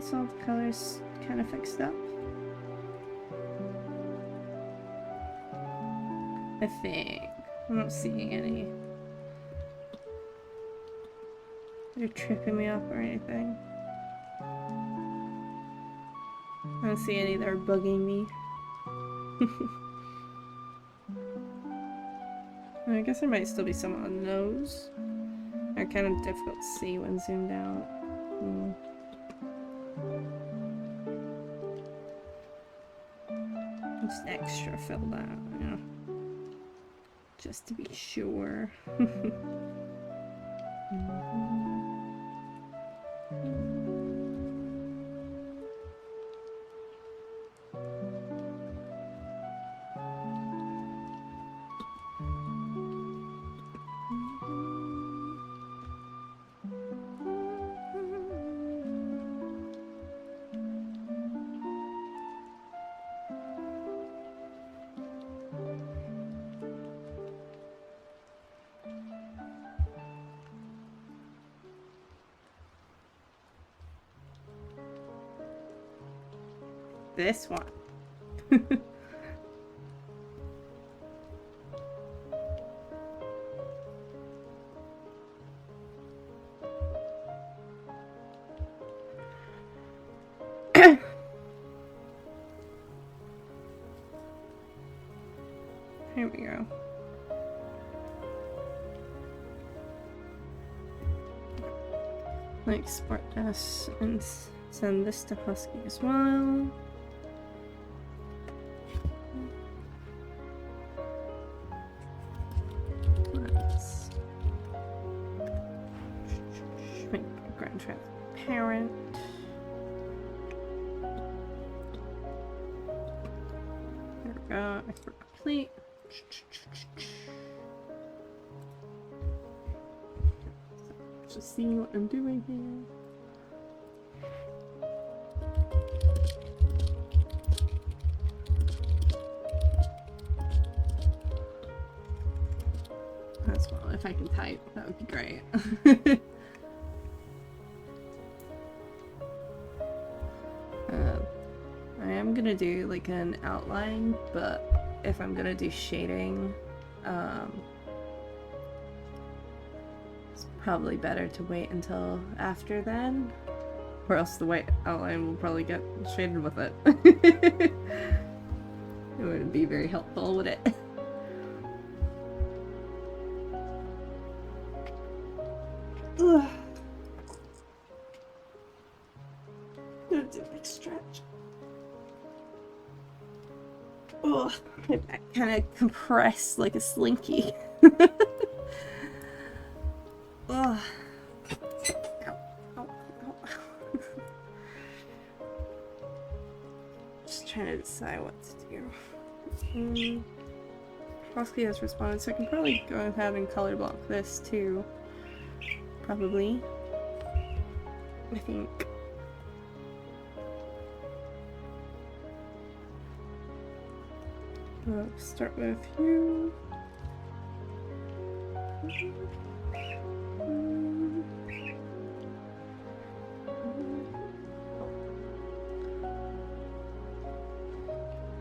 That's all the colors kind of fixed up. I think. I'm not seeing any. They're tripping me up or anything. I don't see any that are bugging me. I guess there might still be some on those. They're kind of difficult to see when zoomed out. Just extra fill that, yeah. Just to be sure. This one. Here we go. Like export this and send this to Husky as well. Let's make background transparent. There we go. Export complete. Just seeing what I'm doing here. As well, if I can type, that would be great. I am gonna do like an outline, but if I'm gonna do shading, it's probably better to wait until after then, or else the white outline will probably get shaded with it. It wouldn't be very helpful, would it? Ugh. Gonna do a big stretch. Oh, my back kind of compressed like a slinky. Oh. Ow. Ow. Ow. Just trying to decide what to do. Husky has responded, so I can probably go ahead and color block this too. Probably. I think. Start with you.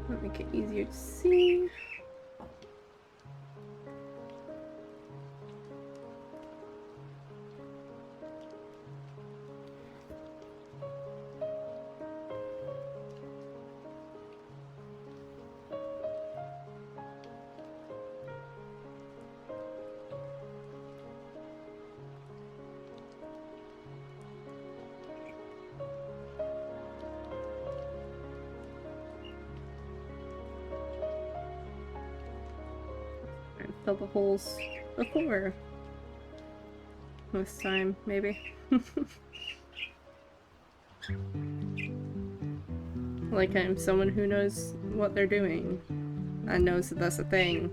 That'll make it easier to see. Fill the holes before this time, maybe. Like I'm someone who knows what they're doing and knows that that's a thing.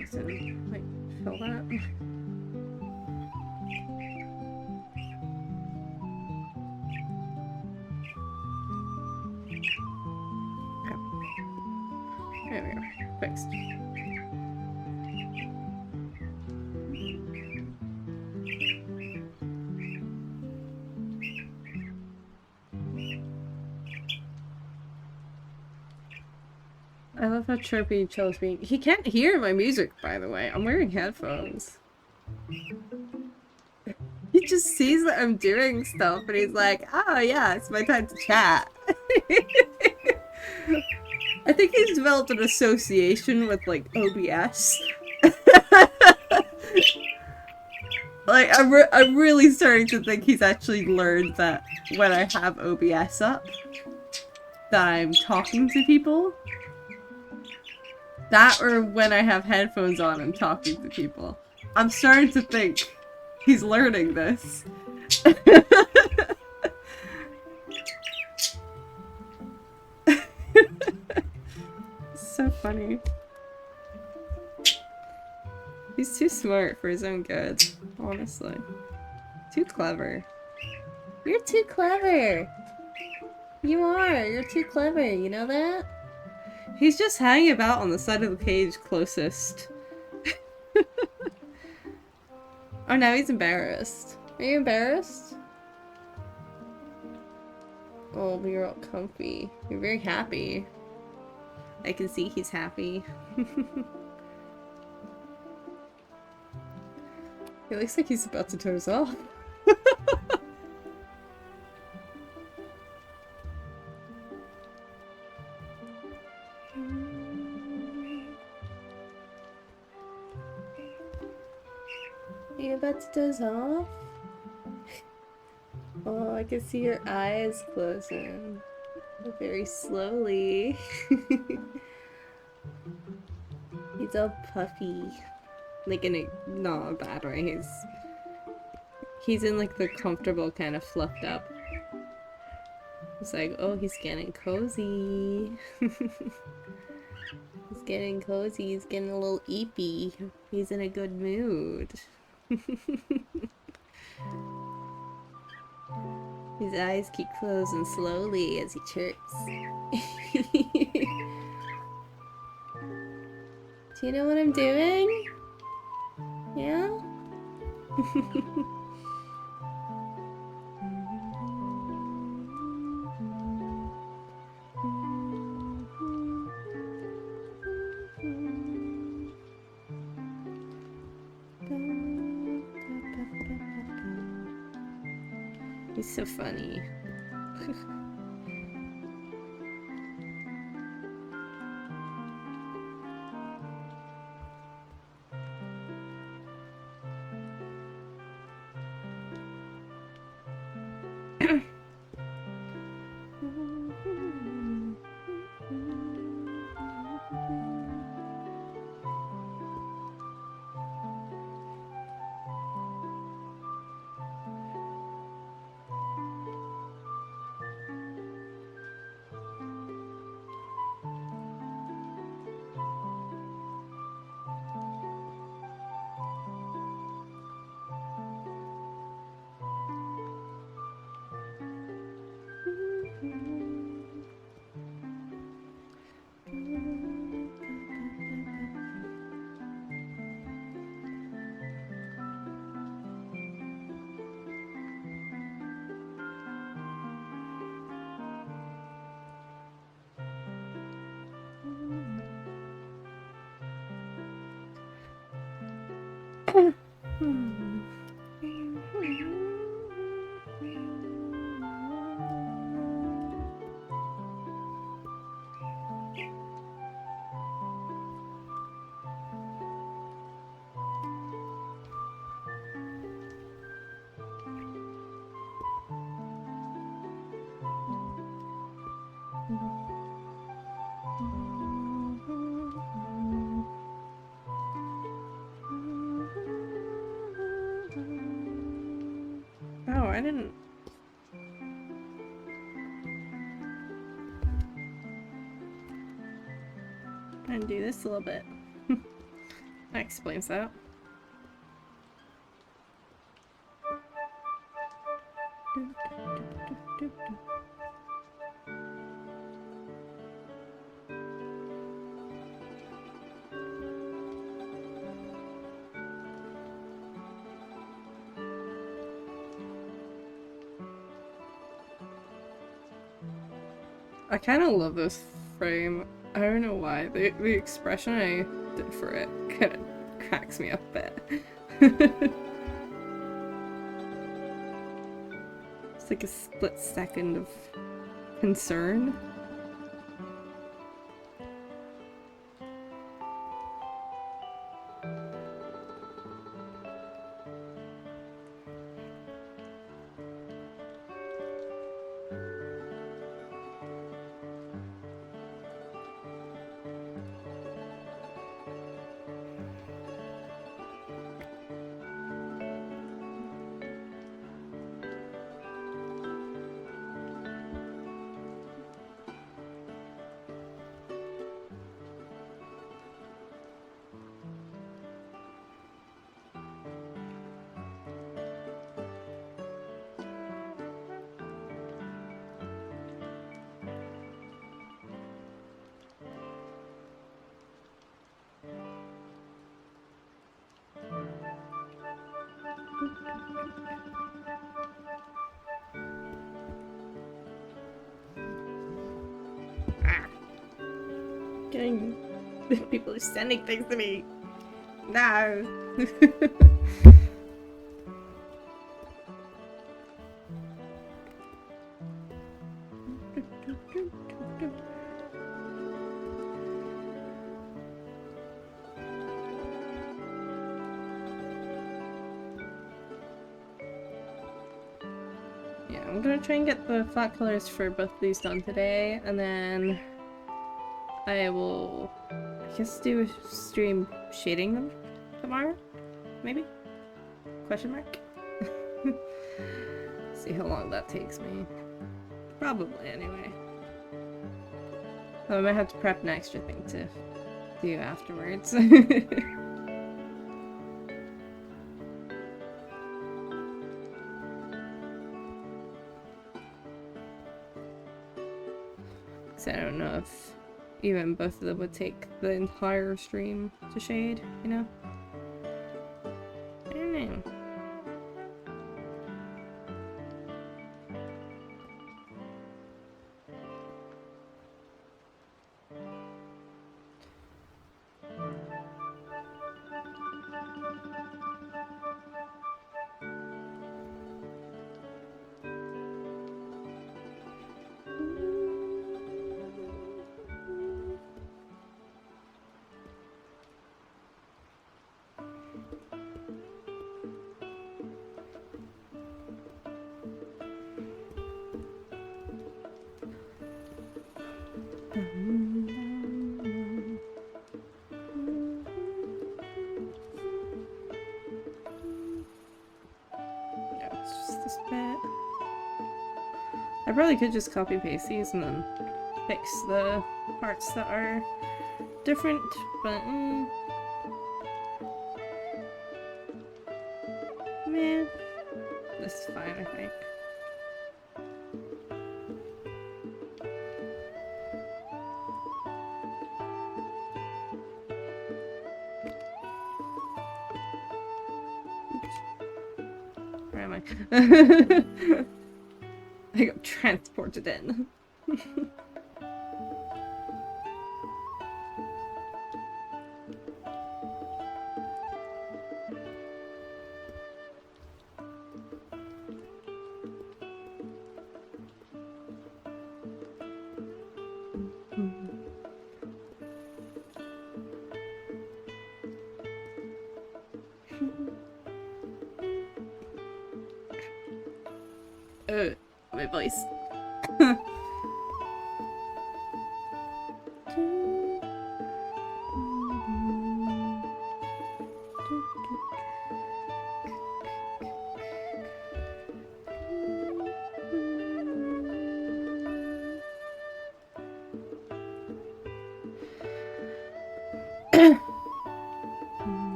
noise and like fill that. Okay. There we go. Fixed. I love how chirpy Chill's being. He can't hear my music, by the way. I'm wearing headphones. He just sees that I'm doing stuff and he's like, oh yeah, it's my time to chat. I think he's developed an association with like OBS. Like, I'm really starting to think he's actually learned that when I have OBS up, that I'm talking to people. That or when I have headphones on, I'm talking to people. I'm starting to think he's learning this. So funny. He's too smart for his own good, honestly. Too clever. You're too clever! You are! You're too clever, you know that? He's just hanging about on the side of the cage closest. Oh, now he's embarrassed. Are you embarrassed? Oh, but you're all comfy. You're very happy. I can see he's happy. It looks like he's about to doze off. Are you about to doze off? Oh, I can see your eyes closing. Very slowly. He's all puffy. Like in a not a bad way. He's in like the comfortable kind of fluffed up. It's like, oh, he's getting cozy. He's getting cozy. He's getting a little eepy. He's in a good mood. His eyes keep closing slowly as he chirps. Do you know what I'm doing? Yeah? He's so funny. Oh, I didn't... I'm gonna do this a little bit. That explains that. I kind of love this frame. I don't know why. The expression I did for it kind of cracks me up a bit. It's like a split second of concern. Getting people are sending things to me. No. Yeah, I'm gonna try and get the flat colors for both of these done today, and then I will, I guess, do a stream shading them tomorrow, maybe? Question mark? See how long that takes me. Probably, anyway. I might have to prep an extra thing to do afterwards. So I don't know if even both of them would take the entire stream to shade, you know? I don't know. I probably could just copy paste these and then fix the parts that are different, but man, this is fine, I think. Oops. Where am I? I got transported in. My voice.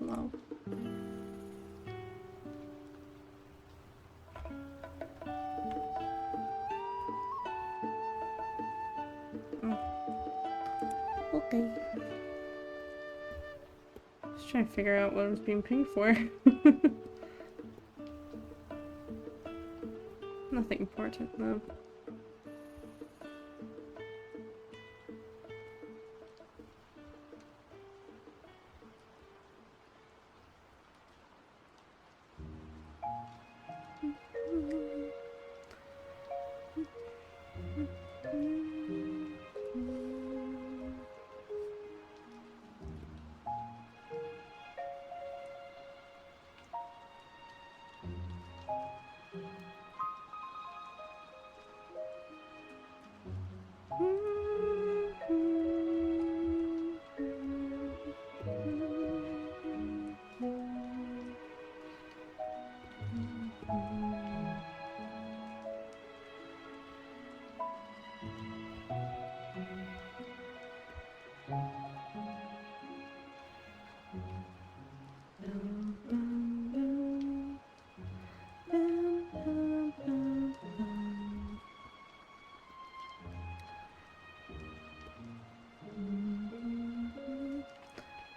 Hello. Oh. Okay. Just trying to figure out what I was being pinged for. Nothing important though.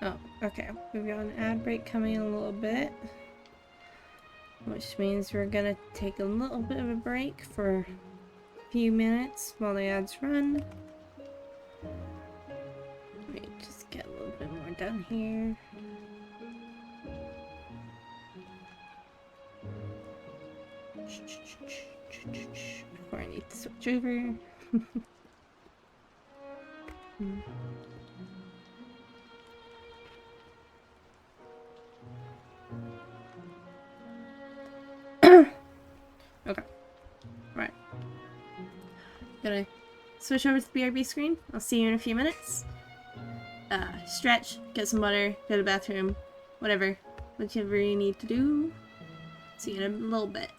Oh, okay. We've got an ad break coming in a little bit, which means we're gonna take a little bit of a break for a few minutes while the ads run. Let me just get a little bit more done here. Before I need to switch over. Okay. Right. Gonna switch over to the BRB screen. I'll see you in a few minutes. Stretch, get some water, go to the bathroom, whatever you need to do. See you in a little bit.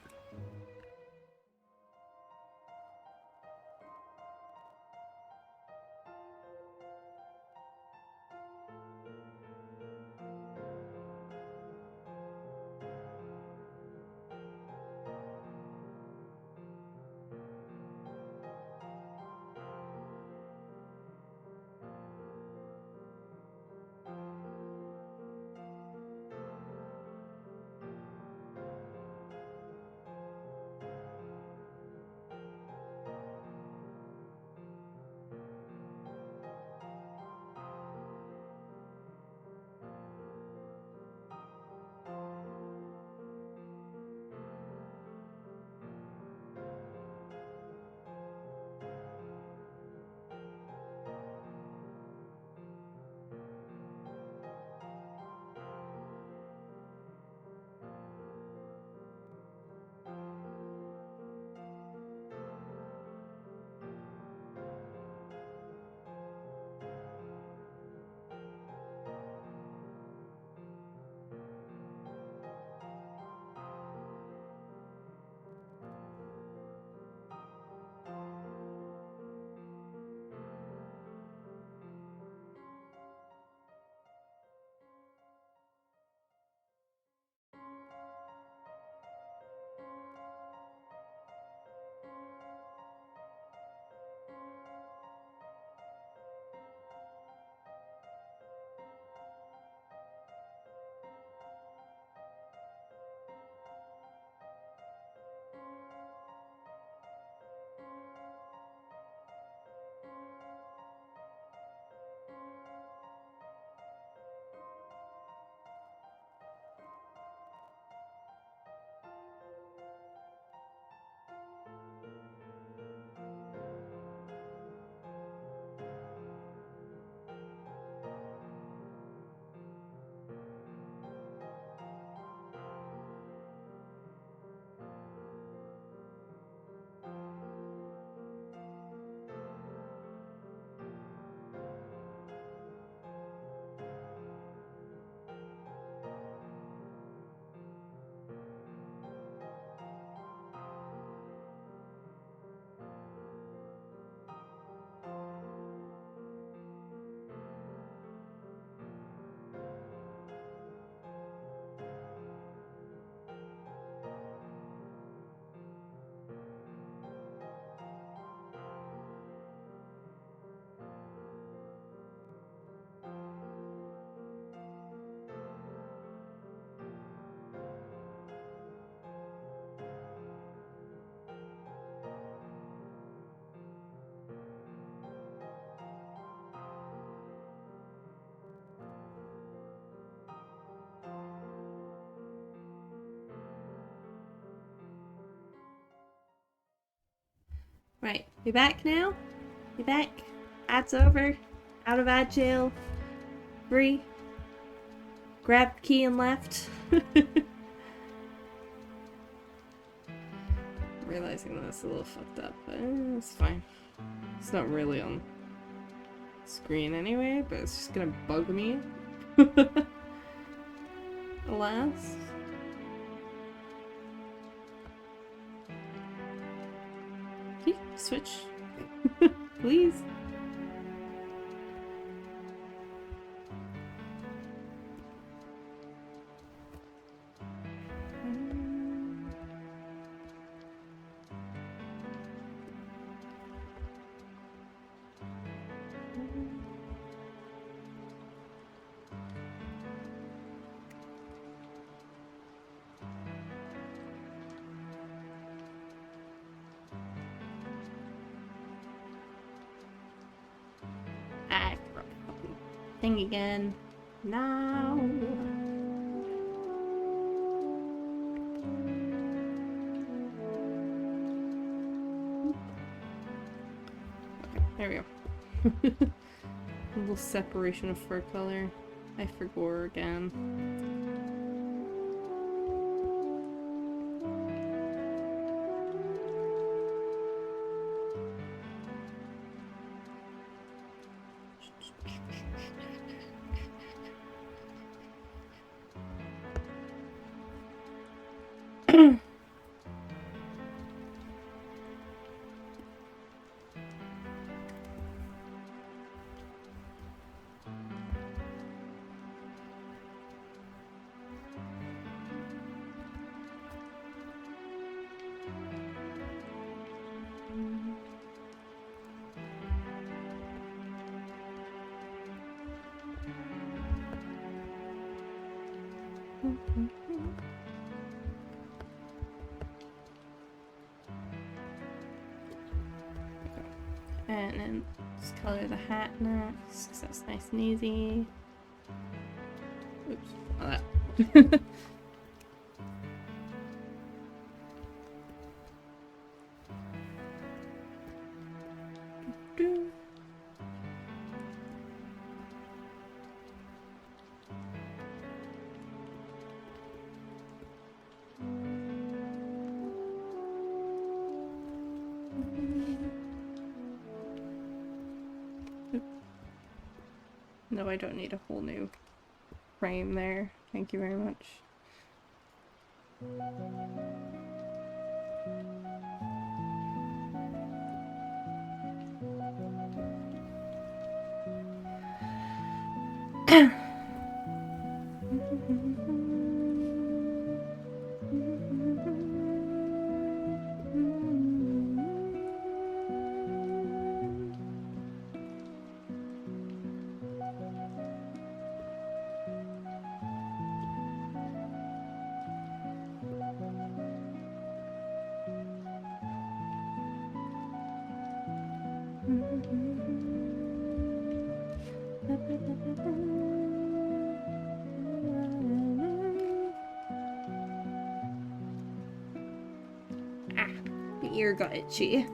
Right, you back now? You back? Ad's over. Out of ad jail. Free. Grabbed the key and left. Realizing that's a little fucked up, but it's fine. It's not really on screen anyway, but it's just gonna bug me. Alas. Okay, switch. Please. Thing again. No. Okay, there we go. A little separation of fur color. I forgot again. And then just color the hat next, because that's nice and easy. Oops, not that. No, I don't need a whole new frame there. Thank you very much. My ear got itchy.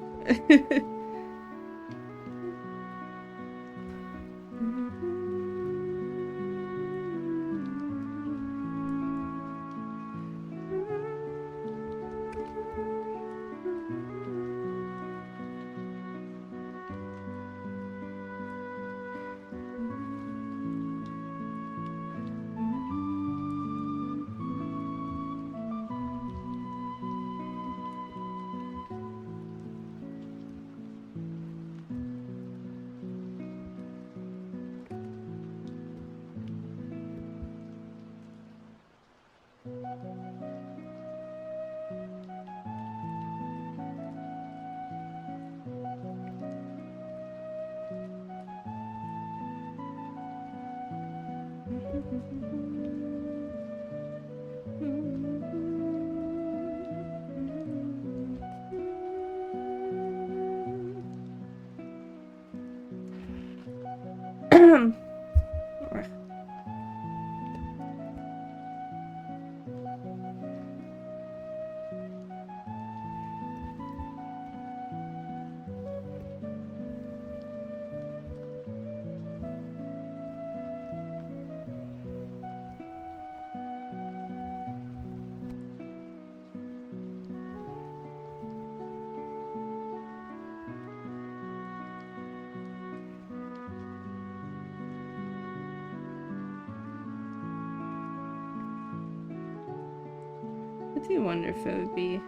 do wonder if it would be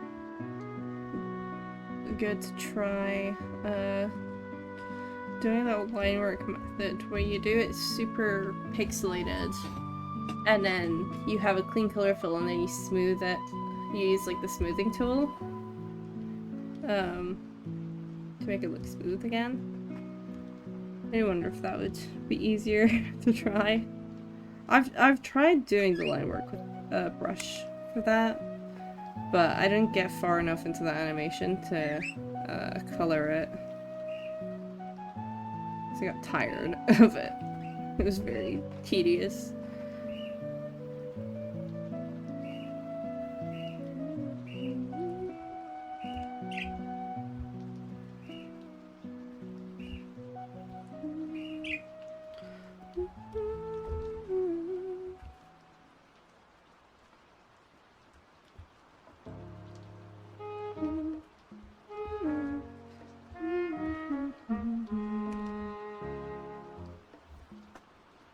good to try doing that line work method where you do it super pixelated and then you have a clean color fill and then you smooth it. You use like the smoothing tool to make it look smooth again. I wonder if that would be easier to try. I've tried doing the line work with a brush for that, but I didn't get far enough into the animation to color it. So I got tired of it. It was very tedious.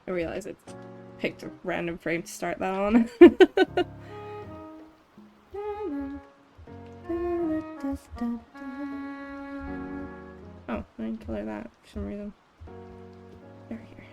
I realized I picked a random frame to start that on. Oh, I didn't color that for some reason. There, here.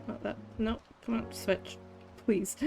Not that. No, come on, switch. Please.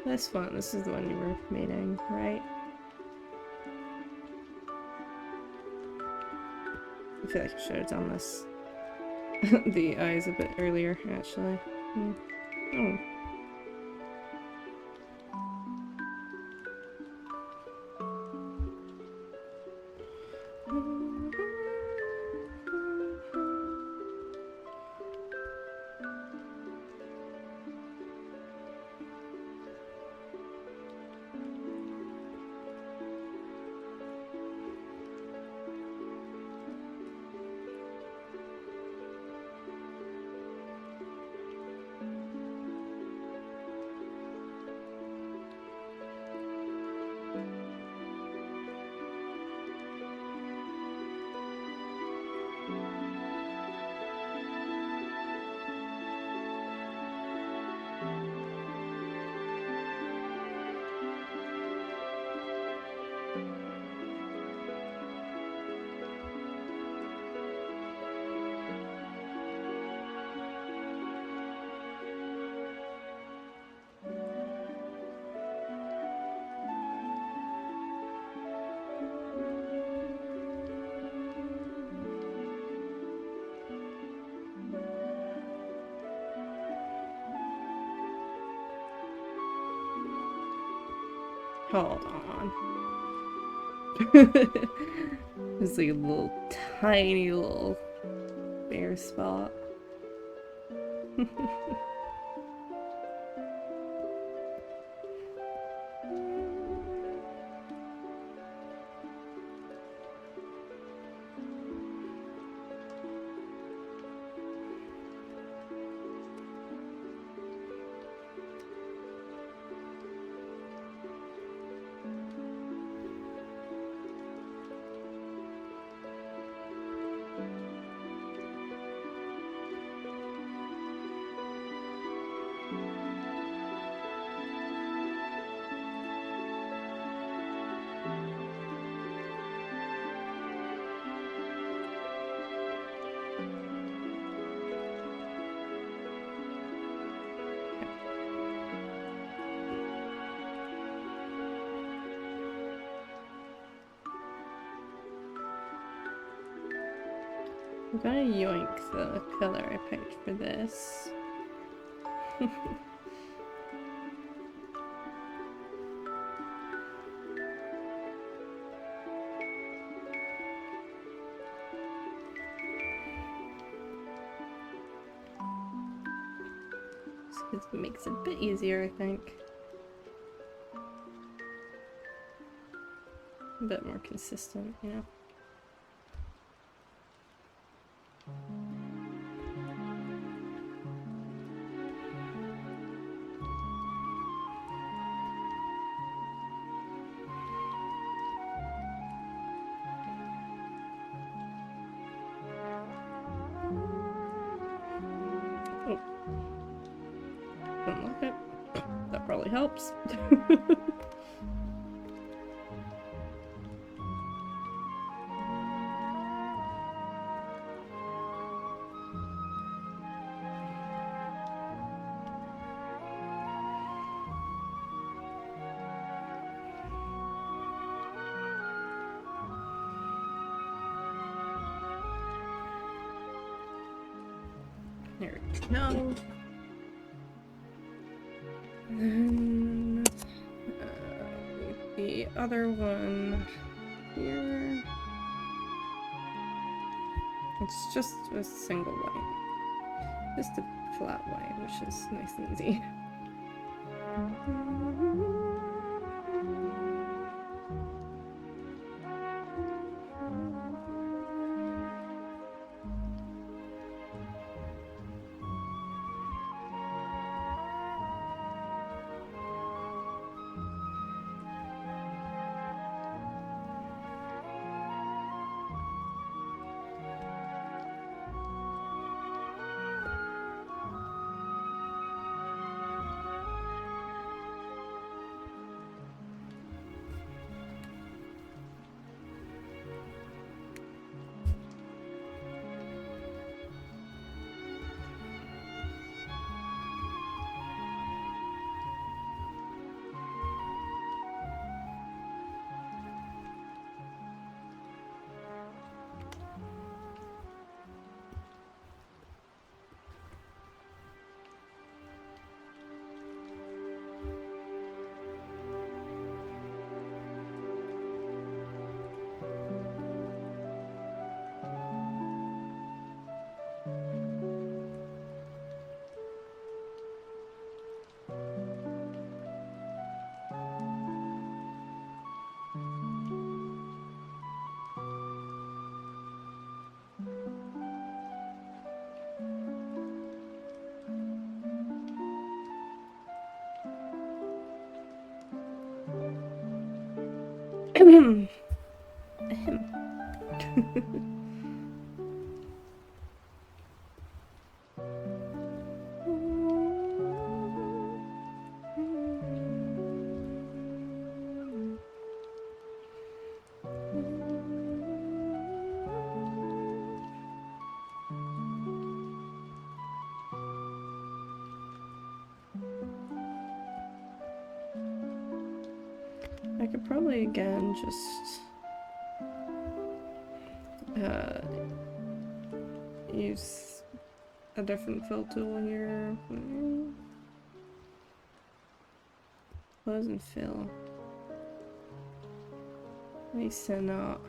This one, this is the one you were mating, right? I feel like I should have done this. The eyes a bit earlier, actually. Oh. Hold on. It's like a little tiny little bare spot. I'm gonna yoink the pillar I picked for this. It makes it a bit easier, I think. A bit more consistent, you know. Oh, don't look it. That probably helps. There we go. And then the other one here. It's just a single white. Just a flat white, which is nice and easy. Ahem. I could probably again just use a different fill tool here. Close and fill. At least they're not,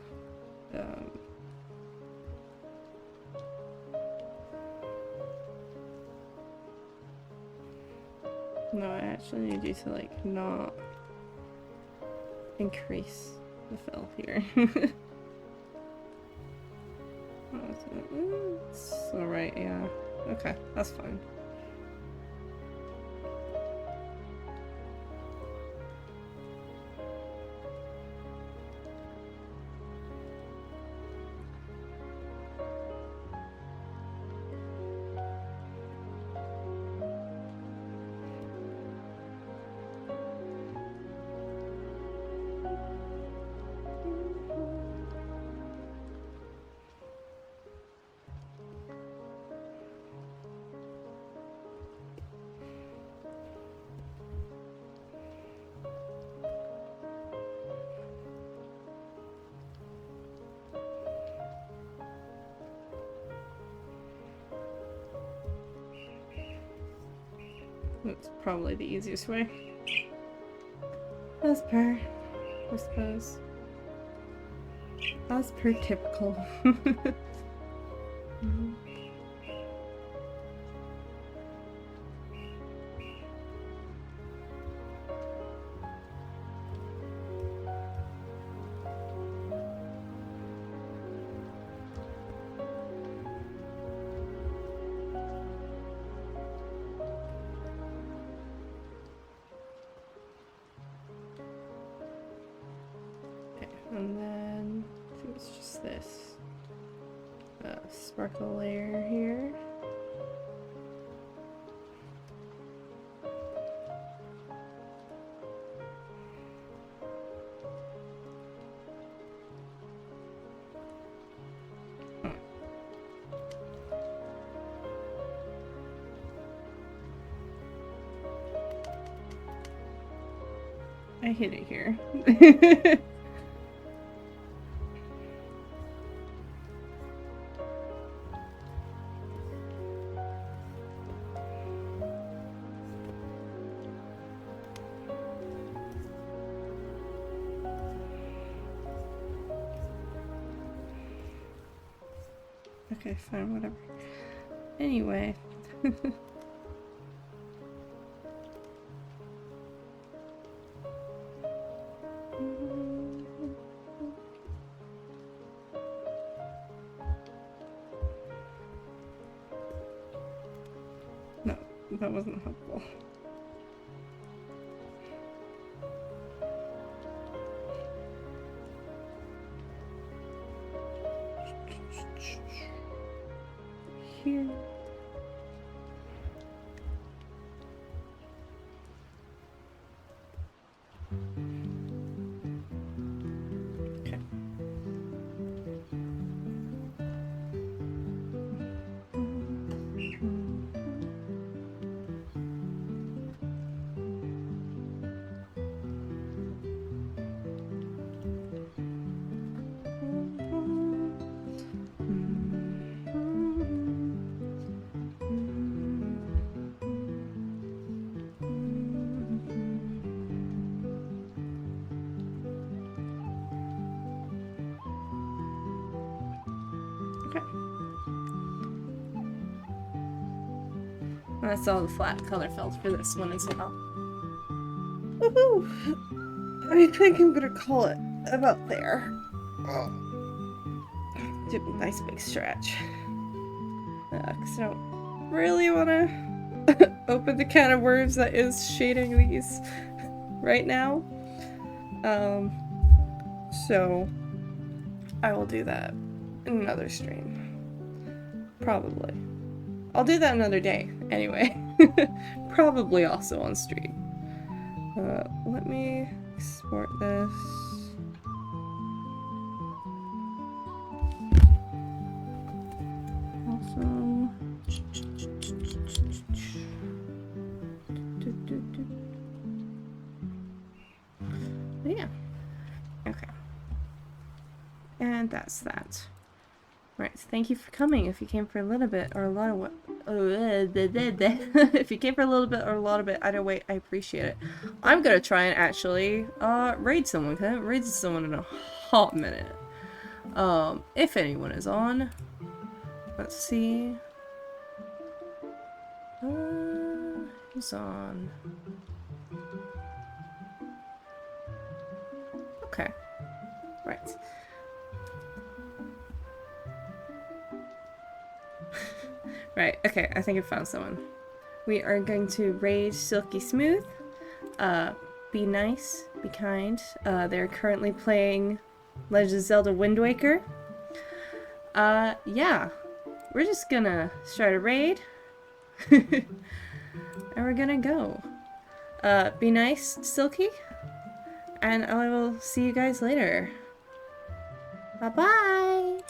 no, I actually need you to, like, not increase the fill here. It's alright, yeah. Okay, that's fine. That's probably the easiest way. As per, I suppose. As per typical. And then I think it's just this sparkle layer here. I hit it here. Okay, fine, whatever. Anyway. No, that wasn't helpful. Here. Okay. That's all the flat color fills for this one as well. Woohoo! I think I'm gonna call it about there. Do a nice big stretch. Because I don't really want to open the can of worms that is shading these right now. So I will do that in another stream. Probably. I'll do that another day, anyway. Probably also on stream. Let me export this. Awesome. Yeah. Okay. And that's that. Right, so thank you for coming if you came for a little bit or a lot of If you came for a little bit or a lot of it, either way, I appreciate it. I'm gonna try and actually raid someone, because I haven't raided someone in a hot minute. If anyone is on. Let's see. Who's on? Okay. Right. Right, okay, I think I found someone. We are going to raid Silky Smooth. Be nice, be kind. They're currently playing Legend of Zelda Wind Waker. Yeah. We're just gonna start a raid. And we're gonna go. Be nice, Silky. And I will see you guys later. Bye-bye!